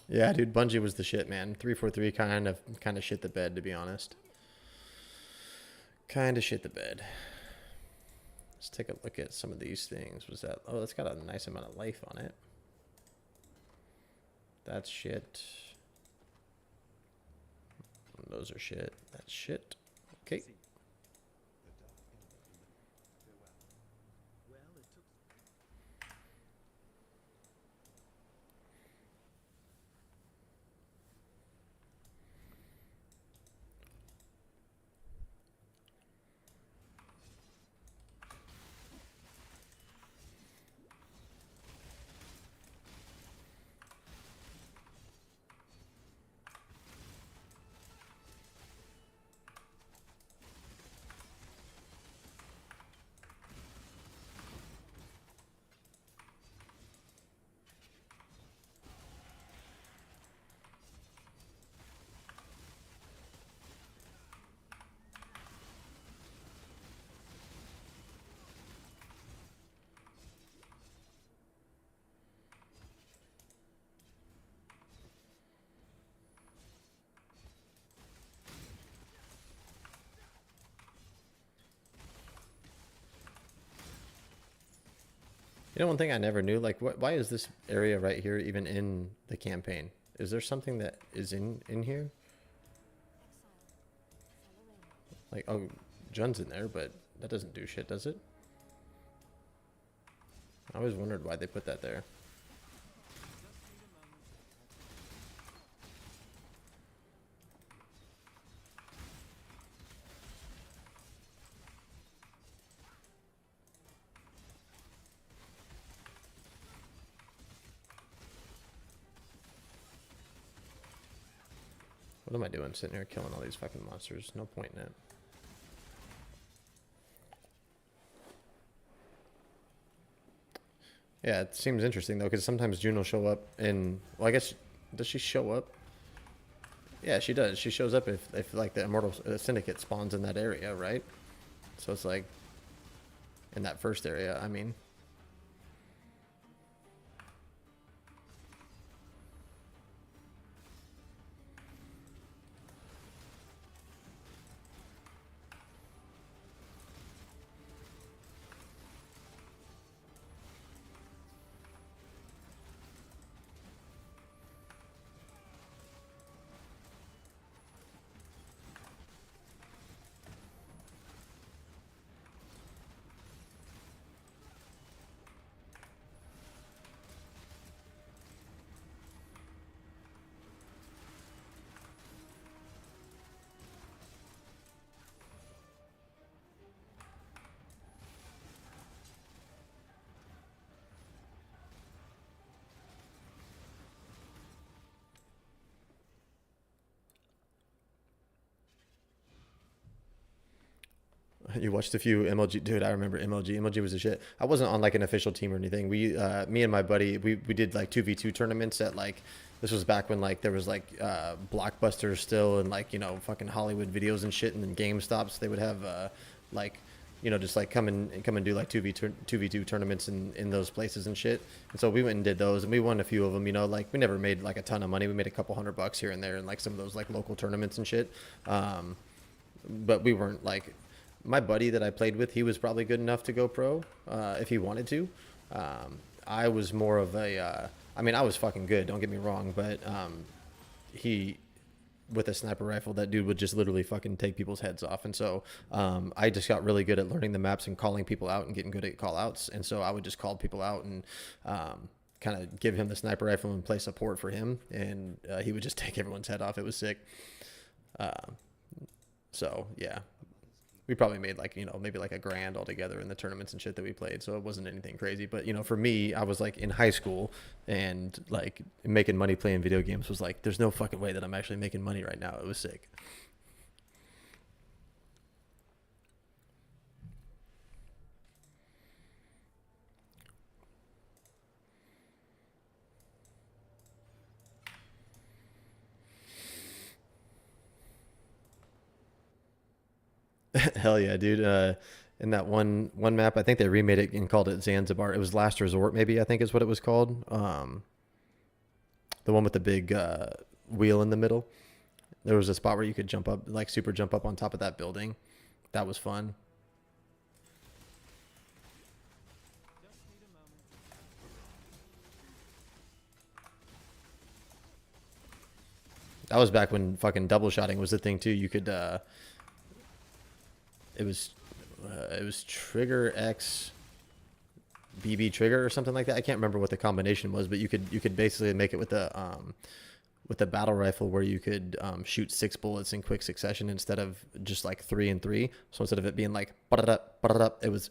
Yeah, dude, Bungie was the shit, man. 343 kind of shit the bed, to be honest. Kind of shit the bed. Let's take a look at some of these things. Was that? Oh, that's got a nice amount of life on it. That's shit. Those are shit. That's shit. Okay. One thing I never knew, like, why is this area right here even in the campaign? Is there something that is in here? Like, oh, Jun's in there, but that doesn't do shit, does it? I always wondered why they put that there. What am I doing sitting here killing all these fucking monsters? No point in it. Yeah, it seems interesting though, because sometimes June will show up and, well, I guess, does she show up? Yeah, she does. She shows up if like the Immortal Syndicate spawns in that area, right? So it's like, in that first area. I mean. You watched a few MLG, dude. I remember MLG. MLG was the shit. I wasn't on like an official team or anything. Me and my buddy, we did like 2v2 tournaments at like, this was back when like there was like Blockbusters still and like, you know, fucking Hollywood videos and shit. And then GameStops, they would have like, you know, just like come and do like 2v2 tournaments in those places and shit. And so we went and did those and we won a few of them, you know, like we never made like a ton of money. We made a couple $100 here and there in like some of those like local tournaments and shit. But we weren't like, my buddy that I played with, he was probably good enough to go pro if he wanted to. I was more of a, I mean, I was fucking good, don't get me wrong, but he, with a sniper rifle, that dude would just literally fucking take people's heads off. And so I just got really good at learning the maps and calling people out and getting good at call outs. And so I would just call people out and kind of give him the sniper rifle and play support for him. And he would just take everyone's head off. It was sick. So yeah. We probably made like, you know, maybe like $1,000 altogether in the tournaments and shit that we played. So it wasn't anything crazy. But, you know, for me, I was like in high school and like making money playing video games was like, there's no fucking way that I'm actually making money right now. It was sick. Hell yeah, dude. In that one map, I think they remade it and called it Zanzibar. It was Last Resort, maybe, I think is what it was called. The one with the big wheel in the middle. There was a spot where you could jump up, like super jump up on top of that building. That was fun. That was back when fucking double shotting was the thing too. You could it was trigger X BB trigger or something like that. I can't remember what the combination was, but you could basically make it with the battle rifle where you could shoot 6 bullets in quick succession instead of just like 3 and 3. So instead of it being like it was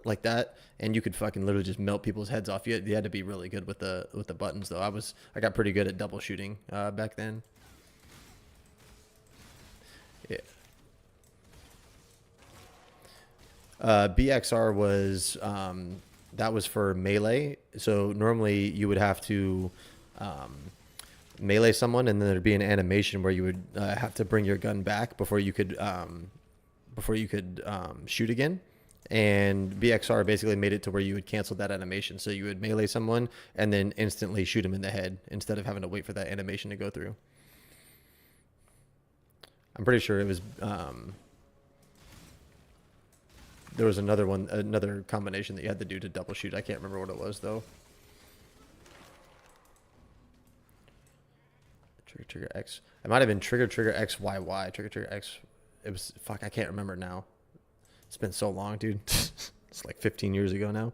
like that, and you could fucking literally just melt people's heads off. You had to be really good with the buttons though. I got pretty good at double shooting back then. Yeah. BXR was that was for melee. So normally you would have to melee someone, and then there'd be an animation where you would have to bring your gun back before you could shoot again. And BXR basically made it to where you would cancel that animation. So you would melee someone and then instantly shoot him in the head instead of having to wait for that animation to go through. I'm pretty sure it was there was another combination that you had to do to double shoot. I can't remember what it was though. Trigger X. It might have been trigger XYY. Trigger X. It was fuck. I can't remember now. It's been so long, dude. It's like 15 years ago now.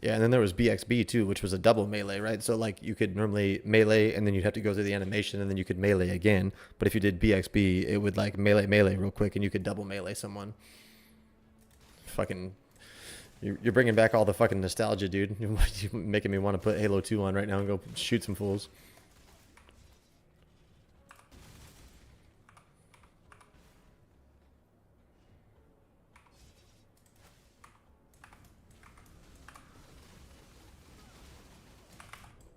Yeah, and then there was BXB too, which was a double melee, right? So like you could normally melee and then you'd have to go through the animation and then you could melee again. But if you did BXB, it would like melee real quick and you could double melee someone. Fucking, You're bringing back all the fucking nostalgia, dude. You're making me want to put Halo 2 on right now and go shoot some fools.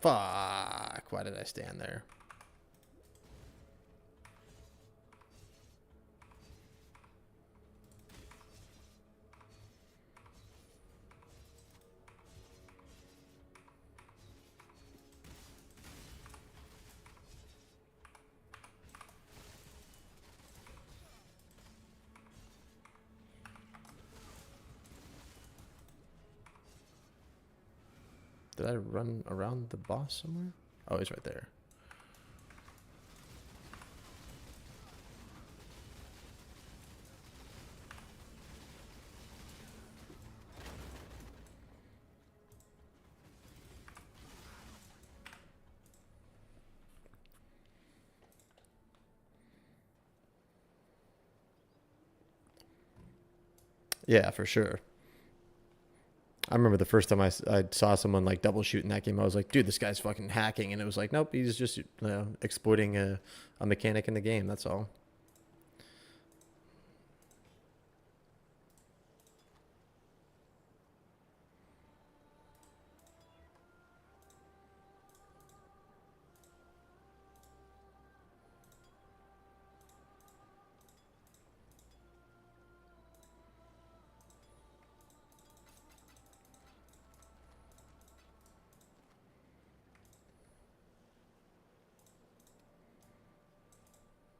Fuck. Why did I stand there? Did I run around the boss somewhere? Oh, he's right there. Yeah, for sure. I remember the first time I saw someone like double shoot in that game, I was like, dude, this guy's fucking hacking. And it was like, nope, he's just exploiting a mechanic in the game. That's all.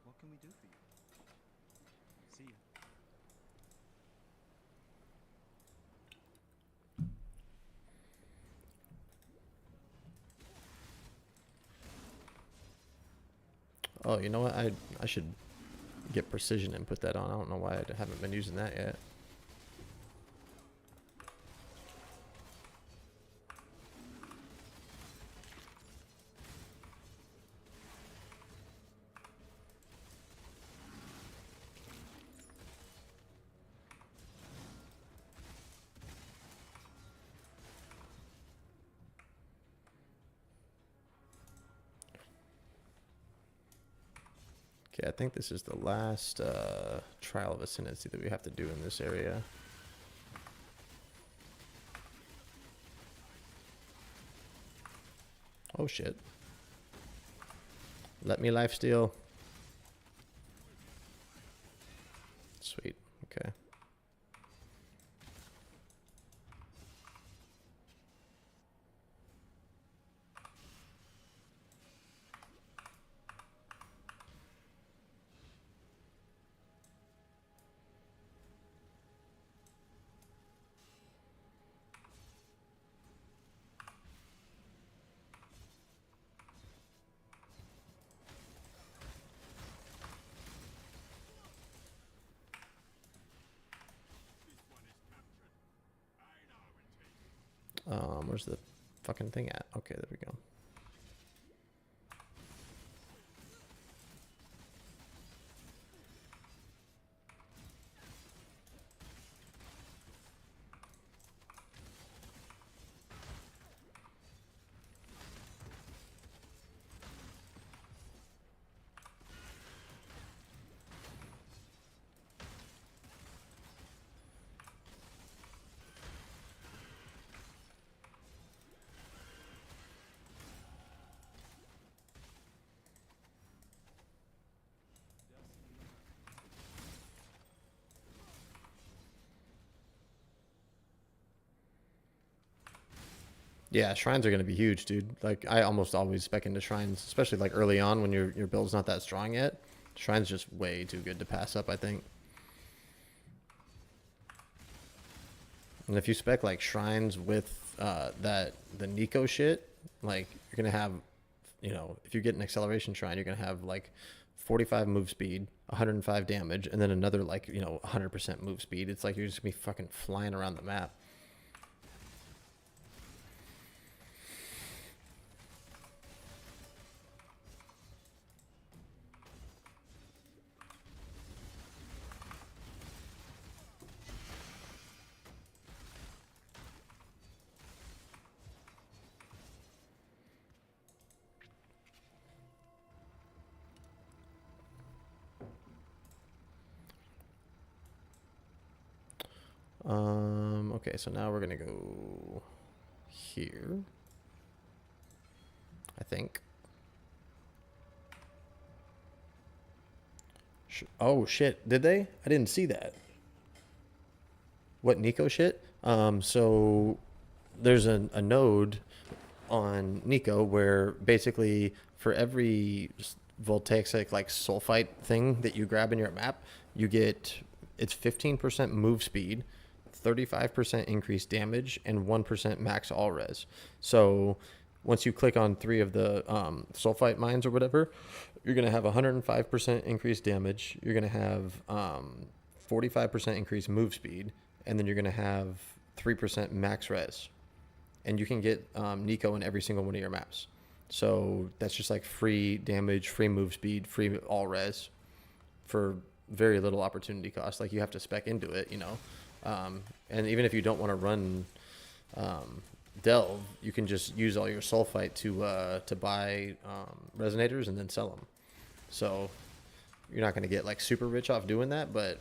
What can we do for you? See you. Oh, you know what? I should get precision and put that on. I don't know why I haven't been using that yet. Okay, I think this is the last trial of ascendancy that we have to do in this area. Oh shit. Let me lifesteal. Sweet. Okay. Where's the fucking thing at? Okay, there we go. Yeah, shrines are gonna be huge, dude. Like I almost always spec into shrines, especially like early on when your build's not that strong yet. Shrines just way too good to pass up, I think. And if you spec like shrines with the Nico shit, like you're gonna have, you know, if you get an acceleration shrine, you're gonna have like 45 move speed, 105 damage, and then another like, you know, 100% move speed. It's like you're just gonna be fucking flying around the map. Okay, so now we're gonna go here. I think. Oh shit! Did they? I didn't see that. What Nico shit? So there's a node on Nico where basically for every voltaic like sulfite thing that you grab in your map, you get it's 15% move speed, 35% increased damage, and 1% max all res. So once you click on 3 of the sulfite mines or whatever, you're going to have 105% increased damage. You're going to have 45% increased move speed, and then you're going to have 3% max res. And you can get Nico in every single one of your maps. So that's just like free damage, free move speed, free all res for very little opportunity cost. Like you have to spec into it, you know. And even if you don't want to run Delve, you can just use all your sulfite to buy resonators and then sell them. So you're not going to get like super rich off doing that, but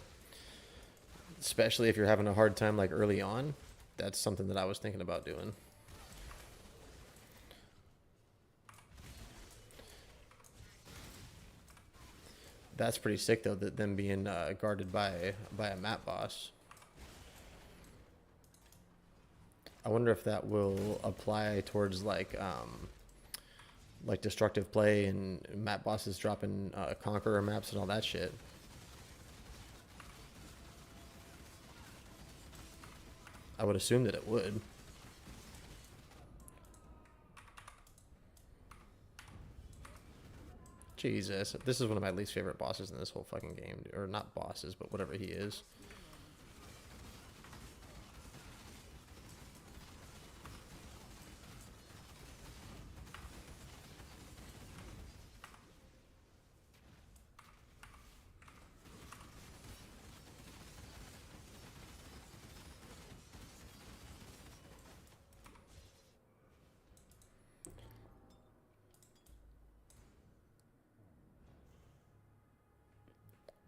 especially if you're having a hard time like early on, that's something that I was thinking about doing. That's pretty sick though, that them being guarded by a map boss. I wonder if that will apply towards like destructive play and map bosses dropping conqueror maps and all that shit. I would assume that it would. Jesus, this is one of my least favorite bosses in this whole fucking game. Or not bosses, but whatever he is.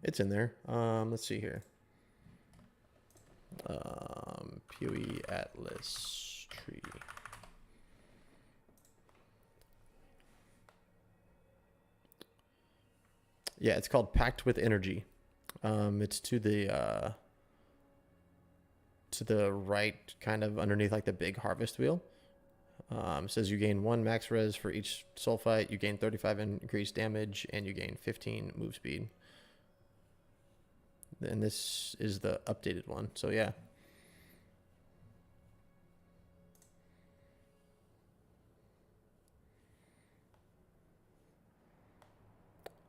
It's in there. Let's see here. PoE Atlas tree. Yeah, it's called Packed with Energy. It's to the right, kind of underneath like the big harvest wheel. It says you gain 1 max res for each sulfite, you gain 35 increased damage, and you gain 15 move speed. And this is the updated one, so yeah.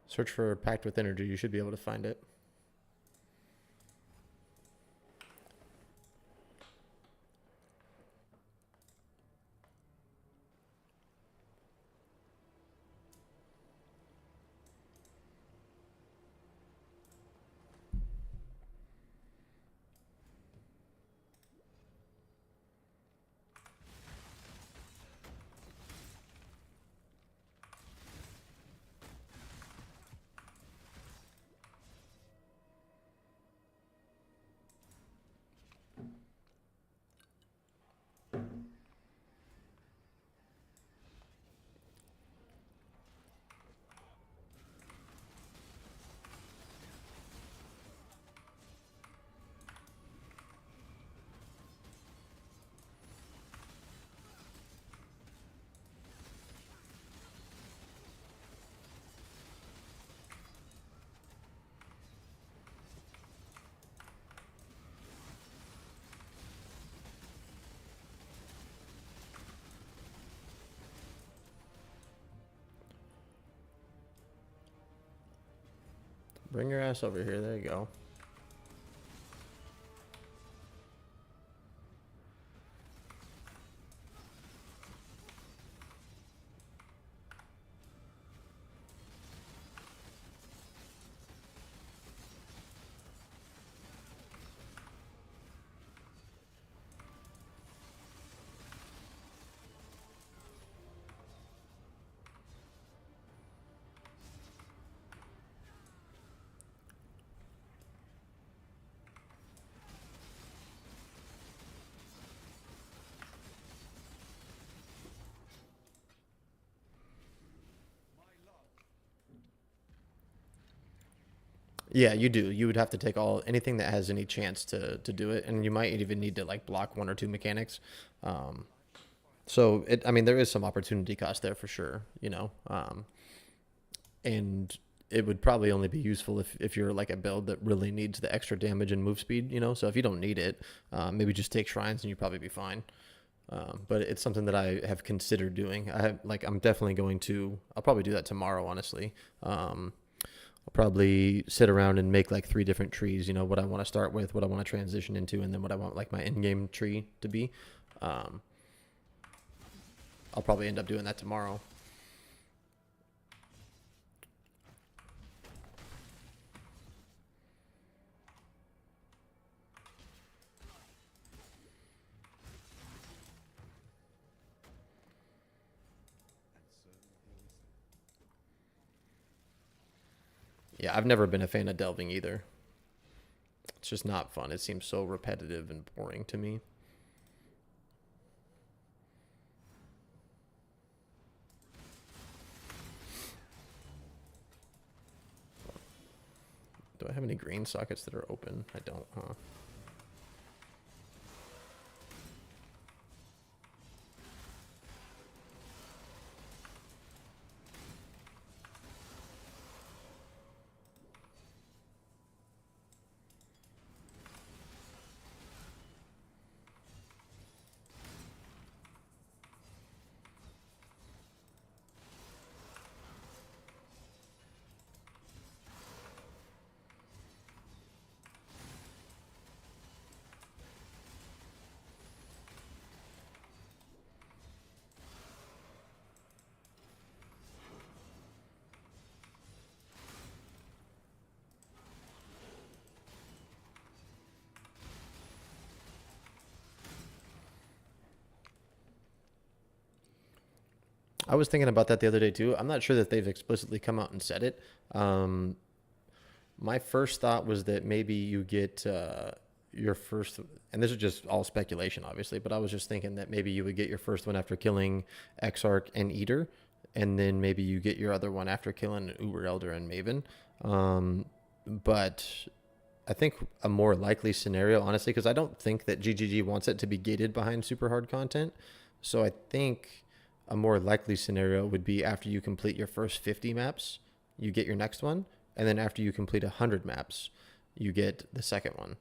Search for Packed with Energy, you should be able to find it. Bring your ass over here. There you go. Yeah, you do. You would have to take anything that has any chance to do it, and you might even need to like block one or two mechanics. Um, so I mean, there is some opportunity cost there for sure, you know. And it would probably only be useful if you're like a build that really needs the extra damage and move speed, you know. So if you don't need it, maybe just take shrines and you'd probably be fine. But it's something that I have considered doing. I'm definitely going to. I'll probably do that tomorrow, honestly. I'll probably sit around and make like 3 different trees. You know, what I want to start with, what I want to transition into, and then what I want like my in-game tree to be. Um, I'll probably end up doing that tomorrow. Yeah, I've never been a fan of delving either. It's just not fun. It seems so repetitive and boring to me. Do I have any green sockets that are open? I don't, huh? I was thinking about that the other day too. I'm not sure that they've explicitly come out and said it. My first thought was that maybe you get your first, and this is just all speculation, obviously, but I was just thinking that maybe you would get your first one after killing Exarch and Eater, and then maybe you get your other one after killing Uber Elder and Maven. But I think a more likely scenario, honestly, because I don't think that GGG wants it to be gated behind super hard content. So I think a more likely scenario would be after you complete your first 50 maps, you get your next one. And then after you complete 100 maps, you get the second one,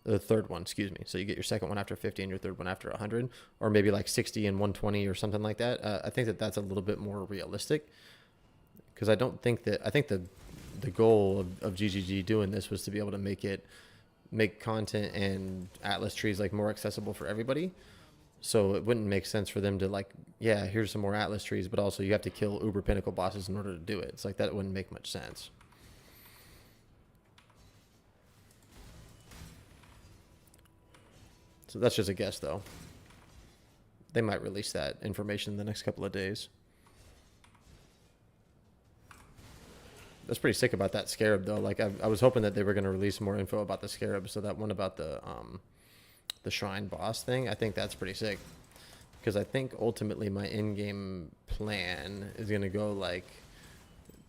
the third one, excuse me. So you get your second one after 50 and your third one after 100, or maybe like 60 and 120 or something like that. I think that that's a little bit more realistic, because I think the goal of GGG doing this was to be able to make content and Atlas trees like more accessible for everybody. So it wouldn't make sense for them to like, yeah, here's some more Atlas trees, but also you have to kill Uber Pinnacle bosses in order to do it. It's like that wouldn't make much sense. So that's just a guess, though. They might release that information in the next couple of days. That's pretty sick about that Scarab, though. Like I was hoping that they were going to release more info about the Scarab. So that one about the Shrine boss thing, I think that's pretty sick. Because I think ultimately my in-game plan is going to go like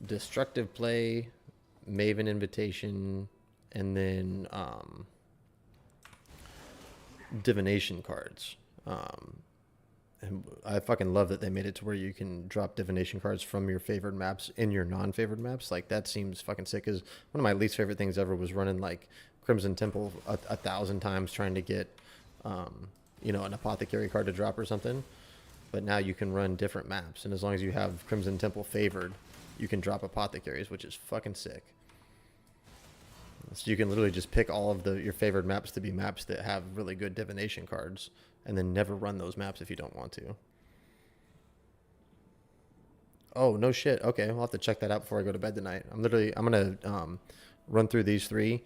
Destructive Play, Maven Invitation, and then Divination cards. And I fucking love that they made it to where you can drop Divination cards from your favored maps in your non-favored maps. Like that seems fucking sick. Because one of my least favorite things ever was running like Crimson Temple 1,000 times trying to get an apothecary card to drop or something. But now you can run different maps, and as long as you have Crimson Temple favored, you can drop apothecaries, which is fucking sick. So you can literally just pick all of your favorite maps to be maps that have really good divination cards, and then never run those maps if you don't want to. Oh, no shit. Okay, I'll have to check that out before I go to bed tonight. I'm going to run through these 3,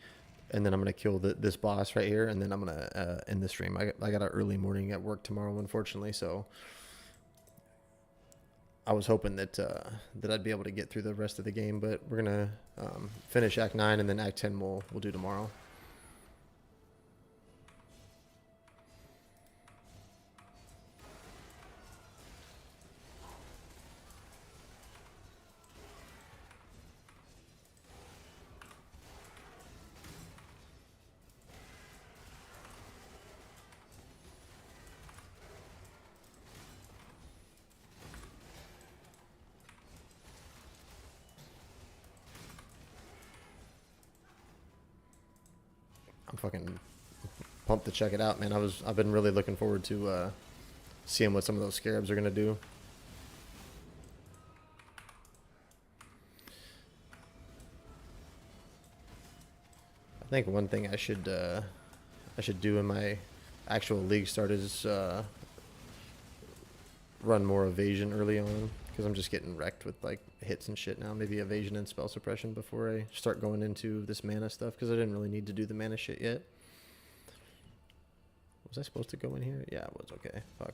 and then I'm going to kill this boss right here, and then I'm going to end the stream. I got an early morning at work tomorrow, unfortunately, so I was hoping that I'd be able to get through the rest of the game, but we're going to finish Act 9, and then Act 10 we'll do tomorrow. I'm fucking pumped to check it out, man. I've been really looking forward to seeing what some of those scarabs are gonna do. I think one thing I should do in my actual league start is run more evasion early on, because I'm just getting wrecked with like hits and shit now. Maybe evasion and spell suppression before I start going into this mana stuff, because I didn't really need to do the mana shit yet. Was I supposed to go in here? Yeah, it was. Okay, fuck.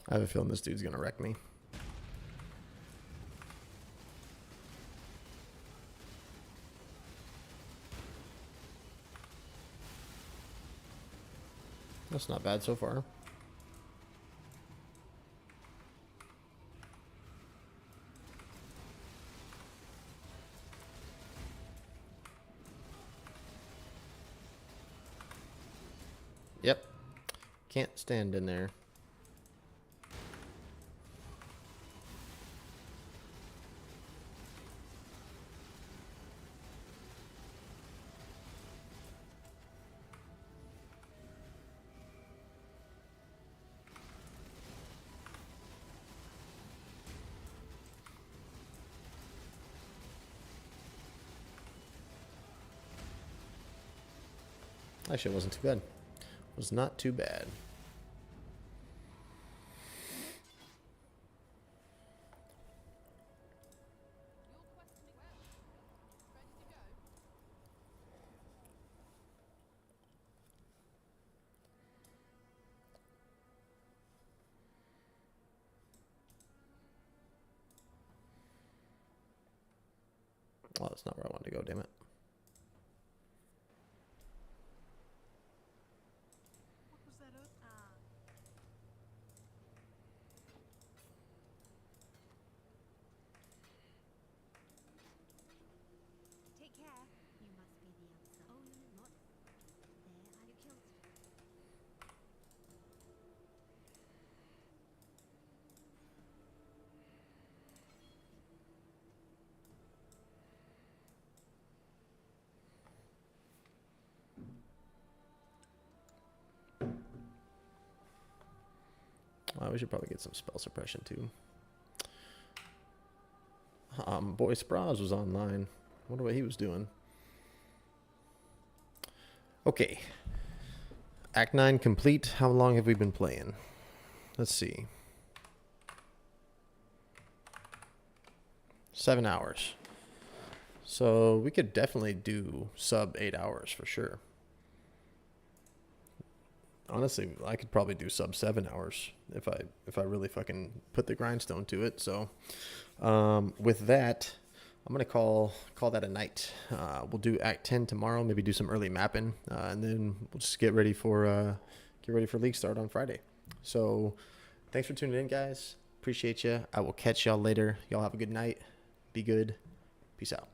I have a feeling this dude's gonna wreck me. That's not bad so far. Yep. Can't stand in there. Actually, it wasn't too bad. It was not too bad. Oh, that's not where I wanted to go, damn it. Take care. You must be the answer. Oh, not there. Are you killed? We should probably get some spell suppression too. Boy Spraz was online. Wonder what he was doing. Okay. Act 9 complete. How long have we been playing? Let's see. 7 hours. So we could definitely do sub 8 hours for sure. Honestly, I could probably do sub 7 hours if I really fucking put the grindstone to it. So with that, I'm gonna call that a night. We'll do Act 10 tomorrow. Maybe do some early mapping, and then we'll just get ready for League start on Friday. So thanks for tuning in, guys. Appreciate you. I will catch y'all later. Y'all have a good night. Be good. Peace out.